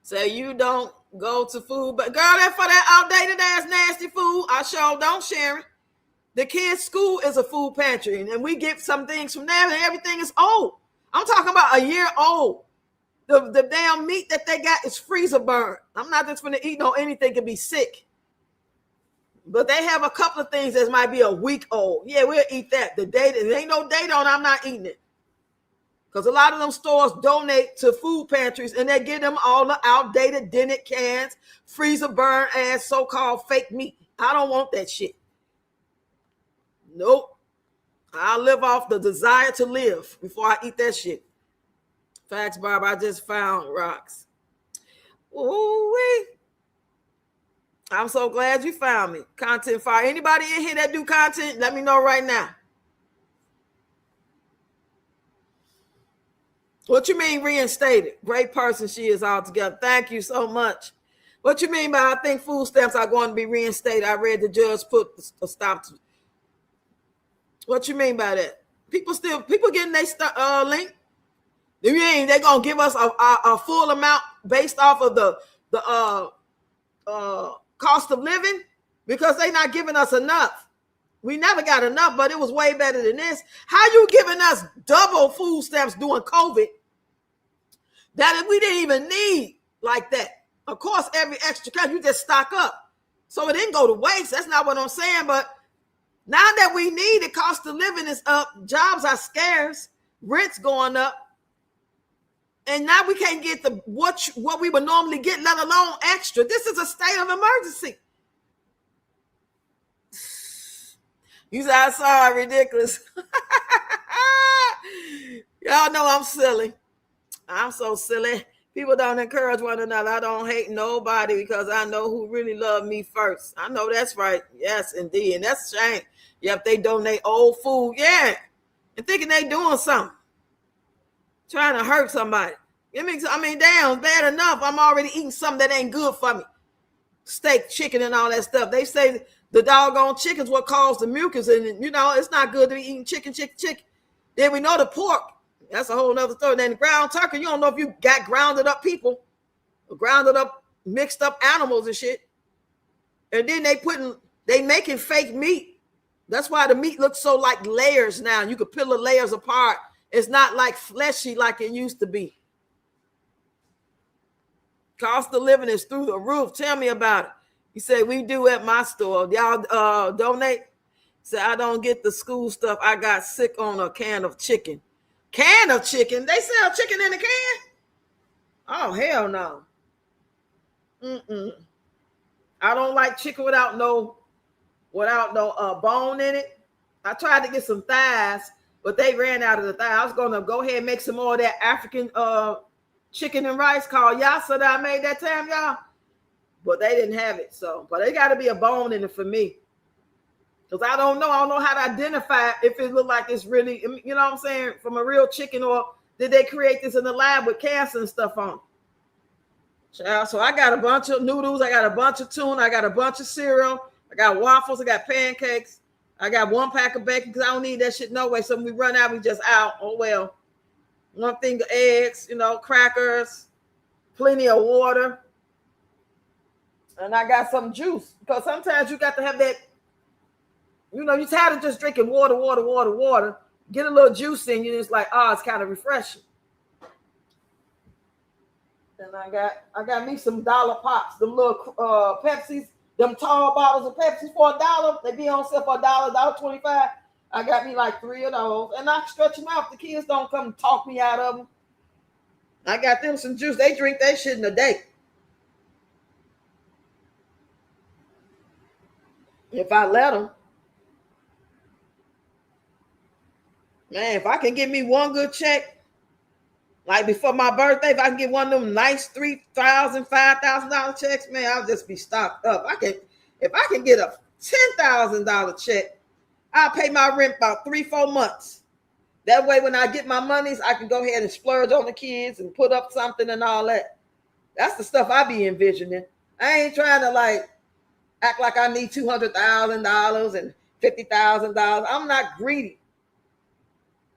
A: So you don't go to food, but girl, that for that outdated ass nasty food, I sure don't, Sharon. The kids' school is a food pantry, and we get some things from there, and everything is old. I'm talking about a year old. The damn meat that they got is freezer burnt. I'm not just going to eat no anything can be sick. But they have a couple of things that might be a week old. Yeah, we'll eat that. The date, there ain't no date on it, I'm not eating it. Because a lot of them stores donate to food pantries and they give them all the outdated dented cans, freezer burn ass so-called fake meat. I don't want that shit. Nope. I'll live off the desire to live before I eat that shit. Facts, Barb. I just found rocks. Ooh-wee. I'm so glad you found me. Content fire. Anybody in here that do content, let me know right now. What you mean reinstated? Great person she is altogether. Thank you so much. What you mean by I think food stamps are going to be reinstated? I read the judge put a stop to. What you mean by that? People getting their link. They're gonna give us a full amount based off of the cost of living because they're not giving us enough. We never got enough, but it was way better than this. How you giving us double food stamps during COVID that we didn't even need like that? Of course, every extra kind you just stock up. So it didn't go to waste. That's not what I'm saying. But now that we need it, cost of living is up. Jobs are scarce. Rent's going up. And now we can't get what we would normally get, let alone extra. This is a state of emergency. You say I saw it, ridiculous. Y'all know I'm silly. I'm so silly. People don't encourage one another. I don't hate nobody because I know who really love me first. I know that's right. Yes, indeed. And that's a shame. Yep, they donate old food. Yeah. And thinking they doing something. Trying to hurt somebody. Damn, bad enough. I'm already eating something that ain't good for me. Steak, chicken, and all that stuff. They say the doggone chicken's what caused the mucus. And, it's not good to be eating chicken. Then we know the pork. That's a whole nother story. Then the ground turkey, you don't know if you got grounded up people. Or grounded up, mixed up animals and shit. And then they making fake meat. That's why the meat looks so like layers now. You could peel the layers apart. It's not like fleshy like it used to be. Cost of living is through the roof. Tell me about it. He said, we do at my store. Y'all donate? He said, I don't get the school stuff. I got sick on a can of chicken. Can of chicken? They sell chicken in a can? Oh, hell no. I don't like chicken without no bone in it. I tried to get some thighs, but they ran out of the thigh. I was going to go ahead and make some more of that African chicken and rice called yassa that I made that time, y'all. But they didn't have it. But it got to be a bone in it for me. Because I don't know how to identify if it look like it's really, you know what I'm saying, from a real chicken, or did they create this in the lab with cancer and stuff on it? So I got a bunch of noodles. I got a bunch of tuna. I got a bunch of cereal. I got waffles. I got pancakes. I got 1 pack of bacon because I don't need that shit no way. So when we run out, we just out. Oh, well. 1 thing of eggs, crackers, plenty of water. And I got some juice because sometimes you got to have that, you're tired of just drinking water. Get a little juice in you. And it's like, it's kind of refreshing. And I got me some dollar pops, them little Pepsis, them tall bottles of Pepsi for $1. They be on sale for $1, $1.25. I got me like 3 of those, and I stretch them out. The kids don't come talk me out of them. I got them some juice. They drink that shit in a day. If I let them. Man, if I can get me one good check, Like before my birthday, if I can get one of them nice $3,000, $5,000 checks, man, I'll just be stocked up. If I can get a $10,000 check, I'll pay my rent about 3-4 months. That way, when I get my monies, I can go ahead and splurge on the kids and put up something and all that. That's the stuff I be envisioning. I ain't trying to like act like I need $200,000 and $50,000. I'm not greedy.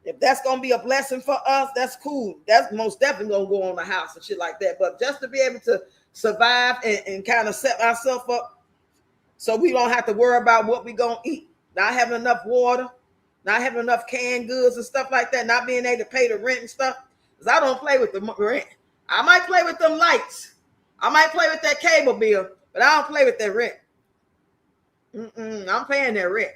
A: If that's gonna be a blessing for us, that's cool. That's most definitely gonna go on the house and shit like that. But just to be able to survive and kind of set ourselves up so we don't have to worry about what we gonna eat, not having enough water, not having enough canned goods and stuff like that, not being able to pay the rent and stuff. Because I don't play with the rent. I might play with them lights. I might play with that cable bill, but I don't play with that rent. I'm paying that rent.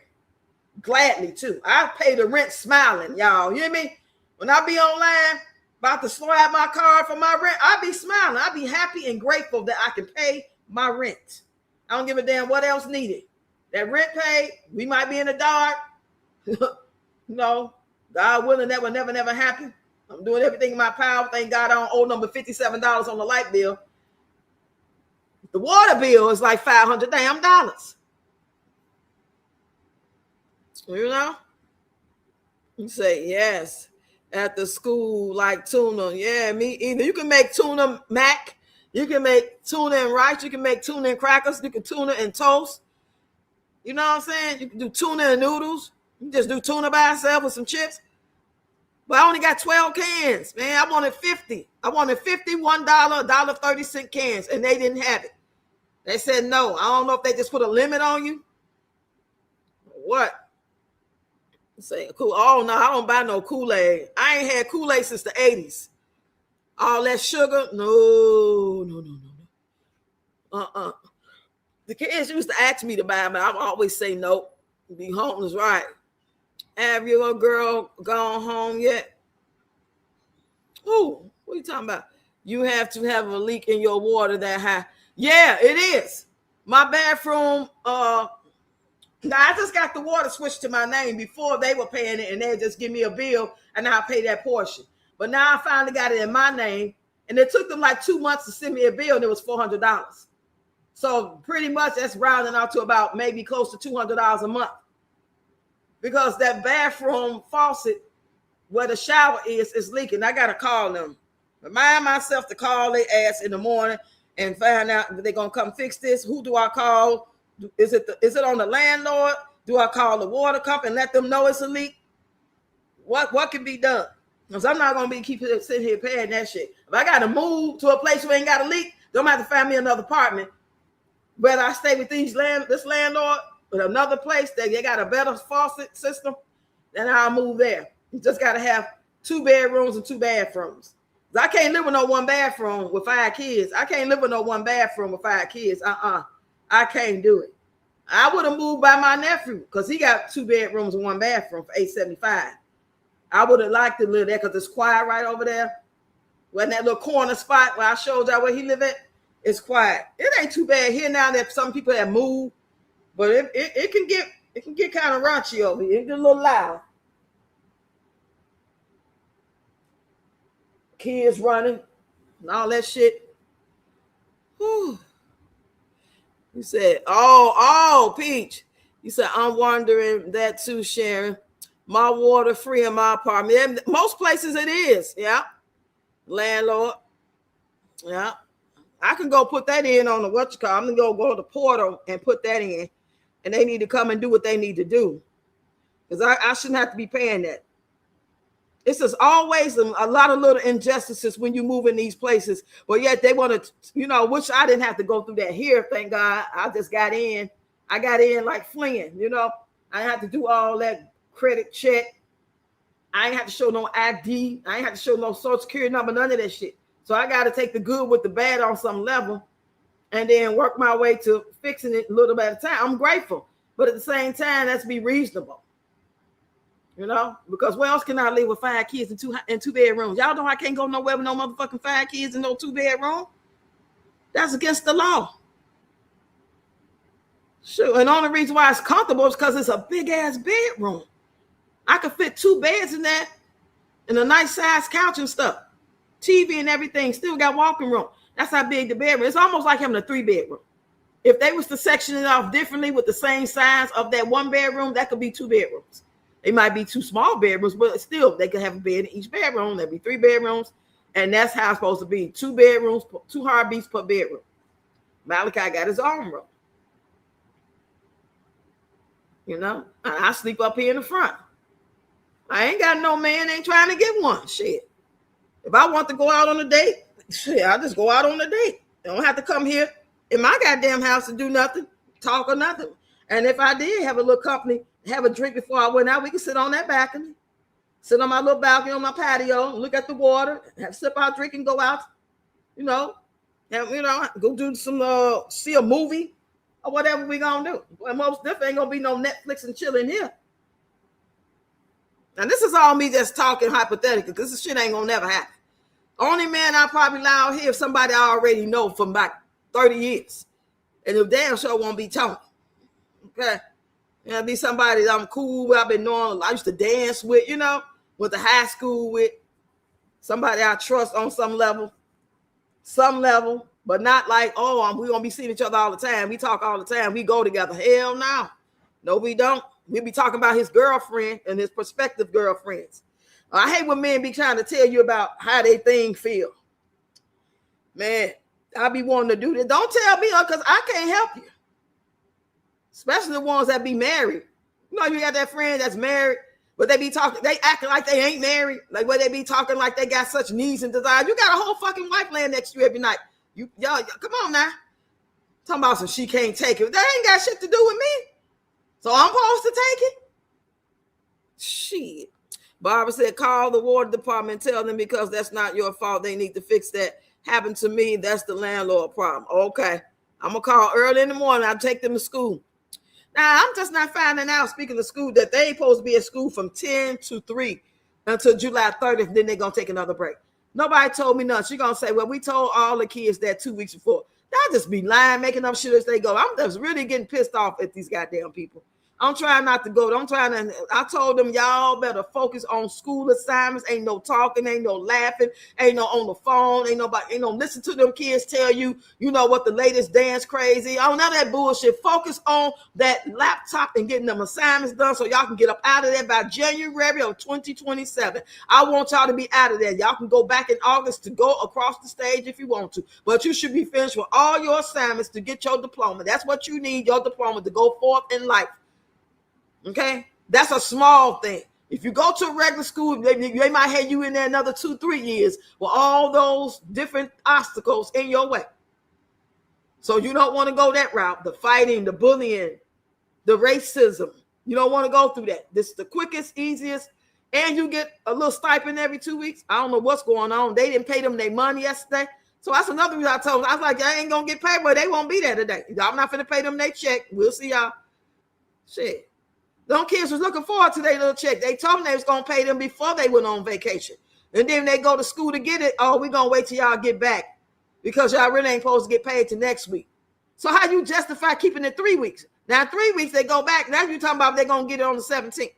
A: Gladly too. I pay the rent smiling, y'all. You hear me? When I be online about to swipe my card for my rent, I be smiling. I be happy and grateful that I can pay my rent. I don't give a damn what else needed. That rent paid, we might be in the dark. No, God willing, that will never happen. I'm doing everything in my power. Thank God I don't owe number $57 on the light bill. The water bill is like $500 damn dollars. You know, you say yes at the school like tuna. Yeah, me either. You can make tuna mac. You can make tuna and rice. You can make tuna and crackers. You can tuna and toast. You know what I'm saying? You can do tuna and noodles. You just do tuna by itself with some chips. But I only got 12 cans, man. I wanted 50. I wanted $51, $1.30 cans, and they didn't have it. They said no. I don't know if they just put a limit on you. What? Say cool. Oh no, I don't buy no Kool-Aid. I ain't had Kool-Aid since the 80s. All that sugar, no. The kids used to ask me to buy them, but I always say no. Be homeless, right? Have your little girl gone home yet? Ooh, what are you talking about? You have to have a leak in your water that high. Yeah, it is. My bathroom, now, I just got the water switched to my name. Before they were paying it and they'd just give me a bill and I'll pay that portion. But now I finally got it in my name, and it took them like 2 months to send me a bill, and it was $400. So pretty much that's rounding out to about maybe close to $200 a month. Because that bathroom faucet where the shower is leaking. I got to call them. Remind myself to call their ass in the morning and find out if they're going to come fix this. Who do I call? Is it on the landlord? Do I call the water company and let them know it's a leak? What can be done? Because I'm not gonna be keeping sitting here paying that shit. If I gotta move to a place where ain't got a leak, then I'm gonna have to find me another apartment. Whether I stay with this landlord or another place that they got a better faucet system, then I'll move there. You just gotta have 2 bedrooms and 2 bathrooms. I can't live with no 1 bathroom with 5 kids. I can't live with no 1 bathroom with 5 kids. I can't do it. I would have moved by my nephew because he got 2 bedrooms and 1 bathroom for $875. I would have liked to live there because it's quiet right over there. When that little corner spot where I showed y'all where he live at, it's quiet. It ain't too bad here now that some people have moved, but it can get kind of raunchy over here. It get a little loud. Kids running and all that shit. Whew. You said, oh, Peach. You said, I'm wondering that too, Sharon. My water free in my apartment. Most places it is. Yeah. Landlord. Yeah. I can go put that in on the I'm going to go to the portal and put that in. And they need to come and do what they need to do. Because I shouldn't have to be paying that. It's just always a lot of little injustices when you move in these places, but yet they want to, which I didn't have to go through that here. Thank God. I just got in. I got in like flinging, I didn't have to do all that credit check. I ain't have to show no ID. I ain't have to show no social security number, none of that shit. So I got to take the good with the bad on some level and then work my way to fixing it a little bit at a time. I'm grateful, but at the same time, let's be reasonable. Because where else can I live with 5 kids in 2 bedrooms? Y'all know I can't go nowhere with no motherfucking 5 kids in no 2 bedroom. That's against the law. Sure. And the only reason why it's comfortable is because it's a big ass bedroom. I could fit 2 beds in that and a nice size couch and stuff. TV and everything, still got walking room. That's how big the bedroom. It's almost like having a 3-bedroom. If they was to section it off differently with the same size of that 1 bedroom, that could be 2 bedrooms. They might be 2 small bedrooms, but still they could have a bed in each bedroom. There'd be 3 bedrooms, and that's how it's supposed to be. 2 bedrooms, 2 heartbeats per bedroom. Malachi got his own room. You know, I sleep up here in the front. I ain't got no man, ain't trying to get one. Shit. If I want to go out on a date, shit, I'll just go out on a date. They don't have to come here in my goddamn house to do nothing, talk or nothing. And if I did have a little company, have a drink before I went out, we can sit on that balcony, sit on my little balcony on my patio, look at the water, have sip our drink and go out, you know, and, you know, go do some, see a movie or whatever we gonna do. Well, most definitely ain't gonna be no Netflix and chilling here. And this is all me just talking hypothetical, because this shit ain't gonna never happen. Only man I probably allow here if somebody I already know from like 30 years. And the damn sure won't be Tony. Okay. It'll be somebody that I'm cool with, I've been knowing, I used to dance with, you know, went to high school with. Somebody I trust on some level, but not like, oh, we're gonna be seeing each other all the time. We talk all the time. We go together. Hell no. No, we don't. We be talking about his girlfriend and his prospective girlfriends. I hate when men be trying to tell you about how they thing feel. Man, I be wanting to do this. Don't tell me, because I can't help you. Especially the ones that be married. You know, you got that friend that's married, but they be talking, they acting like they ain't married. Like where they be talking like they got such needs and desires. You got a whole fucking wife laying next to you every night. Y'all, come on now. Talking about some she can't take it. That ain't got shit to do with me. So I'm supposed to take it? Shit. Barbara said, call the water department, tell them because that's not your fault. They need to fix that. Happened to me. That's the landlord problem. Okay. I'm going to call early in the morning. I'll take them to school. Now, I'm just not finding out, speaking of school, that they ain't supposed to be at school from 10 to 3 until July 30th. Then they're going to take another break. Nobody told me nothing. She's going to say, well, we told all the kids that 2 weeks before. They'll just be lying, making up shit as they go. I'm just really getting pissed off at these goddamn people. I'm trying not to go. I told them, y'all better focus on school assignments. Ain't no talking, ain't no laughing, ain't no on the phone, ain't no listen to them kids tell you, you know what the latest dance crazy. Oh, none of that bullshit. Focus on that laptop and getting them assignments done so y'all can get up out of there by January of 2027. I want y'all to be out of there. Y'all can go back in August to go across the stage if you want to, but you should be finished with all your assignments to get your diploma. That's what you need, your diploma, to go forth in life. Okay, that's a small thing. If you go to a regular school, they might have you in there another 2-3 years with all those different obstacles in your way. So you don't want to go that route. The fighting, the bullying, the racism. You don't want to go through that. This is the quickest, easiest, and you get a little stipend every 2 weeks. I don't know what's going on. They didn't pay them their money yesterday. So that's another reason I told them. I was like, I ain't going to get paid, but they won't be there today. I'm not going to pay them their check. We'll see y'all. Shit. Them kids was looking forward to their little check. They told them they was going to pay them before they went on vacation. And then they go to school to get it. Oh, we're going to wait till y'all get back because y'all really ain't supposed to get paid till next week. So how you justify keeping it 3 weeks? Now, 3 weeks, they go back. Now you're talking about they're going to get it on the 17th.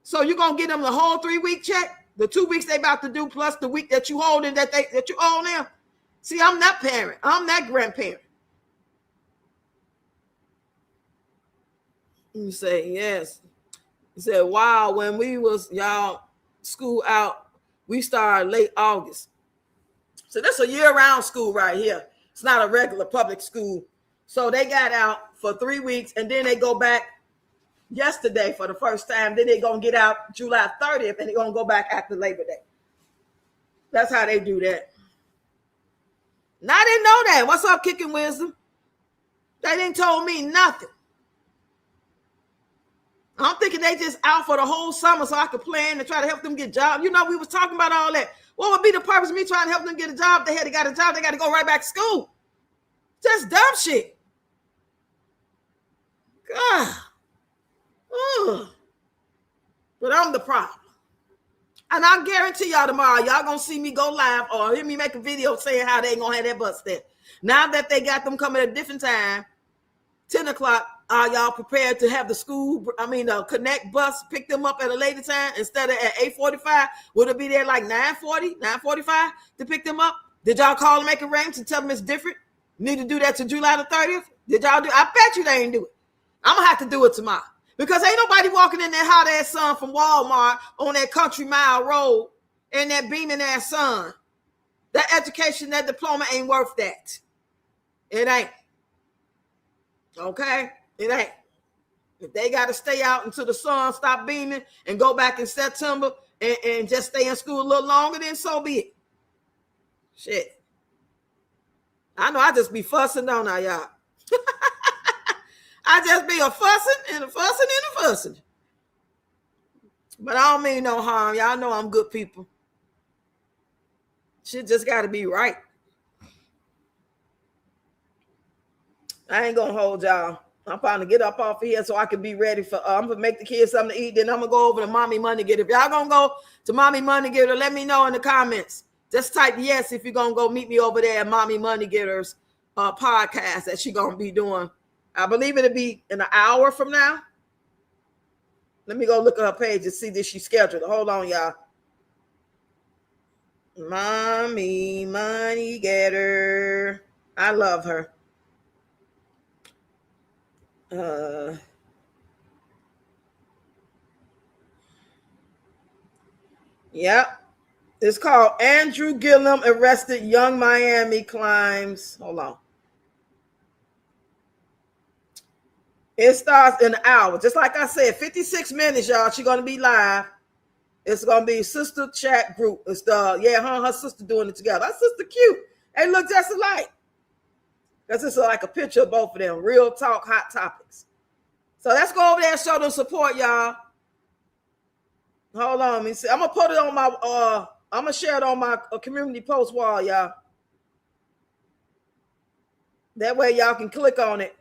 A: So you're going to get them the whole 3 week check? The 2 weeks they about to do plus the week that you holding that you owe them? See, I'm that parent. I'm that grandparent. You say, yes. He said, wow, when we was y'all school out, we started late August. So that's a year-round school right here. It's not a regular public school. So they got out for 3 weeks, and then they go back yesterday for the first time. Then they're going to get out July 30th, and they're going to go back after Labor Day. That's how they do that. And I didn't know that. What's up, Kicking Wisdom? They didn't told me nothing. I'm thinking they just out for the whole summer so I could plan to try to help them get jobs. You know, we was talking about all that. What would be the purpose of me trying to help them get a job? They got a job. They got to go right back to school. Just dumb shit. God. Ugh. But I'm the problem. And I guarantee y'all tomorrow, y'all going to see me go live or hear me make a video saying how they ain't going to have that bus there. Now that they got them coming at a different time, 10 o'clock, Are y'all prepared to have the Connect bus pick them up at a later time instead of at 8:45? Would it be there like 9:40, 9:45 to pick them up? Did y'all call and make arrangements and tell them it's different? Need to do that to July the 30th? Did y'all do? I bet you they ain't do it. I'm going to have to do it tomorrow because ain't nobody walking in that hot ass sun from Walmart on that Country Mile Road in that beaming ass sun. That education, that diploma ain't worth that. It ain't. Okay? It ain't. If they got to stay out until the sun stop beaming and go back in September and just stay in school a little longer, then so be it. Shit. I know I just be fussing, don't I, y'all? I just be a fussing and a fussing and a fussing. But I don't mean no harm. Y'all know I'm good people. Shit just got to be right. I ain't going to hold y'all. I'm trying to get up off of here so I can be ready for, I'm going to make the kids something to eat. Then I'm going to go over to Mommy Money Getter. If y'all going to go to Mommy Money Getter, let me know in the comments. Just type yes if you're going to go meet me over there at Mommy Money Getter's podcast that she's going to be doing. I believe it'll be in an hour from now. Let me go look at her page and see that she's scheduled. Hold on, y'all. Mommy Money Getter. I love her. Yep. It's called Andrew Gillum Arrested Young Miami Climbs. Hold on. It starts in an hour. Just like I said, 56 minutes, y'all. She's going to be live. It's going to be Sister Chat Group. It's her and her sister doing it together. Her sister cute. They look just alike. Because it's like a picture of both of them. Real talk, hot topics. So let's go over there and show them support, y'all. Hold on. Let me see. I'm going to put it on my, I'm going to share it on my community post wall, y'all. That way y'all can click on it.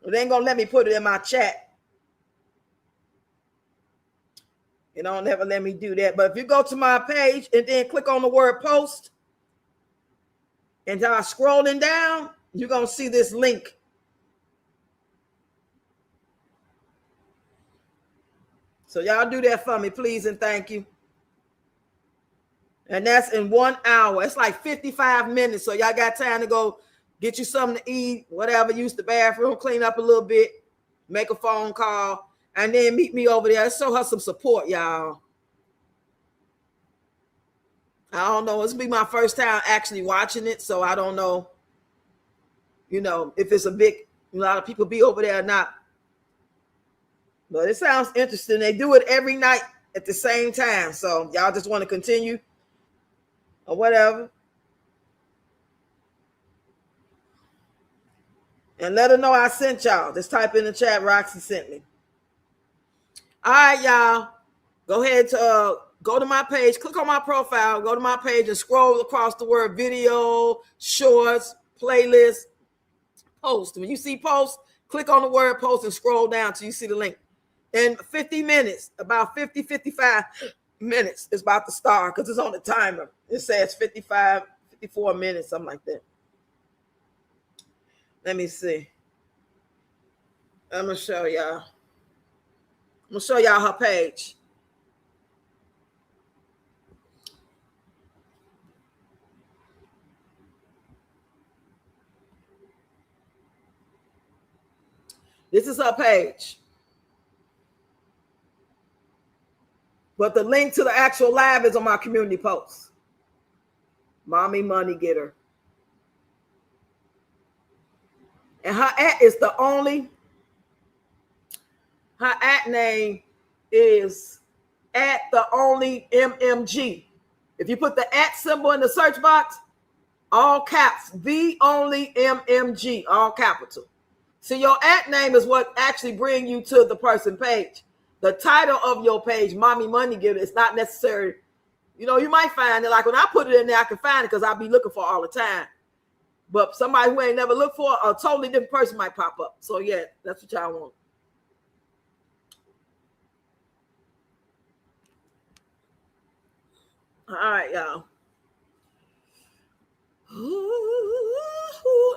A: They ain't going to let me put it in my chat. It don't never let me do that. But if you go to my page and then click on the word post and start scrolling down, you're going to see this link. So y'all do that for me, please, and thank you. And that's in 1 hour. It's like 55 minutes. So y'all got time to go get you something to eat, whatever, use the bathroom, clean up a little bit, make a phone call, and then meet me over there. Let's show her some support, y'all. I don't know. This will be my first time actually watching it, so I don't know, if it's a lot of people be over there or not. But it sounds interesting. They do it every night at the same time. So y'all just want to continue or whatever. And let her know I sent y'all. Just type in the chat, Roxy sent me. All right, y'all. Go ahead to go to my page. Click on my profile. Go to my page and scroll across the word video, shorts, playlist, post. When you see post, click on the word post and scroll down till you see the link. In 50 minutes, about 50, 55 minutes, it's about to start because it's on the timer. It says 55, 54 minutes, something like that. Let me see. I'm going to show y'all. I'm going to show y'all her page. This is her page. But the link to the actual live is on my community post. Mommy Money Getter. And her at name is at the only MMG. If you put the at symbol in the search box, all caps, the only MMG, all capital. So your at name is what actually bring you to the person page. The title of your page, Mommy Money Getter, is not necessary. You might find it, like when I put it in there, I can find it because I'll be looking for it all the time. But somebody who ain't never looked for a totally different person might pop up. So yeah, that's what y'all want. All right, y'all. Ooh.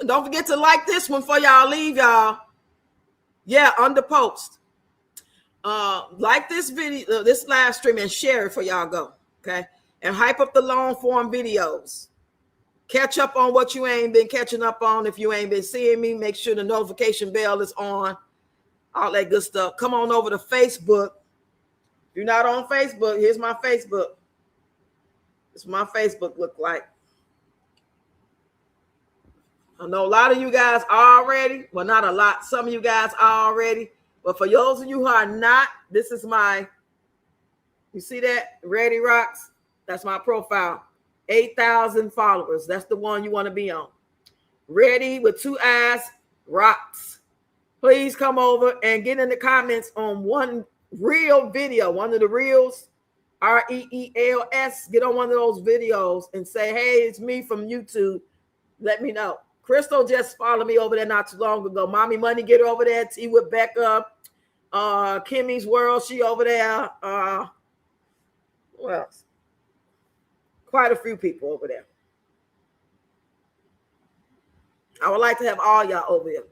A: Don't forget to like this one before y'all leave, y'all. Yeah, under post. Like this video, this live stream, and share it for y'all go. Okay. And hype up the long form videos. Catch up on what you ain't been catching up on. If you ain't been seeing me, make sure the notification bell is on. All that good stuff. Come on over to Facebook. If you're not on Facebook, here's my Facebook. This is my Facebook look like. I know a lot of you guys are already. Well, not a lot. Some of you guys are already. But for those of you who are not, this is my, you see that? Ready Rocks? That's my profile. 8,000 followers. That's the one you want to be on. Ready with 2 eyes, Rocks. Please come over and get in the comments on one real video, one of the reels, REELS. Get on one of those videos and say, hey, it's me from YouTube. Let me know. Crystal just followed me over there not too long ago. Mommy Money, get her over there. T with Becca. Kimmy's World, she over there. Who else? Quite a few people over there. I would like to have all y'all over here.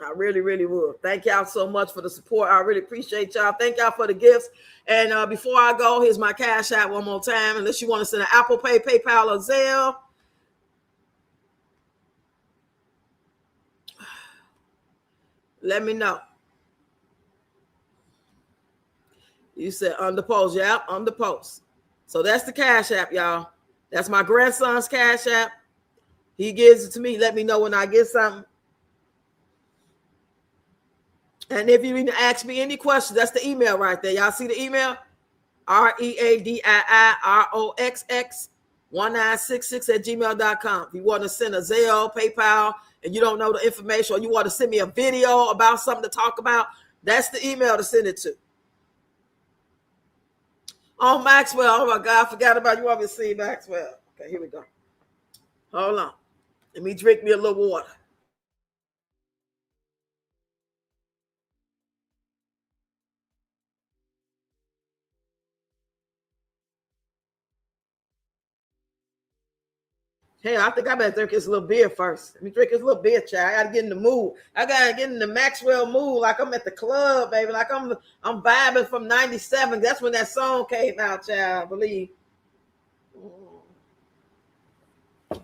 A: I really, really would. Thank y'all so much for the support. I really appreciate y'all. Thank y'all for the gifts. And before I go, here's my Cash App one more time. Unless you want to send an Apple Pay, PayPal, or Zelle. Let me know. You said on the post. Yeah, on the post. So that's the Cash App, y'all. That's my grandson's Cash App. He gives it to me. Let me know when I get something. And if you need to ask me any questions, that's the email right there. Y'all see the email? READIIROXX1966@gmail.com. If you want to send a Zelle, PayPal, and you don't know the information, or you want to send me a video about something to talk about, that's the email to send it to. Oh, Maxwell. Oh, my God. I forgot about you. Want me to see Maxwell? Okay, here we go. Hold on. Let me drink me a little water. Hey, I think I better drink this little beer first. Let me drink this little beer, child. I gotta get in the mood. I gotta get in the Maxwell mood, like I'm at the club, baby. Like I'm vibing from '97. That's when that song came out, child. I believe.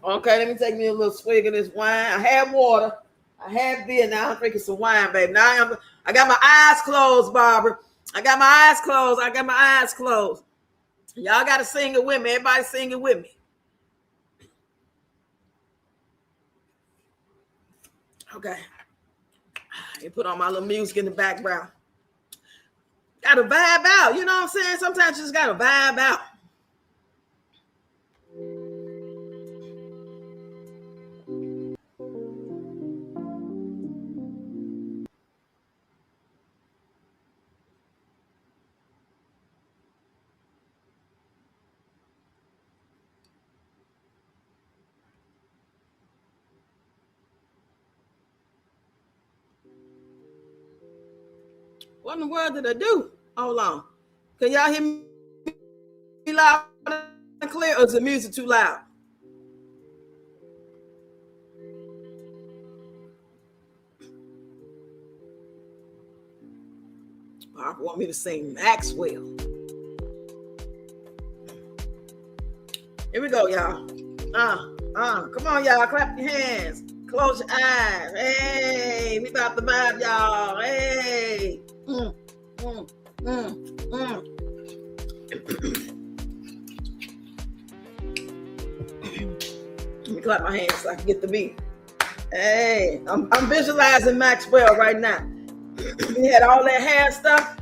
A: Okay, let me take me a little swig of this wine. I had water. I had beer. Now I'm drinking some wine, baby. Now I got my eyes closed, Barbara. I got my eyes closed. I got my eyes closed. Y'all gotta sing it with me. Everybody sing it with me. Okay. You put on my little music in the background. Gotta vibe out. You know what I'm saying? Sometimes you just gotta vibe out. What in the world did I do? Hold on. Can y'all hear me loud and clear, or is the music too loud? I want me to sing Maxwell. Here we go, y'all. Come on, y'all. Clap your hands. Close your eyes. Hey, we about to vibe, y'all. Hey. Let me clap my hands so I can get the beat. Hey, I'm visualizing Maxwell right now. He had all that hair stuff.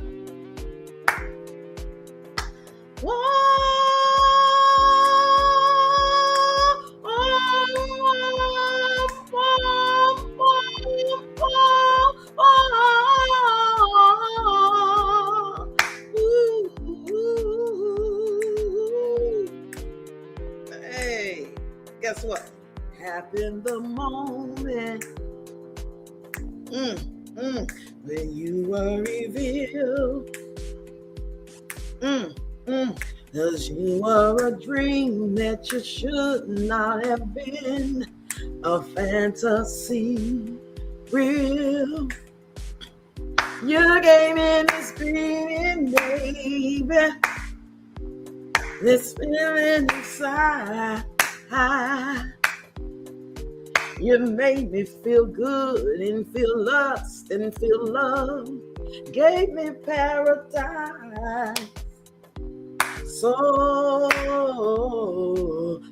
A: Hey, guess what? Happened the moment when you were revealed. Cause you were a dream that you should not have been. a fantasy real. You gave me this feeling, baby, this feeling inside. You made me feel good and feel lust and feel love. Gave me paradise. So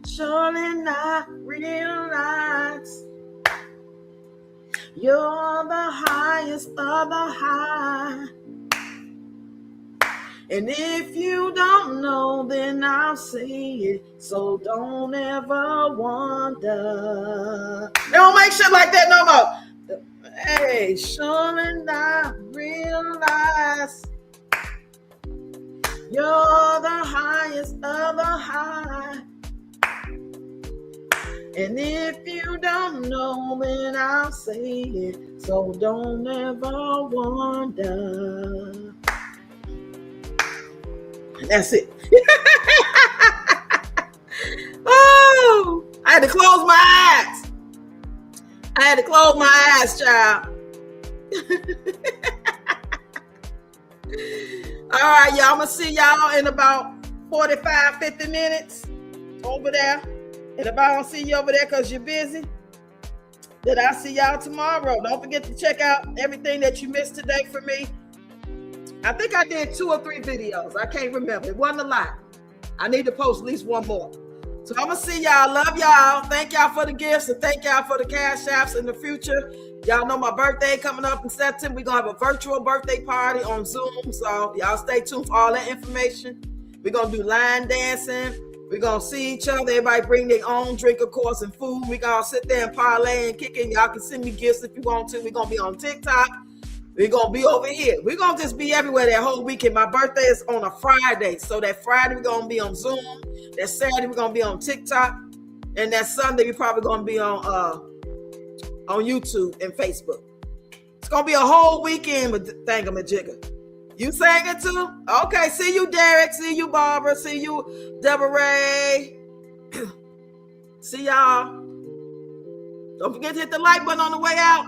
A: surely not realize you're the highest of the high. And if you don't know, then I'll say it. So don't ever wonder. They don't make shit like that no more. Hey, surely not realize you're the highest of the high. And if you don't know, then I'll say it. So don't ever wonder. That's it. Oh, I had to close my eyes. I had to close my eyes, child. All right, y'all. I'm going to see y'all in about 45, 50 minutes over there. And if I don't see you over there because you're busy, then I'll see y'all tomorrow. Don't forget to check out everything that you missed today for me. I think I did 2 or 3 videos. I can't remember. It wasn't a lot. I need to post at least one more. So I'm going to see y'all. Love y'all. Thank y'all for the gifts and thank y'all for the cash apps in the future. Y'all know my birthday coming up in September. We're going to have a virtual birthday party on Zoom. So y'all stay tuned for all that information. We're going to do line dancing. We're going to see each other. Everybody bring their own drink, of course, and food. We're going to sit there and parlay and kick it. Y'all can send me gifts if you want to. We're going to be on TikTok. We're going to be over here. We're going to just be everywhere that whole weekend. My birthday is on a Friday. So that Friday, we're going to be on Zoom. That Saturday, we're going to be on TikTok. And that Sunday, we're probably going to be on YouTube and Facebook. It's going to be a whole weekend with thingamajigger. You sang it too? Okay. See you, Derek. See you, Barbara. See you, Deborah Ray. See y'all. Don't forget to hit the like button on the way out.